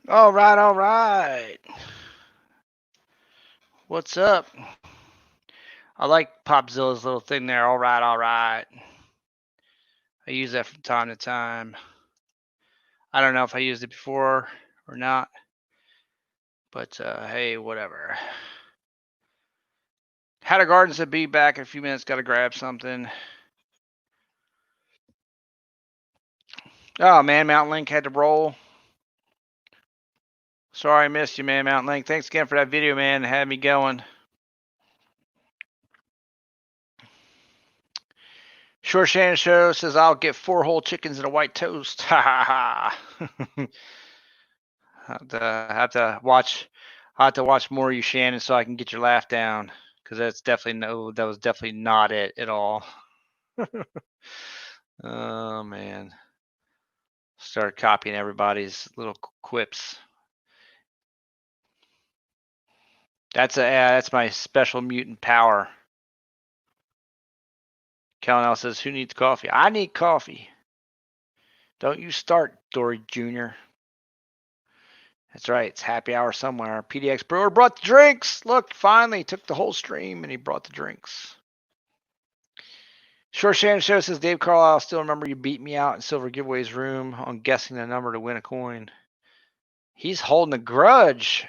All right, all right. What's up? I like Popzilla's little thing there. All right, all right. I use that from time to time. I don't know if I used it before or not, but hey, whatever. Had a garden said be back in a few minutes. Got to grab something. Oh man, Mountain Link had to roll. Sorry I missed you, man, Mountain Link. Thanks again for that video, man. It had me going. Short Shannon Show says I'll get 4 whole chickens and a white toast. Ha ha ha. Have to watch. I have to watch more of you, Shannon, so I can get your laugh down. Because that was definitely not it at all. Oh man, start copying everybody's little quips. That's my special mutant power. Calnell says, "Who needs coffee? I need coffee. Don't you start, Dory Jr." That's right. It's happy hour somewhere. PDX Brewer brought the drinks. Look, finally took the whole stream and he brought the drinks. Short Shannon Show says, Dave Carlisle, still remember you beat me out in Silver Giveaway's room on guessing the number to win a coin. He's holding a grudge.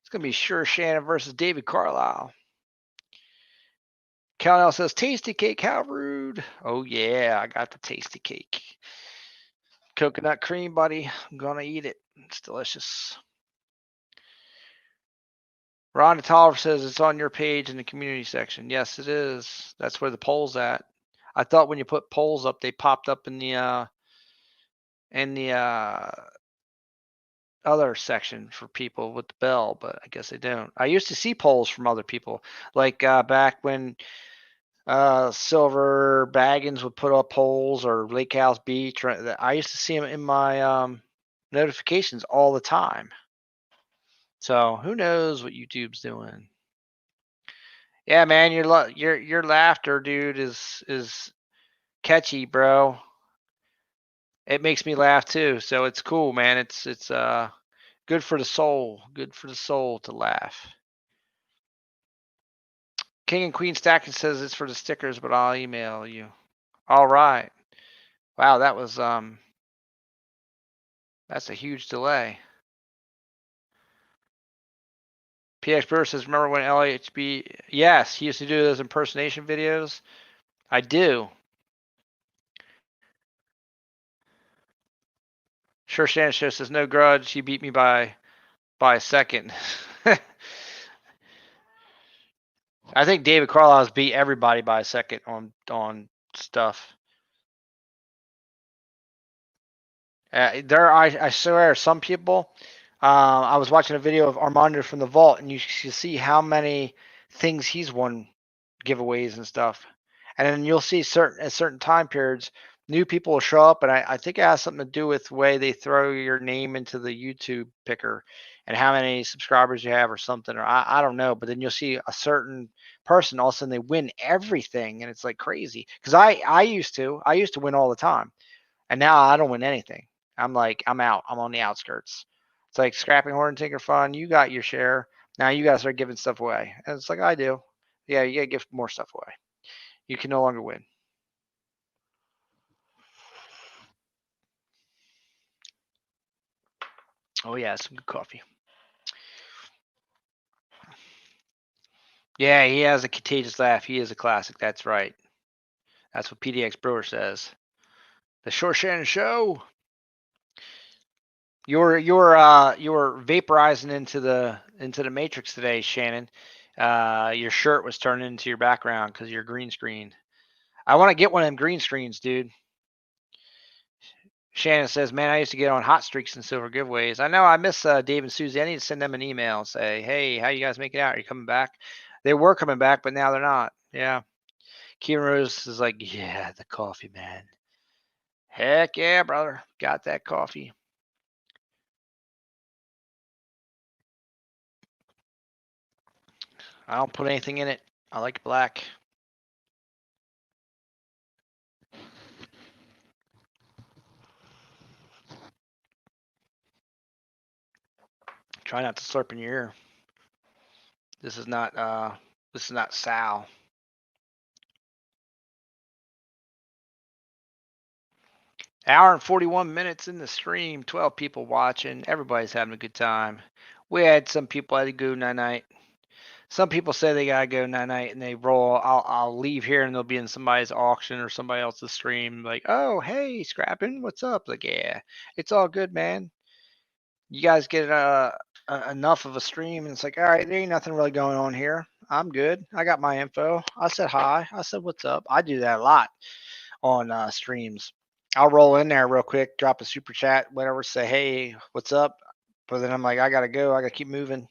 It's going to be Sure Shannon versus David Carlisle. Calnell says, tasty cake, how rude. Oh, yeah, I got the tasty cake. Coconut cream, buddy. I'm going to eat it. It's delicious. Rhonda Tolliver says it's on your page in the community section. Yes, it is. That's where the poll's at. I thought when you put polls up, they popped up in the other section for people with the bell, but I guess they don't. I used to see polls from other people, like back when Silver Baggins would put up polls or Lake House Beach. I used to see them in my notifications all the time. So who knows what YouTube's doing? Yeah, man, your laughter, dude, is catchy, bro. It makes me laugh too, so it's cool, man. It's good for the soul. Good for the soul to laugh. King and Queen Stacking says it's for the stickers, but I'll email you. All right. Wow, that's a huge delay. PX Brewer says, remember when LHB? Yes, he used to do those impersonation videos. I do. Sure, Shannon Show says no grudge. He beat me by a second. I think David Carlisle's beat everybody by a second on stuff. I swear, some people. I was watching a video of Armando from the Vault, and you can see how many things he's won, giveaways and stuff. And then you'll see at certain time periods, new people will show up, and I think it has something to do with the way they throw your name into the YouTube picker and how many subscribers you have or something, or I don't know. But then you'll see a certain person, all of a sudden they win everything, and it's like crazy. Because I used to win all the time, and now I don't win anything. I'm out. I'm on the outskirts. It's like scrapping horn tinker fun. You got your share. Now you gotta start giving stuff away. And it's like I do. Yeah, you gotta give more stuff away. You can no longer win. Oh yeah, some good coffee. Yeah, he has a contagious laugh. He is a classic. That's right. That's what PDX Brewer says. The Short Shannon Show. You were vaporizing into the matrix today, Shannon. Your shirt was turned into your background because you're green screen. I want to get one of them green screens, dude. Shannon says, "Man, I used to get on hot streaks and silver giveaways. I know I miss Dave and Susie. I need to send them an email and say, hey, how you guys making out? Are you coming back? They were coming back, but now they're not. Yeah. Kieran Rose is like, yeah, the coffee, man. Heck yeah, brother. Got that coffee. I don't put anything in it. I like black. Try not to slurp in your ear. This is not Sal. Hour and 41 minutes in the stream, 12 people watching. Everybody's having a good time. We had some people had to go night. Some people say they gotta go night and they roll. I'll leave here and they'll be in somebody's auction or somebody else's stream. Like, oh hey, Scrapping, what's up? Like, yeah, it's all good, man. You guys get enough of a stream, and it's like, all right, there ain't nothing really going on here. I'm good. I got my info. I said hi. I said what's up. I do that a lot on streams. I'll roll in there real quick, drop a super chat, whatever, say hey, what's up. But then I'm like, I gotta go. I gotta keep moving.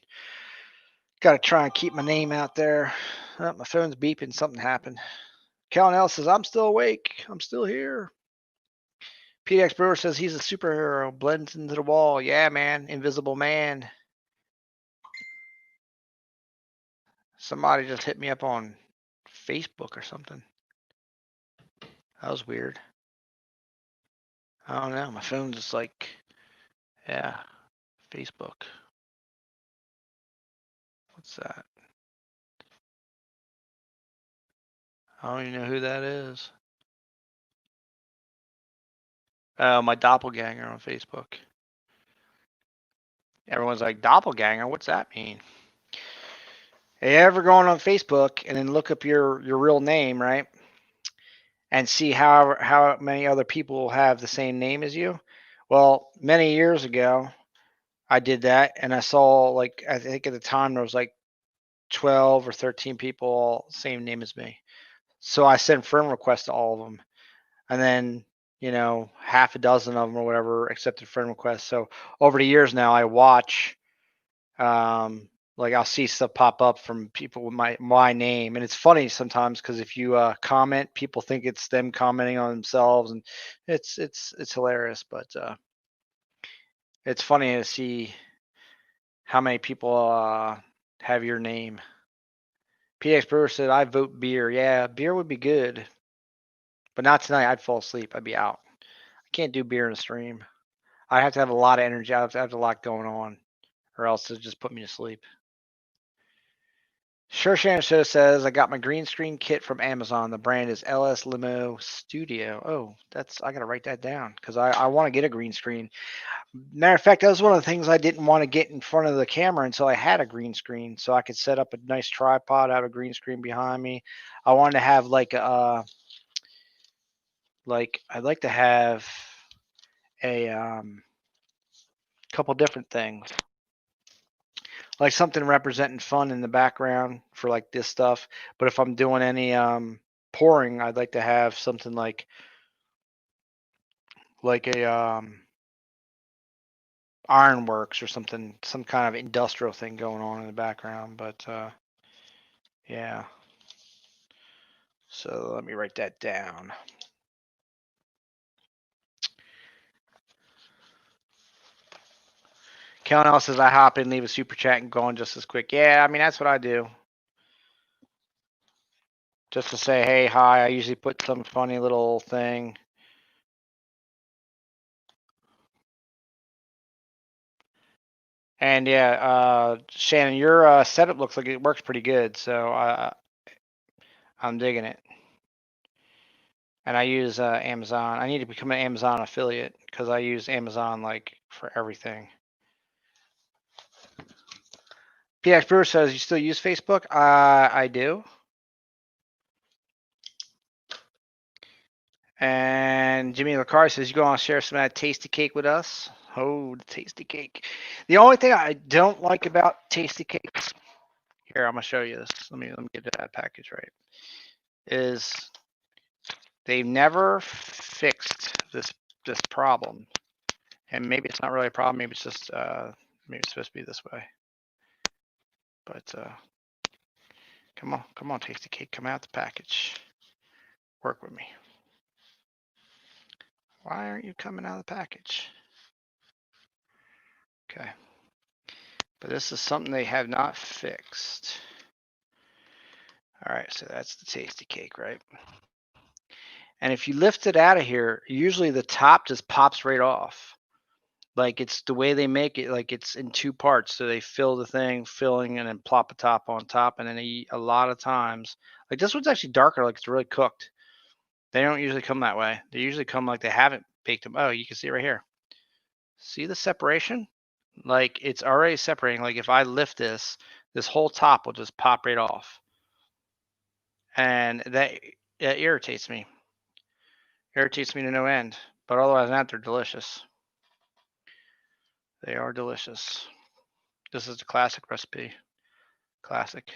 Gotta try and keep my name out there. Oh, my phone's beeping. Something happened. Kellen L says, I'm still awake. I'm still here. PDX Brewer says he's a superhero, blends into the wall. Yeah, man, invisible man. Somebody just hit me up on Facebook or something. That was weird. I don't know. My phone's just like, yeah, Facebook. What's that? I don't even know who that is. Oh, my doppelganger on Facebook. Everyone's like, doppelganger? What's that mean? Hey, ever going on Facebook and then look up your real name, right? And see how many other people have the same name as you? Well, many years ago, I did that, and I saw, like, I think at the time there was like 12 or 13 people all same name as me. So I sent friend requests to all of them, and then half a dozen of them or whatever accepted friend requests. So over the years now, I watch, like I'll see stuff pop up from people with my name, and it's funny sometimes because if you comment, people think it's them commenting on themselves, and it's hilarious. But it's funny to see how many people have your name. PX Brewer said, I vote beer. Yeah, beer would be good, but not tonight. I'd fall asleep. I'd be out. I can't do beer in a stream. I have to have a lot of energy. I have to have a lot going on, or else it'll just put me to sleep. Sure Shannon Show says, I got my green screen kit from Amazon. The brand is LS Limo Studio. Oh, I got to write that down because I want to get a green screen. Matter of fact, that was one of the things I didn't want to get in front of the camera until I had a green screen, so I could set up a nice tripod, have a green screen behind me. I wanted to have like I'd like to have a couple different things, like something representing fun in the background for like this stuff. But if I'm doing any pouring, I'd like to have something like a ironworks or something, some kind of industrial thing going on in the background. But yeah. So let me write that down. Kellen says I hop in, leave a super chat, and go on just as quick. Yeah, I mean that's what I do. Just to say hey, hi. I usually put some funny little thing. And yeah, Shannon, your setup looks like it works pretty good. So I'm digging it. And I use Amazon. I need to become an Amazon affiliate because I use Amazon like for everything. PX Brewer says you still use Facebook? I do. And Jimmy Lacar says you go on and share some of that tasty cake with us. Oh, the tasty cake. The only thing I don't like about tasty cakes, here I'm gonna show you this. Let me get to that package right. Is they've never fixed this problem, and maybe it's not really a problem. Maybe it's just maybe it's supposed to be this way. But come on, tasty cake, come out the package. Work with me. Why aren't you coming out of the package? Okay. But this is something they have not fixed. All right, so that's the tasty cake, right? And if you lift it out of here, usually the top just pops right off. Like it's the way they make it, like it's in two parts. So they fill the thing, filling, and then plop a top on top. And then they eat a lot of times. Like this one's actually darker, like it's really cooked. They don't usually come that way. They usually come like they haven't baked them. Oh, you can see right here. See the separation? Like it's already separating. Like if I lift this, this whole top will just pop right off. And that irritates me. Irritates me to no end. But otherwise than that, they're delicious. They are delicious. This is the classic recipe. Classic.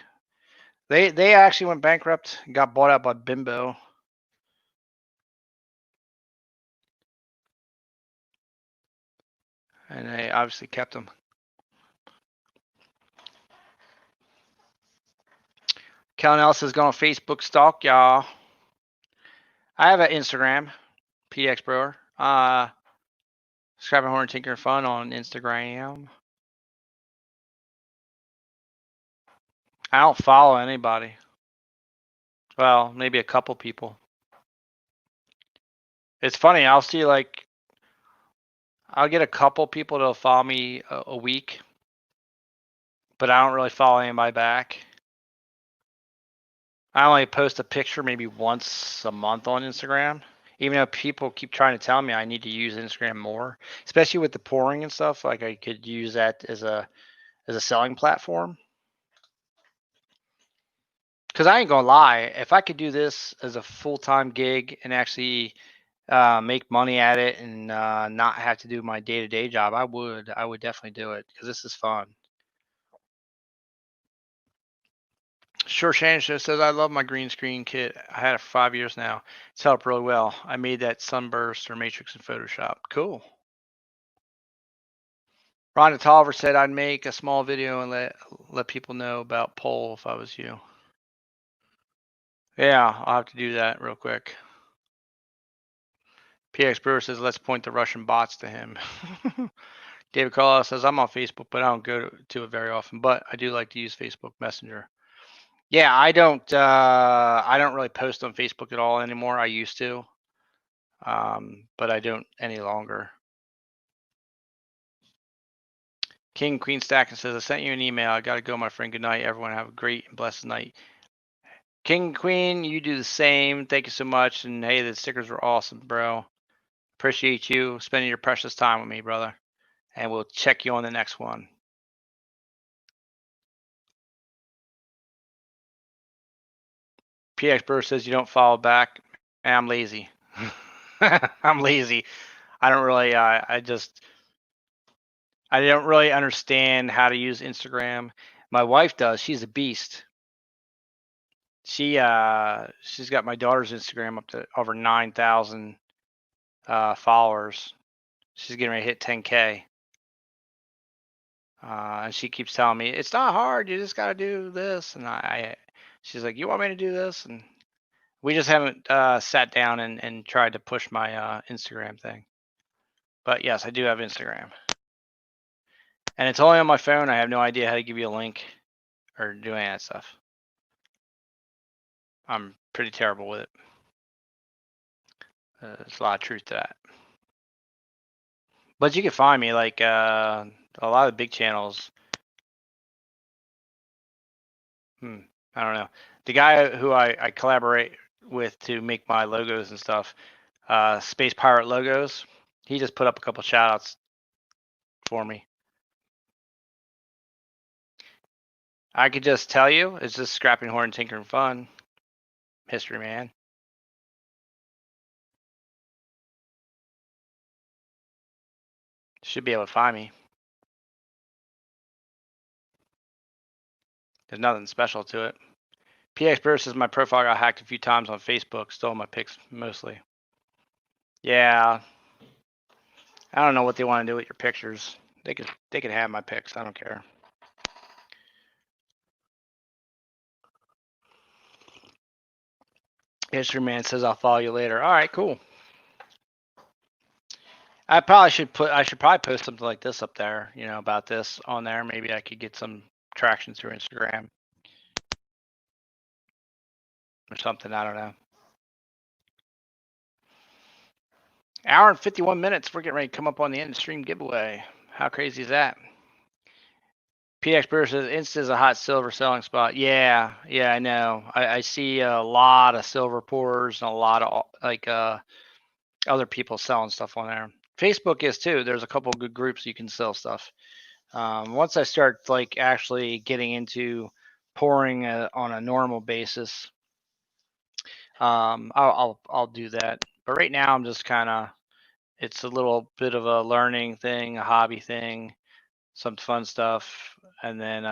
They actually went bankrupt, got bought out by Bimbo. And they obviously kept them. Cal Nelson is going on Facebook stalk, y'all. I have an Instagram, PX Brewer. Scrapping Horn Tinker Fun on Instagram. I don't follow anybody. Well, maybe a couple people. It's funny. I'll see like I'll get a couple people that'll follow me a week, but I don't really follow anybody back. I only post a picture maybe once a month on Instagram, even though people keep trying to tell me I need to use Instagram more, especially with the pouring and stuff. Like I could use that as a selling platform. Because I ain't gonna lie, if I could do this as a full-time gig and actually make money at it and not have to do my day-to-day job, I would definitely do it because this is fun. Sure, Shannon says I love my green screen kit. I had it for 5 years now. It's helped really well. I made that sunburst or matrix in Photoshop. Cool. Rhonda Tolliver said I'd make a small video and let people know about poll if I was you. Yeah, I'll have to do that real quick. PX Brewer says let's point the Russian bots to him. David Carlisle says I'm on Facebook, but I don't go to it very often. But I do like to use Facebook Messenger. Yeah, I don't really post on Facebook at all anymore. I used to, but I don't any longer. King Queen Stacking says I sent you an email. I gotta go, my friend. Good night, everyone. Have a great and blessed night. King Queen, you do the same. Thank you so much. And hey, the stickers were awesome, bro. Appreciate you spending your precious time with me, brother. And we'll check you on the next one. PX Burr says you don't follow back. I'm lazy. I'm lazy. I don't really. I don't really understand how to use Instagram. My wife does. She's a beast. She's got my daughter's Instagram up to over 9,000 followers. She's getting ready to hit 10K. And she keeps telling me it's not hard. You just got to do this. And she's like, you want me to do this? And we just haven't sat down and tried to push my Instagram thing. But yes, I do have Instagram. And it's only on my phone. I have no idea how to give you a link or do any of that stuff. I'm pretty terrible with it. There's a lot of truth to that. But you can find me like a lot of big channels. I don't know. The guy who I collaborate with to make my logos and stuff, Space Pirate Logos, he just put up a couple shout outs for me. I could just tell you, it's just Scrapping Horn Tinkering Fun. History man. Should be able to find me. There's nothing special to it. PX Burst is my profile got hacked a few times on Facebook, stole my pics mostly. Yeah. I don't know what they want to do with your pictures. They could have my pics. I don't care. History man says I'll follow you later. All right, cool. I should probably post something like this up there, about this on there. Maybe I could get some traction through Instagram or something. I don't know. Hour and 51 minutes. We're getting ready to come up on the end of stream giveaway. How crazy is that? PX Brewer says Insta is a hot silver selling spot. Yeah, I know. I see a lot of silver pourers and a lot of like other people selling stuff on there. Facebook is too. There's a couple of good groups you can sell stuff. Once I start like actually getting into pouring on a normal basis, I'll do that. But right now I'm just kind of, it's a little bit of a learning thing, a hobby thing, some fun stuff, and then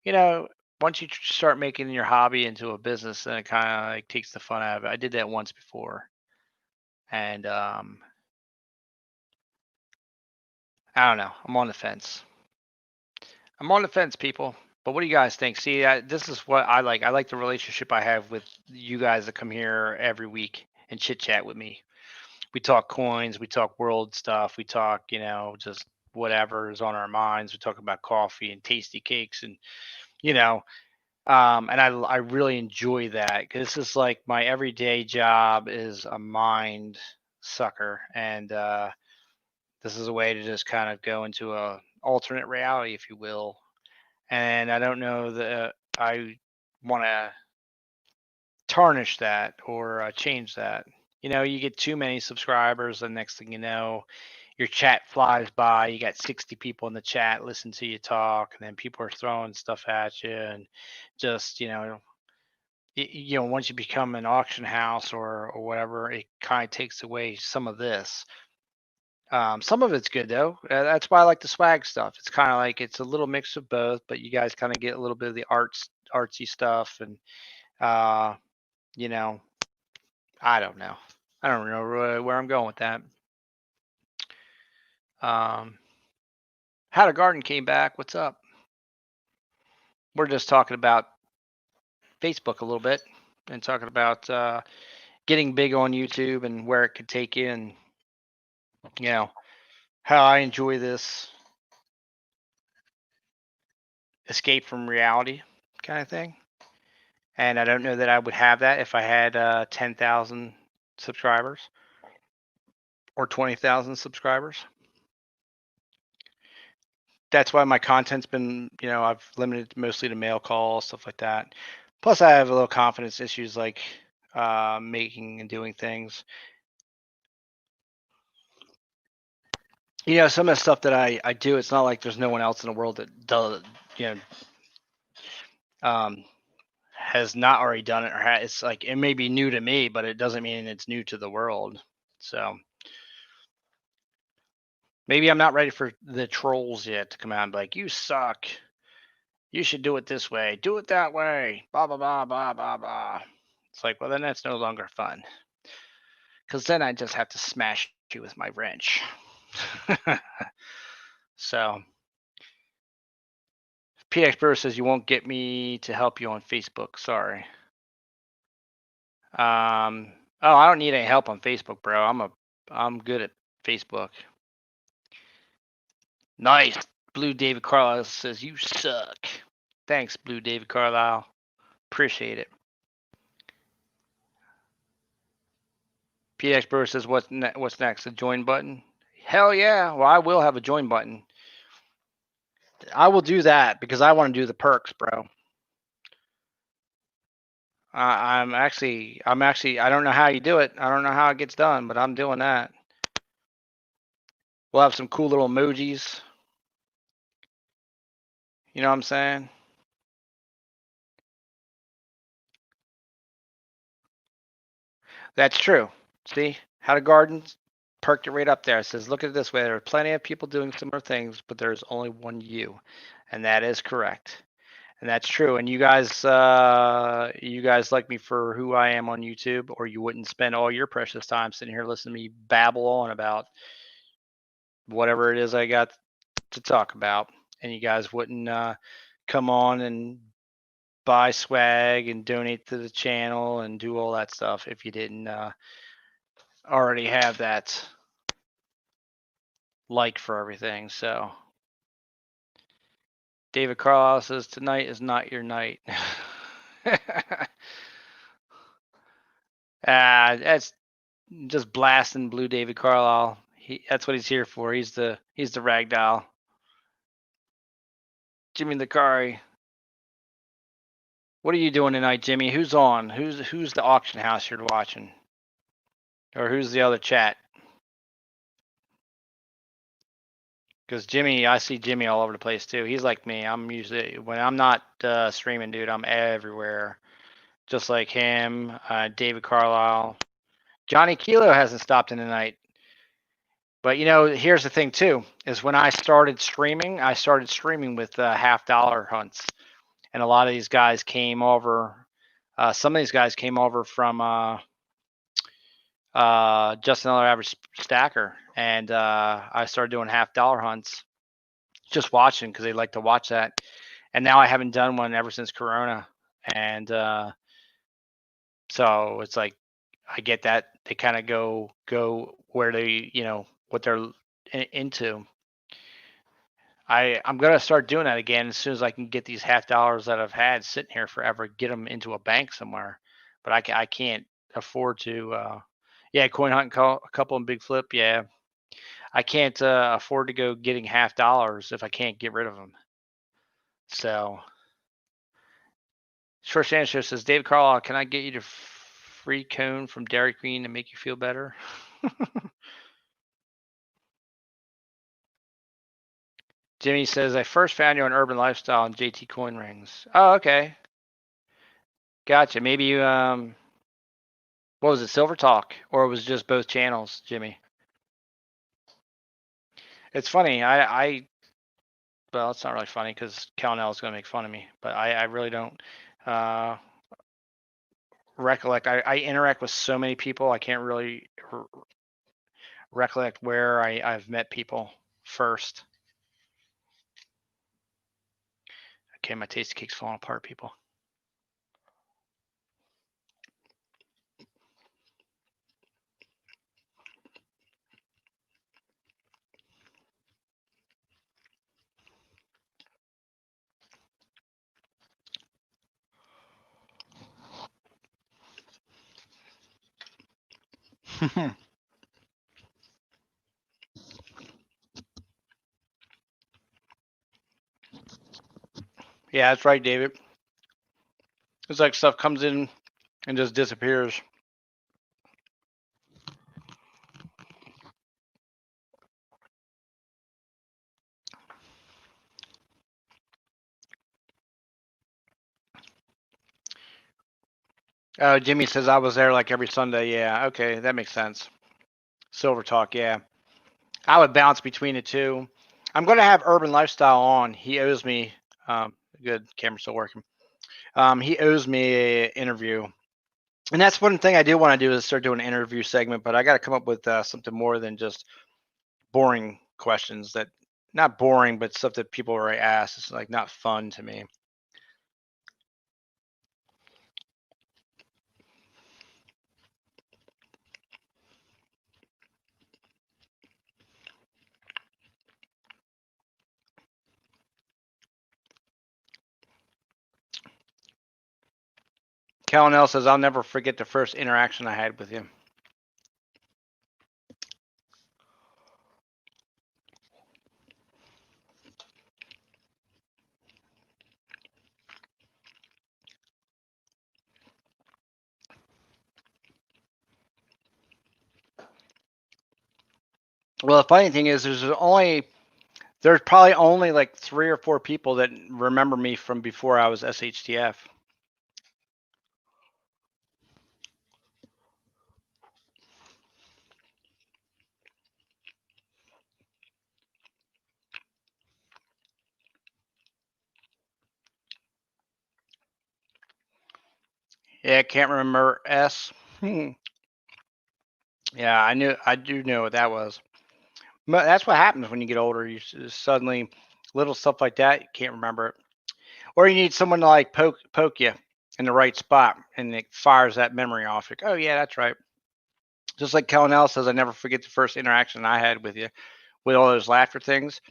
you know, once you start making your hobby into a business, then it kind of like takes the fun out of it. I did that once before, and I don't know. I'm on the fence. I'm on the fence, people. But what do you guys think? See, this is what I like. I like the relationship I have with you guys that come here every week and chit chat with me. We talk coins, we talk world stuff, we talk, just whatever is on our minds. We talk about coffee and tasty cakes, and you know, and I really enjoy that because this is like my everyday job is a mind sucker, and this is a way to just kind of go into a alternate reality, if you will. And I don't know that I want to tarnish that or change that. You get too many subscribers, and next thing you know, your chat flies by. You got 60 people in the chat listen to you talk, and then people are throwing stuff at you, and just once you become an auction house or whatever, it kind of takes away some of this. Some of it's good though. That's why I like the swag stuff. It's kind of like it's a little mix of both, but you guys kind of get a little bit of the artsy stuff, and uh, you know, I don't know. I don't know where I'm going with that. Um, How to Garden came back. What's up? We're just talking about Facebook a little bit and talking about getting big on YouTube and where it could take you, and you know how I enjoy this escape from reality kind of thing. And I don't know that I would have that if I had 10,000 subscribers or 20,000 subscribers. That's why my content's been, I've limited mostly to mail calls, stuff like that. Plus, I have a little confidence issues like making and doing things. Some of the stuff that I do, it's not like there's no one else in the world that does, you um, has not already done it, or it's like it may be new to me, but it doesn't mean it's new to the world. So maybe I'm not ready for the trolls yet to come out and be like, "You suck. You should do it this way. Do it that way." Blah blah blah blah blah blah. It's like, well, then that's no longer fun, because then I just have to smash you with my wrench. So PX Brewer says you won't get me to help you on Facebook. Sorry. Oh, I don't need any help on Facebook, bro. I'm good at Facebook. Nice. Blue David Carlisle says you suck. Thanks, Blue David Carlisle. Appreciate it. PX Brewer says what's next? A join button? Hell yeah. Well, I will have a join button. I will do that because I want to do the perks, bro. I'm actually, I don't know how you do it. I don't know how it gets done, but I'm doing that. We'll have some cool little emojis. You know what I'm saying? That's true. See, How to Garden perked it right up there. It says, look at it this way. There are plenty of people doing similar things, but there's only one you. And that is correct. And that's true. And you guys like me for who I am on YouTube, or you wouldn't spend all your precious time sitting here listening to me babble on about whatever it is I got to talk about. And you guys wouldn't come on and buy swag and donate to the channel and do all that stuff if you didn't already have that like for everything. So David Carlisle says tonight is not your night. That's just blasting Blue David Carlisle. That's what he's here for. He's the ragdoll. Jimmy Lucari. What are you doing tonight, Jimmy? Who's on? Who's the auction house you're watching? Or who's the other chat? Because Jimmy, I see Jimmy all over the place too. He's like me. I'm usually when I'm not streaming, dude, I'm everywhere. Just like him, David Carlisle, Johnny Kilo hasn't stopped in tonight. But here's the thing too: is when I started streaming with $50 hunts, and a lot of these guys came over. Some of these guys came over from just another average stacker, and I started doing $50 hunts, just watching because they like to watch that. And now I haven't done one ever since Corona, and so it's like I get that they kind of go where they what they're into. I'm gonna start doing that again as soon as I can get these $50 that I've had sitting here forever, get them into a bank somewhere. But I can't afford to. Yeah, coin hunt a couple in big flip. Yeah, I can't afford to go getting $50 if I can't get rid of them. So, Short Sanchez says, David Carlisle, can I get you to free cone from Dairy Queen to make you feel better? Jimmy says, I first found you on Urban Lifestyle and JT Coin Rings. Oh, okay. Gotcha. Maybe you, what was it, Silver Talk? Or it was just both channels, Jimmy? It's funny. Well, it's not really funny because Calnell is going to make fun of me, but I really don't recollect. I interact with so many people, I can't really recollect where I've met people first. Okay, my tasty cake's falling apart, people. Yeah, that's right, David. It's like stuff comes in and just disappears. Oh, Jimmy says I was there like every Sunday. Yeah, okay, that makes sense. Silver Talk, yeah. I would bounce between the two. I'm going to have Urban Lifestyle on. He owes me. Good, camera's still working. He owes me an interview, and that's one thing I do want to do is start doing an interview segment. But I got to come up with something more than just boring questions. That not boring, but stuff that people already ask. It's like not fun to me. Callan says I'll never forget the first interaction I had with you. Well, the funny thing is, there's probably only like 3 or 4 people that remember me from before I was SHTF. Yeah, can't remember S. Yeah, I do know what that was. But that's what happens when you get older. You suddenly little stuff like that, you can't remember it. Or you need someone to like poke you in the right spot, and it fires that memory off. Like, oh yeah, that's right. Just like Kellen says, I never forget the first interaction I had with you, with all those laughter things.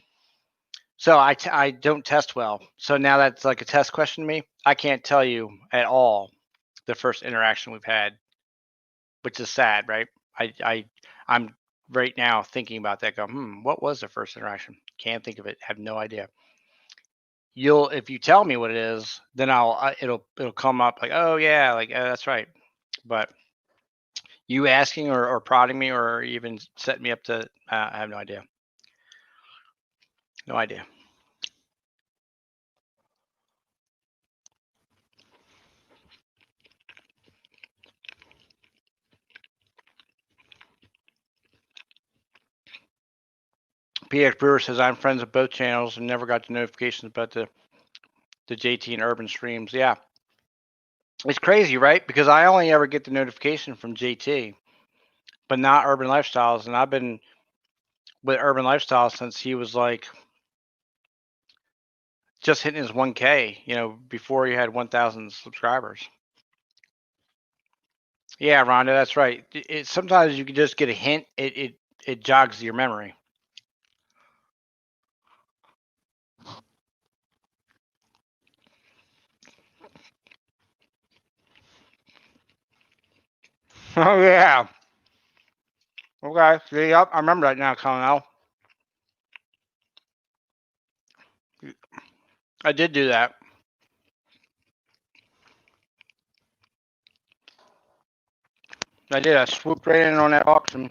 So I don't test well. So now that's like a test question to me. I can't tell you at all the first interaction we've had, which is sad, right? I'm right now thinking about that. Going, what was the first interaction? Can't think of it. Have no idea. If you tell me what it is, then it'll come up like, oh yeah, like that's right. But you asking or prodding me or even setting me up to, I have no idea. No idea. PX Brewer says I'm friends with both channels and never got the notifications about the JT and Urban streams. Yeah, it's crazy, right? Because I only ever get the notification from JT, but not Urban Lifestyles, and I've been with Urban Lifestyles since he was like just hitting his 1K, before he had 1,000 subscribers. Yeah, Rhonda, that's right. Sometimes you can just get a hint. It jogs your memory. Oh yeah. Okay. Yep. I remember that now, Colonel. I did do that. I did. I swooped right in on that auction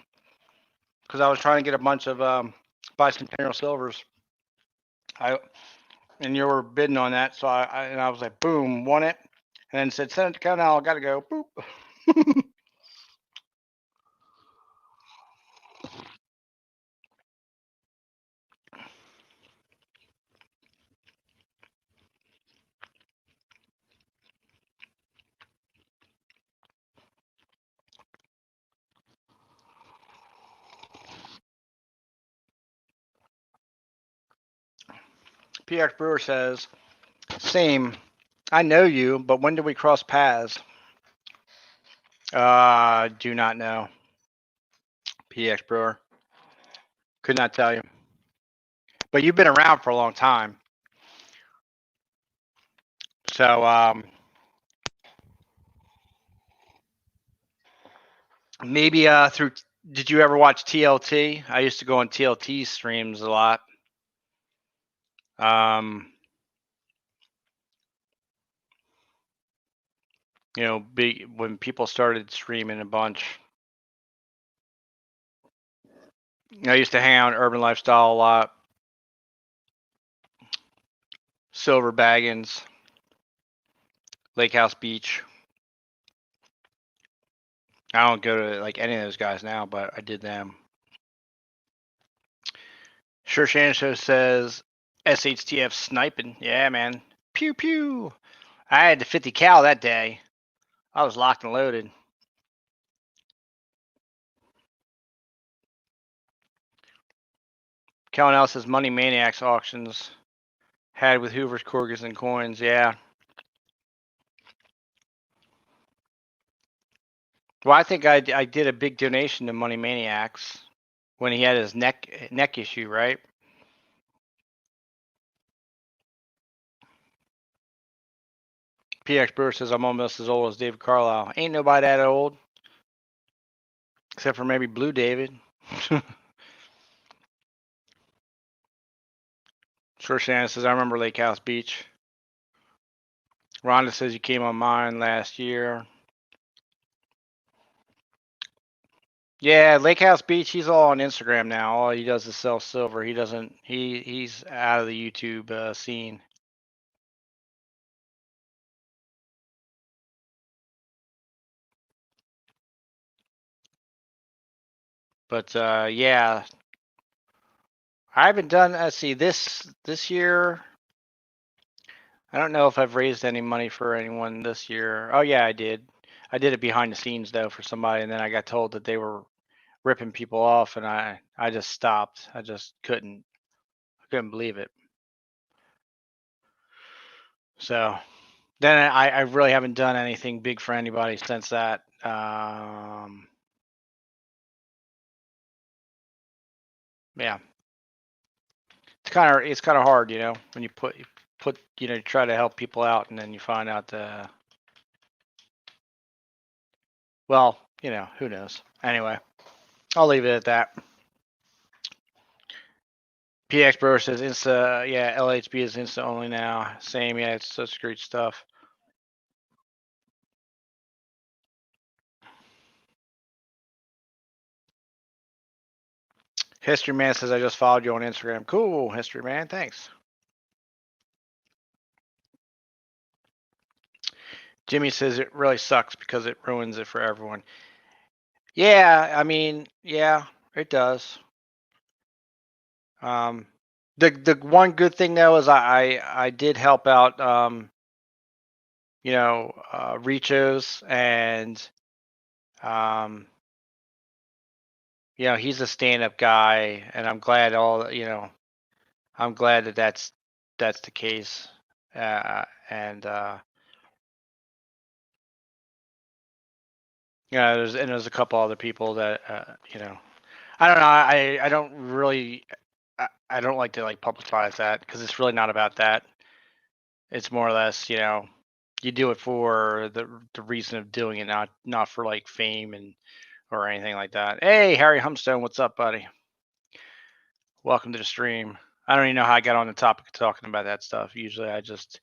because I was trying to get a bunch of bicentennial silvers. And you were bidding on that, so I was like, boom, won it, and then said, send it to Colonel. I gotta go. Boop. PX Brewer says, same. I know you, but when did we cross paths? Do not know. PX Brewer. Could not tell you. But you've been around for a long time. So maybe through. Did you ever watch TLT? I used to go on TLT streams a lot. When people started streaming a bunch. I used to hang out in Urban Lifestyle a lot. Silver Baggins, Lake House Beach. I don't go to like any of those guys now, but I did them. Sure Shancho says SHTF sniping. Yeah, man. Pew pew. I had the 50 cal that day. I was locked and loaded. Kellen L says Money Maniacs auctions had with Hoover's, Corgis, and coins. Yeah. Well, I think I did a big donation to Money Maniacs when he had his neck issue, right? PX Brewer says I'm almost as old as David Carlisle. Ain't nobody that old, except for maybe Blue David. Sure, Shannon says I remember Lake House Beach. Rhonda says you came on mine last year. Yeah, Lake House Beach. He's all on Instagram now. All he does is sell silver. He doesn't. He's out of the YouTube scene. But yeah, I haven't done. Let's see, this year. I don't know if I've raised any money for anyone this year. Oh yeah, I did. I did it behind the scenes though for somebody, and then I got told that they were ripping people off, and I just stopped. I just couldn't believe it. So then I really haven't done anything big for anybody since that. Yeah, it's kind of hard, when you put try to help people out, and then you find out well, who knows. Anyway, I'll leave it at that. PX Bro says Insta, yeah, LHB is Insta only now. Same, yeah, it's such great stuff. History Man says I just followed you on Instagram. Cool, History Man, thanks. Jimmy says it really sucks because it ruins it for everyone. Yeah, I mean, yeah, it does. The one good thing though is I did help out Richo's and um he's a stand-up guy, and I'm glad I'm glad that that's the case. And there's a couple other people that I don't know. I don't really I don't like to like publicize that because it's really not about that. It's more or less you do it for the reason of doing it, not for like fame and or anything like that. Hey, Harry Humstone, what's up, buddy? Welcome to the stream. I don't even know how I got on the topic of talking about that stuff. Usually, I just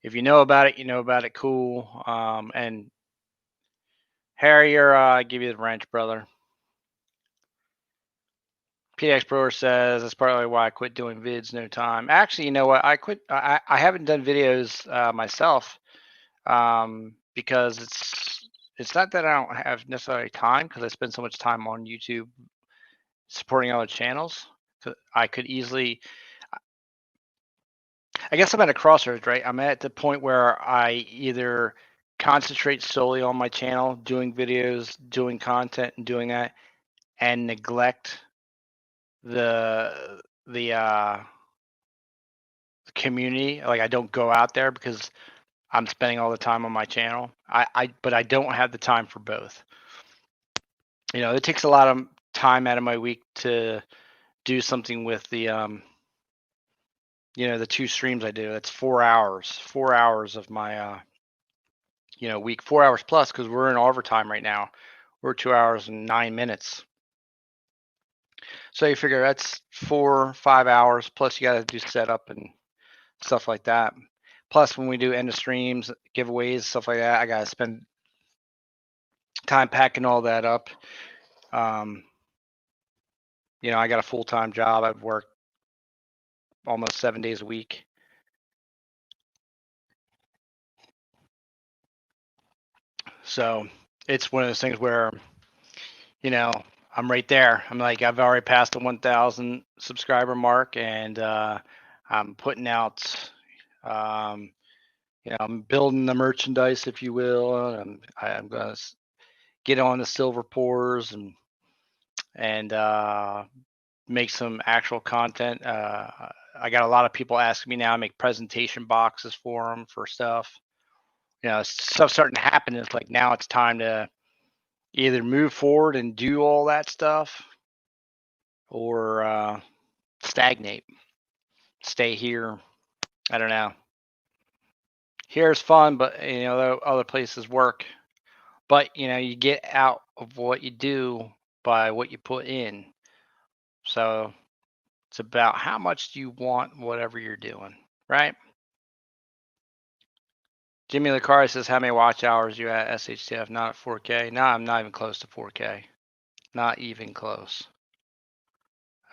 if you know about it, you know about it. Cool. And Harry, I give you the wrench, brother. PX Brewer says that's partly why I quit doing vids. No time. Actually, you know what? I quit. I haven't done videos myself because it's not that I don't have necessarily time because I spend so much time on YouTube supporting other channels. I could easily. I guess I'm at a crossroads, right? I'm at the point where I either concentrate solely on my channel, doing videos, doing content, and doing that, and neglect the community. Like I don't go out there because I'm spending all the time on my channel. But I don't have the time for both. It takes a lot of time out of my week to do something with the two streams I do. That's 4 hours. 4 hours of my week, 4 hours plus because we're in overtime right now. We're 2 hours and 9 minutes. So you figure that's 4 5 hours plus you got to do setup and stuff like that. Plus, when we do end of streams, giveaways, stuff like that, I got to spend time packing all that up. I got a full-time job. I've worked almost 7 days a week. So it's one of those things where, I'm right there. I'm like, I've already passed the 1,000 subscriber mark, and I'm putting out, I'm building the merchandise, if you will. I'm going to get on the silver pours and make some actual content. I got a lot of people asking me now to make presentation boxes for them for stuff. Stuff's starting to happen. It's like now it's time to either move forward and do all that stuff or stagnate, stay here. I don't know. Here's fun, but other places work. But you get out of what you do by what you put in. So it's about how much do you want whatever you're doing, right? Jimmy Licari says, how many watch hours you at SHTF? Not at 4K. No, I'm not even close to 4K. Not even close.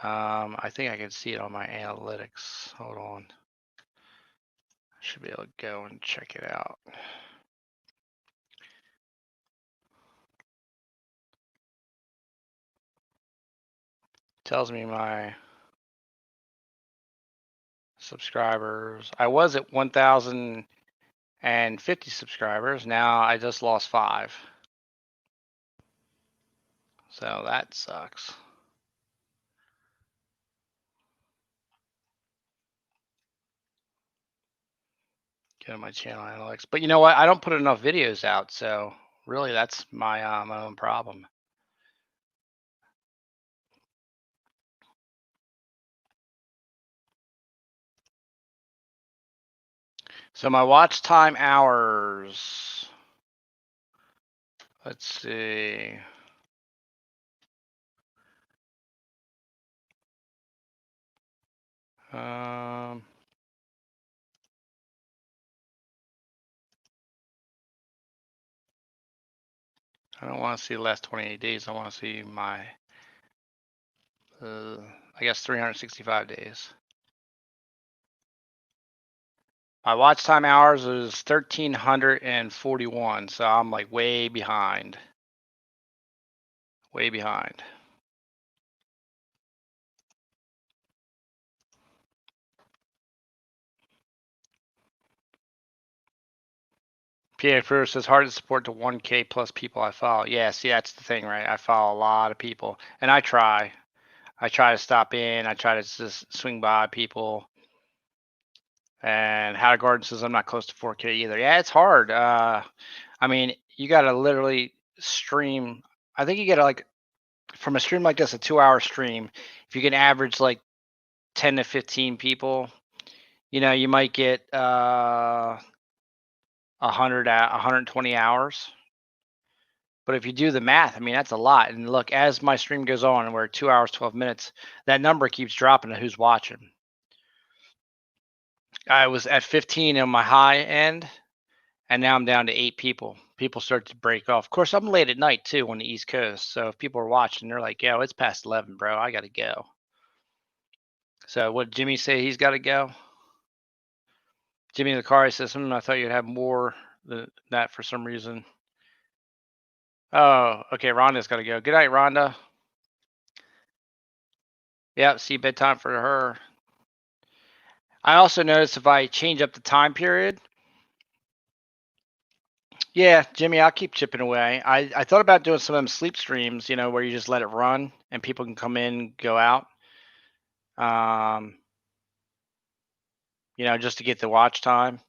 I think I can see it on my analytics. Hold on. I should be able to go and check it out. Tells me my subscribers. I was at 1,050 subscribers. Now I just lost 5. So that sucks. Get on my channel analytics. But you know what? I don't put enough videos out. So really that's my own problem. So my watch time hours. Let's see. Um, I don't want to see the last 28 days. I want to see my, I guess 365 days. My watch time hours is 1,341, so I'm like way behind. Way behind. PA Fruiter says hard to support the 1K plus people I follow. Yeah, see, that's the thing, right? I follow a lot of people, and I try. I try to stop in. I try to just swing by people. And How to Garden says I'm not close to 4K either. Yeah, it's hard. I mean, you got to literally stream. I think you get like from a stream like this, a 2-hour stream. If you can average like 10 to 15 people, you might get 120 hours. But if you do the math, I mean, that's a lot. And look, as my stream goes on, and we're at 2 hours, 12 minutes, that number keeps dropping to who's watching. I was at 15 on my high end, and now I'm down to 8 people. People start to break off. Of course, I'm late at night too on the East Coast. So if people are watching, they're like, yo, it's past 11, bro. I got to go. So what did Jimmy say? He's got to go? Jimmy in the car, he says, I thought you'd have more than that for some reason. Oh, okay. Rhonda's got to go. Good night, Rhonda. Yep, see bedtime for her. I also noticed if I change up the time period. Yeah, Jimmy, I'll keep chipping away. I thought about doing some of them sleep streams, where you just let it run and people can come in, go out. Just to get the watch time.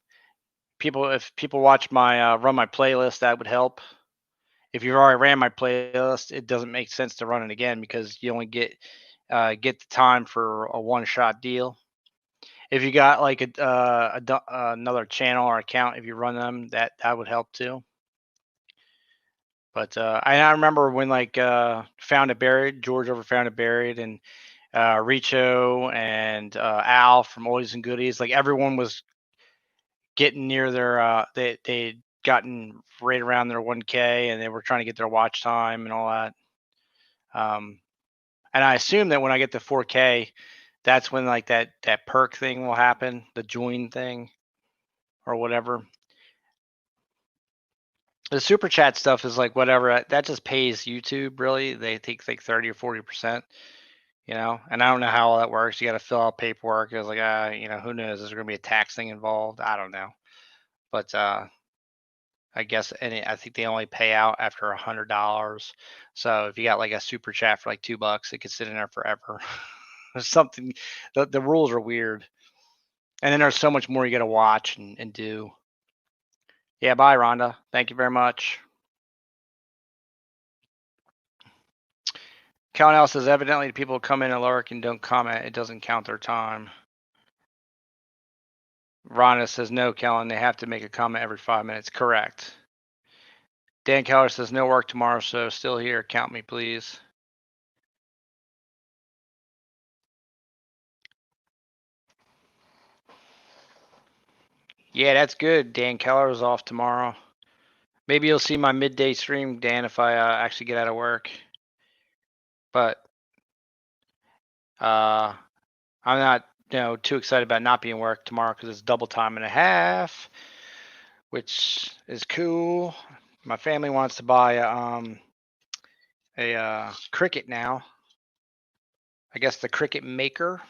If people watch my run my playlist, that would help. If you've already ran my playlist, it doesn't make sense to run it again because you only get the time for a one-shot deal. If you got like another channel or account, if you run them, that would help too. But I remember when Found It Buried, George over Found It Buried, and Richo and Al from Oldies and Goodies, like everyone was getting near their they'd gotten right around their 1K and they were trying to get their watch time and all that. And I assume that when I get to 4K, that's when like that perk thing will happen, the join thing or whatever. The super chat stuff is like whatever. That just pays YouTube, really. They take like 30 or 40%, and I don't know how all that works. You got to fill out paperwork. I was like, who knows? Is there going to be a tax thing involved? I don't know. But I guess, and I think they only pay out after $100. So if you got like a super chat for like $2, it could sit in there forever. There's something, the rules are weird. And then there's so much more you got to watch and do. Yeah, bye, Rhonda. Thank you very much. Cal says, evidently people come in and lurk and don't comment. It doesn't count their time. Rhonda says, no, Kellen, they have to make a comment every 5 minutes. Correct. Dan Keller says, no work tomorrow, so still here. Count me, please. Yeah, that's good. Dan Keller is off tomorrow. Maybe you'll see my midday stream, Dan, if I actually get out of work. But I'm not, too excited about not being work tomorrow because it's double time and a half, which is cool. My family wants to buy a Cricut now. I guess the Cricut Maker.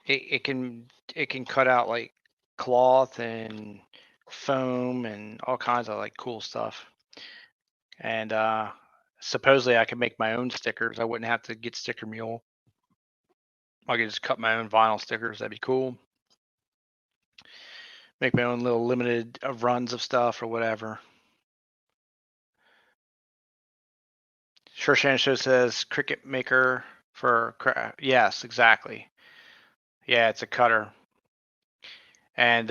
It can cut out like cloth and foam and all kinds of like cool stuff. And supposedly I could make my own stickers. I wouldn't have to get Sticker Mule. I could just cut my own vinyl stickers. That'd be cool. Make my own little limited runs of stuff or whatever. Sure Shan Show says Cricut Maker for yes, exactly. Yeah, it's a cutter. And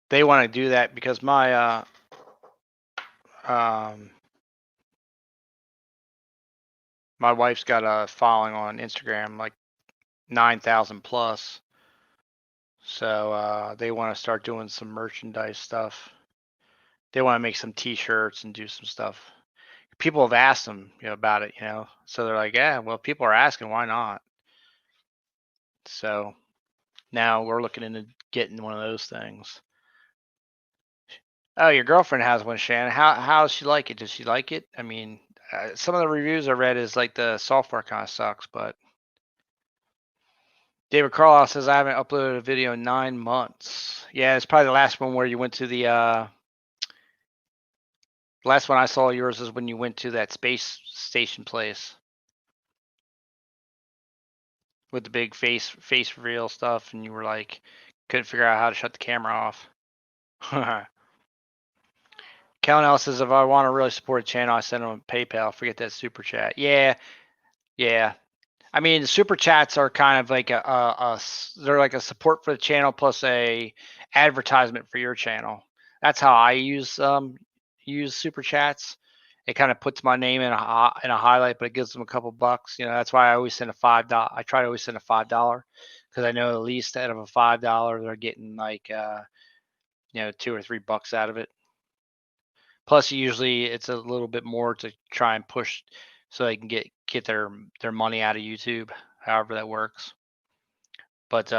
they want to do that because my My wife's got a following on Instagram, like 9,000 plus. So they want to start doing some merchandise stuff. They want to make some T-shirts and do some stuff. People have asked them, about it, So they're like, yeah, well, people are asking, why not? So now we're looking into getting one of those things. Oh, your girlfriend has one, Shannon. How does she like it? Does she like it? I mean, some of the reviews I read is like the software kind of sucks, but David Carlisle says I haven't uploaded a video in 9 months. Yeah, it's probably the last one where you went to the last one I saw yours is when you went to that space station place with the big face reveal stuff, and you were like couldn't figure out how to shut the camera off. Cal says if I want to really support a channel, I send them a PayPal. Forget that super chat. Yeah, yeah. I mean, super chats are kind of like they're like a support for the channel plus a advertisement for your channel. That's how I use super chats. It kind of puts my name in a highlight, but it gives them a couple bucks. That's why I always send a $5. I try to always send a $5 because I know at least out of a $5, they're getting like $2 or $3 out of it. Plus, usually it's a little bit more to try and push so they can get their money out of YouTube, however that works. But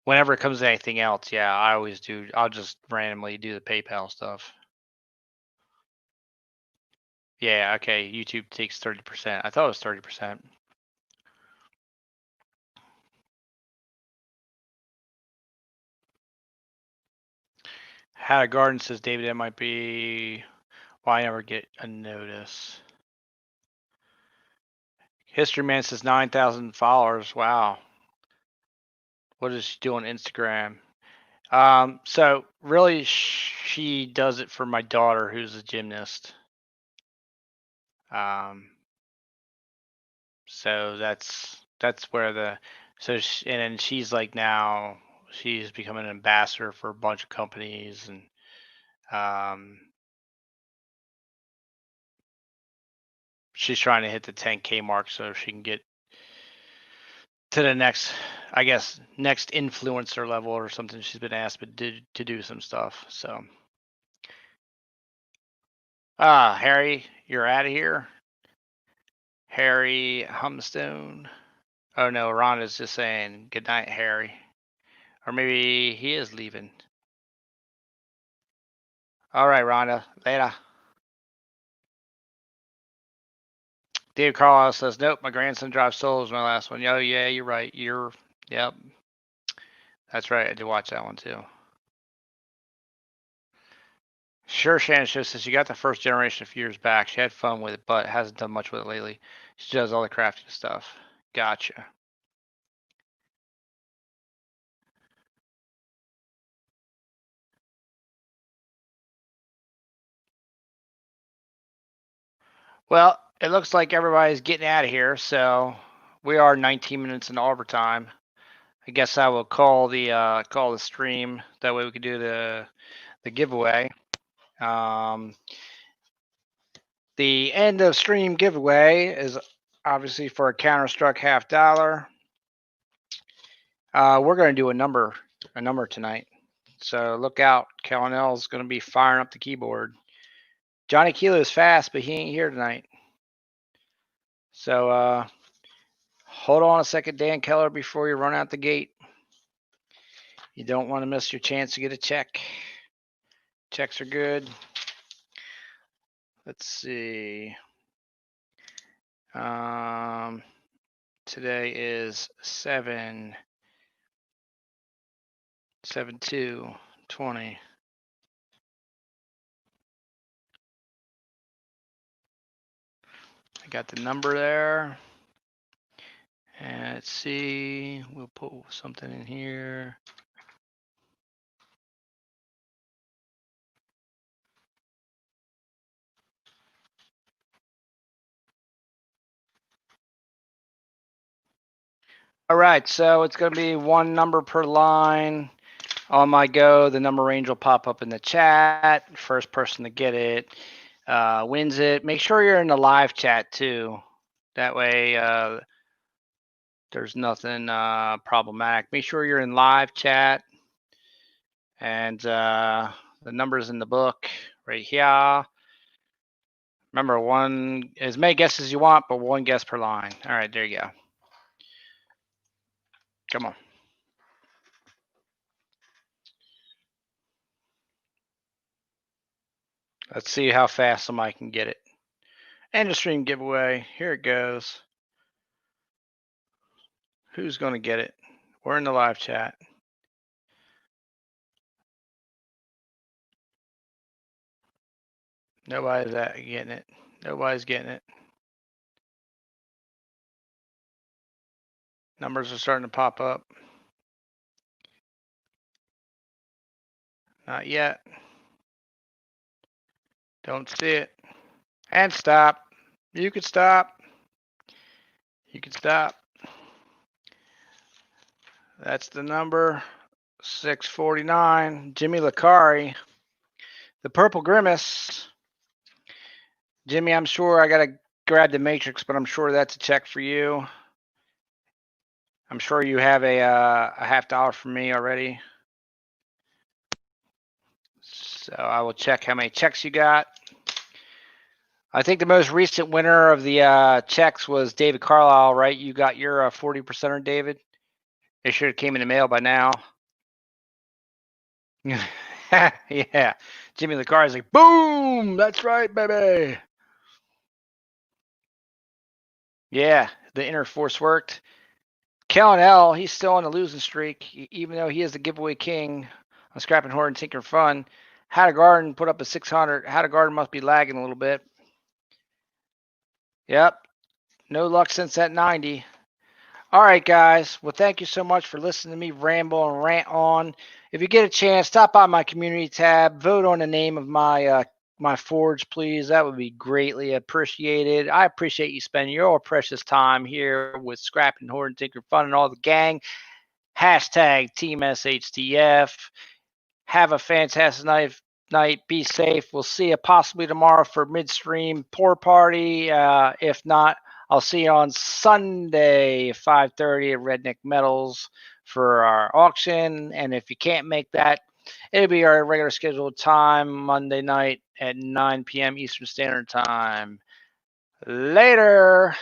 whenever it comes to anything else, yeah, I always do. I'll just randomly do the PayPal stuff. Yeah, okay. YouTube takes 30%. I thought it was 30%. Had a garden, says David. That might be why I never get a notice. History Man says 9,000 followers. Wow. What does she do on Instagram? So really, she does it for my daughter, who's a gymnast. So that's where and then she's like now she's becoming an ambassador for a bunch of companies, and she's trying to hit the 10K mark so she can get to the next, I guess, next influencer level or something. She's been asked to do some stuff. So, Harry, you're out of here. Harry Humstone. Oh no, Rhonda's just saying good night, Harry. Or maybe he is leaving. All right, Rhonda. Later. Dave Carlisle says, nope, my grandson drives solo is my last one. Oh, yeah, you're right. Yep. That's right. I did watch that one too. Sure, Shannon Show says she got the first generation a few years back. She had fun with it, but hasn't done much with it lately. She does all the crafting stuff. Gotcha. Well, it looks like everybody's getting out of here, so we are 19 minutes in overtime. I guess I will call the stream. That way we can do the giveaway. The end of stream giveaway is obviously for a Counter-Struck $50. We're going to do a number tonight. So look out. Callanell's going to be firing up the keyboard. Johnny Kilo is fast, but he ain't here tonight. So hold on a second, Dan Keller, before you run out the gate. You don't want to miss your chance to get a check. Checks are good. Let's see. Today is 7/2/20. I got the number there. And let's see, we'll put something in here. All right, so it's going to be one number per line. On my go, the number range will pop up in the chat. First person to get it wins it. Make sure you're in the live chat too. That way, there's nothing problematic. Make sure you're in live chat, and the number's in the book right here. Remember, as many guesses as you want, but one guess per line. All right, there you go. Come on. Let's see how fast somebody can get it. End of stream giveaway. Here it goes. Who's going to get it? We're in the live chat. Nobody's getting it. Nobody's getting it. Numbers are starting to pop up. Not yet. Don't see it. And stop. You could stop. You can stop. That's the number. 649. Jimmy Lacari. The Purple Grimace. Jimmy, I'm sure I got to grab the Matrix, but I'm sure that's a check for you. I'm sure you have a $50 for me already. So I will check how many checks you got. I think the most recent winner of the checks was David Carlisle, right? You got your 40%er, David. It should have came in the mail by now. Yeah. Jimmy Lacar is like, boom! That's right, baby. Yeah, the inner force worked. Kellen L, he's still on a losing streak, even though he is the giveaway king on Scrapping Horde and Tinker Fun. Had a Garden put up a 600. Had a Garden must be lagging a little bit. Yep. No luck since that 90. All right, guys. Well, thank you so much for listening to me ramble and rant on. If you get a chance, stop by my community tab. Vote on the name of my forge, please. That would be greatly appreciated. I appreciate you spending your precious time here with Scrapping Horde and Tinker Fun and all the gang. Hashtag Team SHTF. Have a fantastic night. Be safe. We'll see you possibly tomorrow for midstream pour party. If not, I'll see you on Sunday, 5:30 at Redneck Metals for our auction. And if you can't make that, it'll be our regular scheduled time Monday night at 9 p.m. Eastern Standard Time. Later.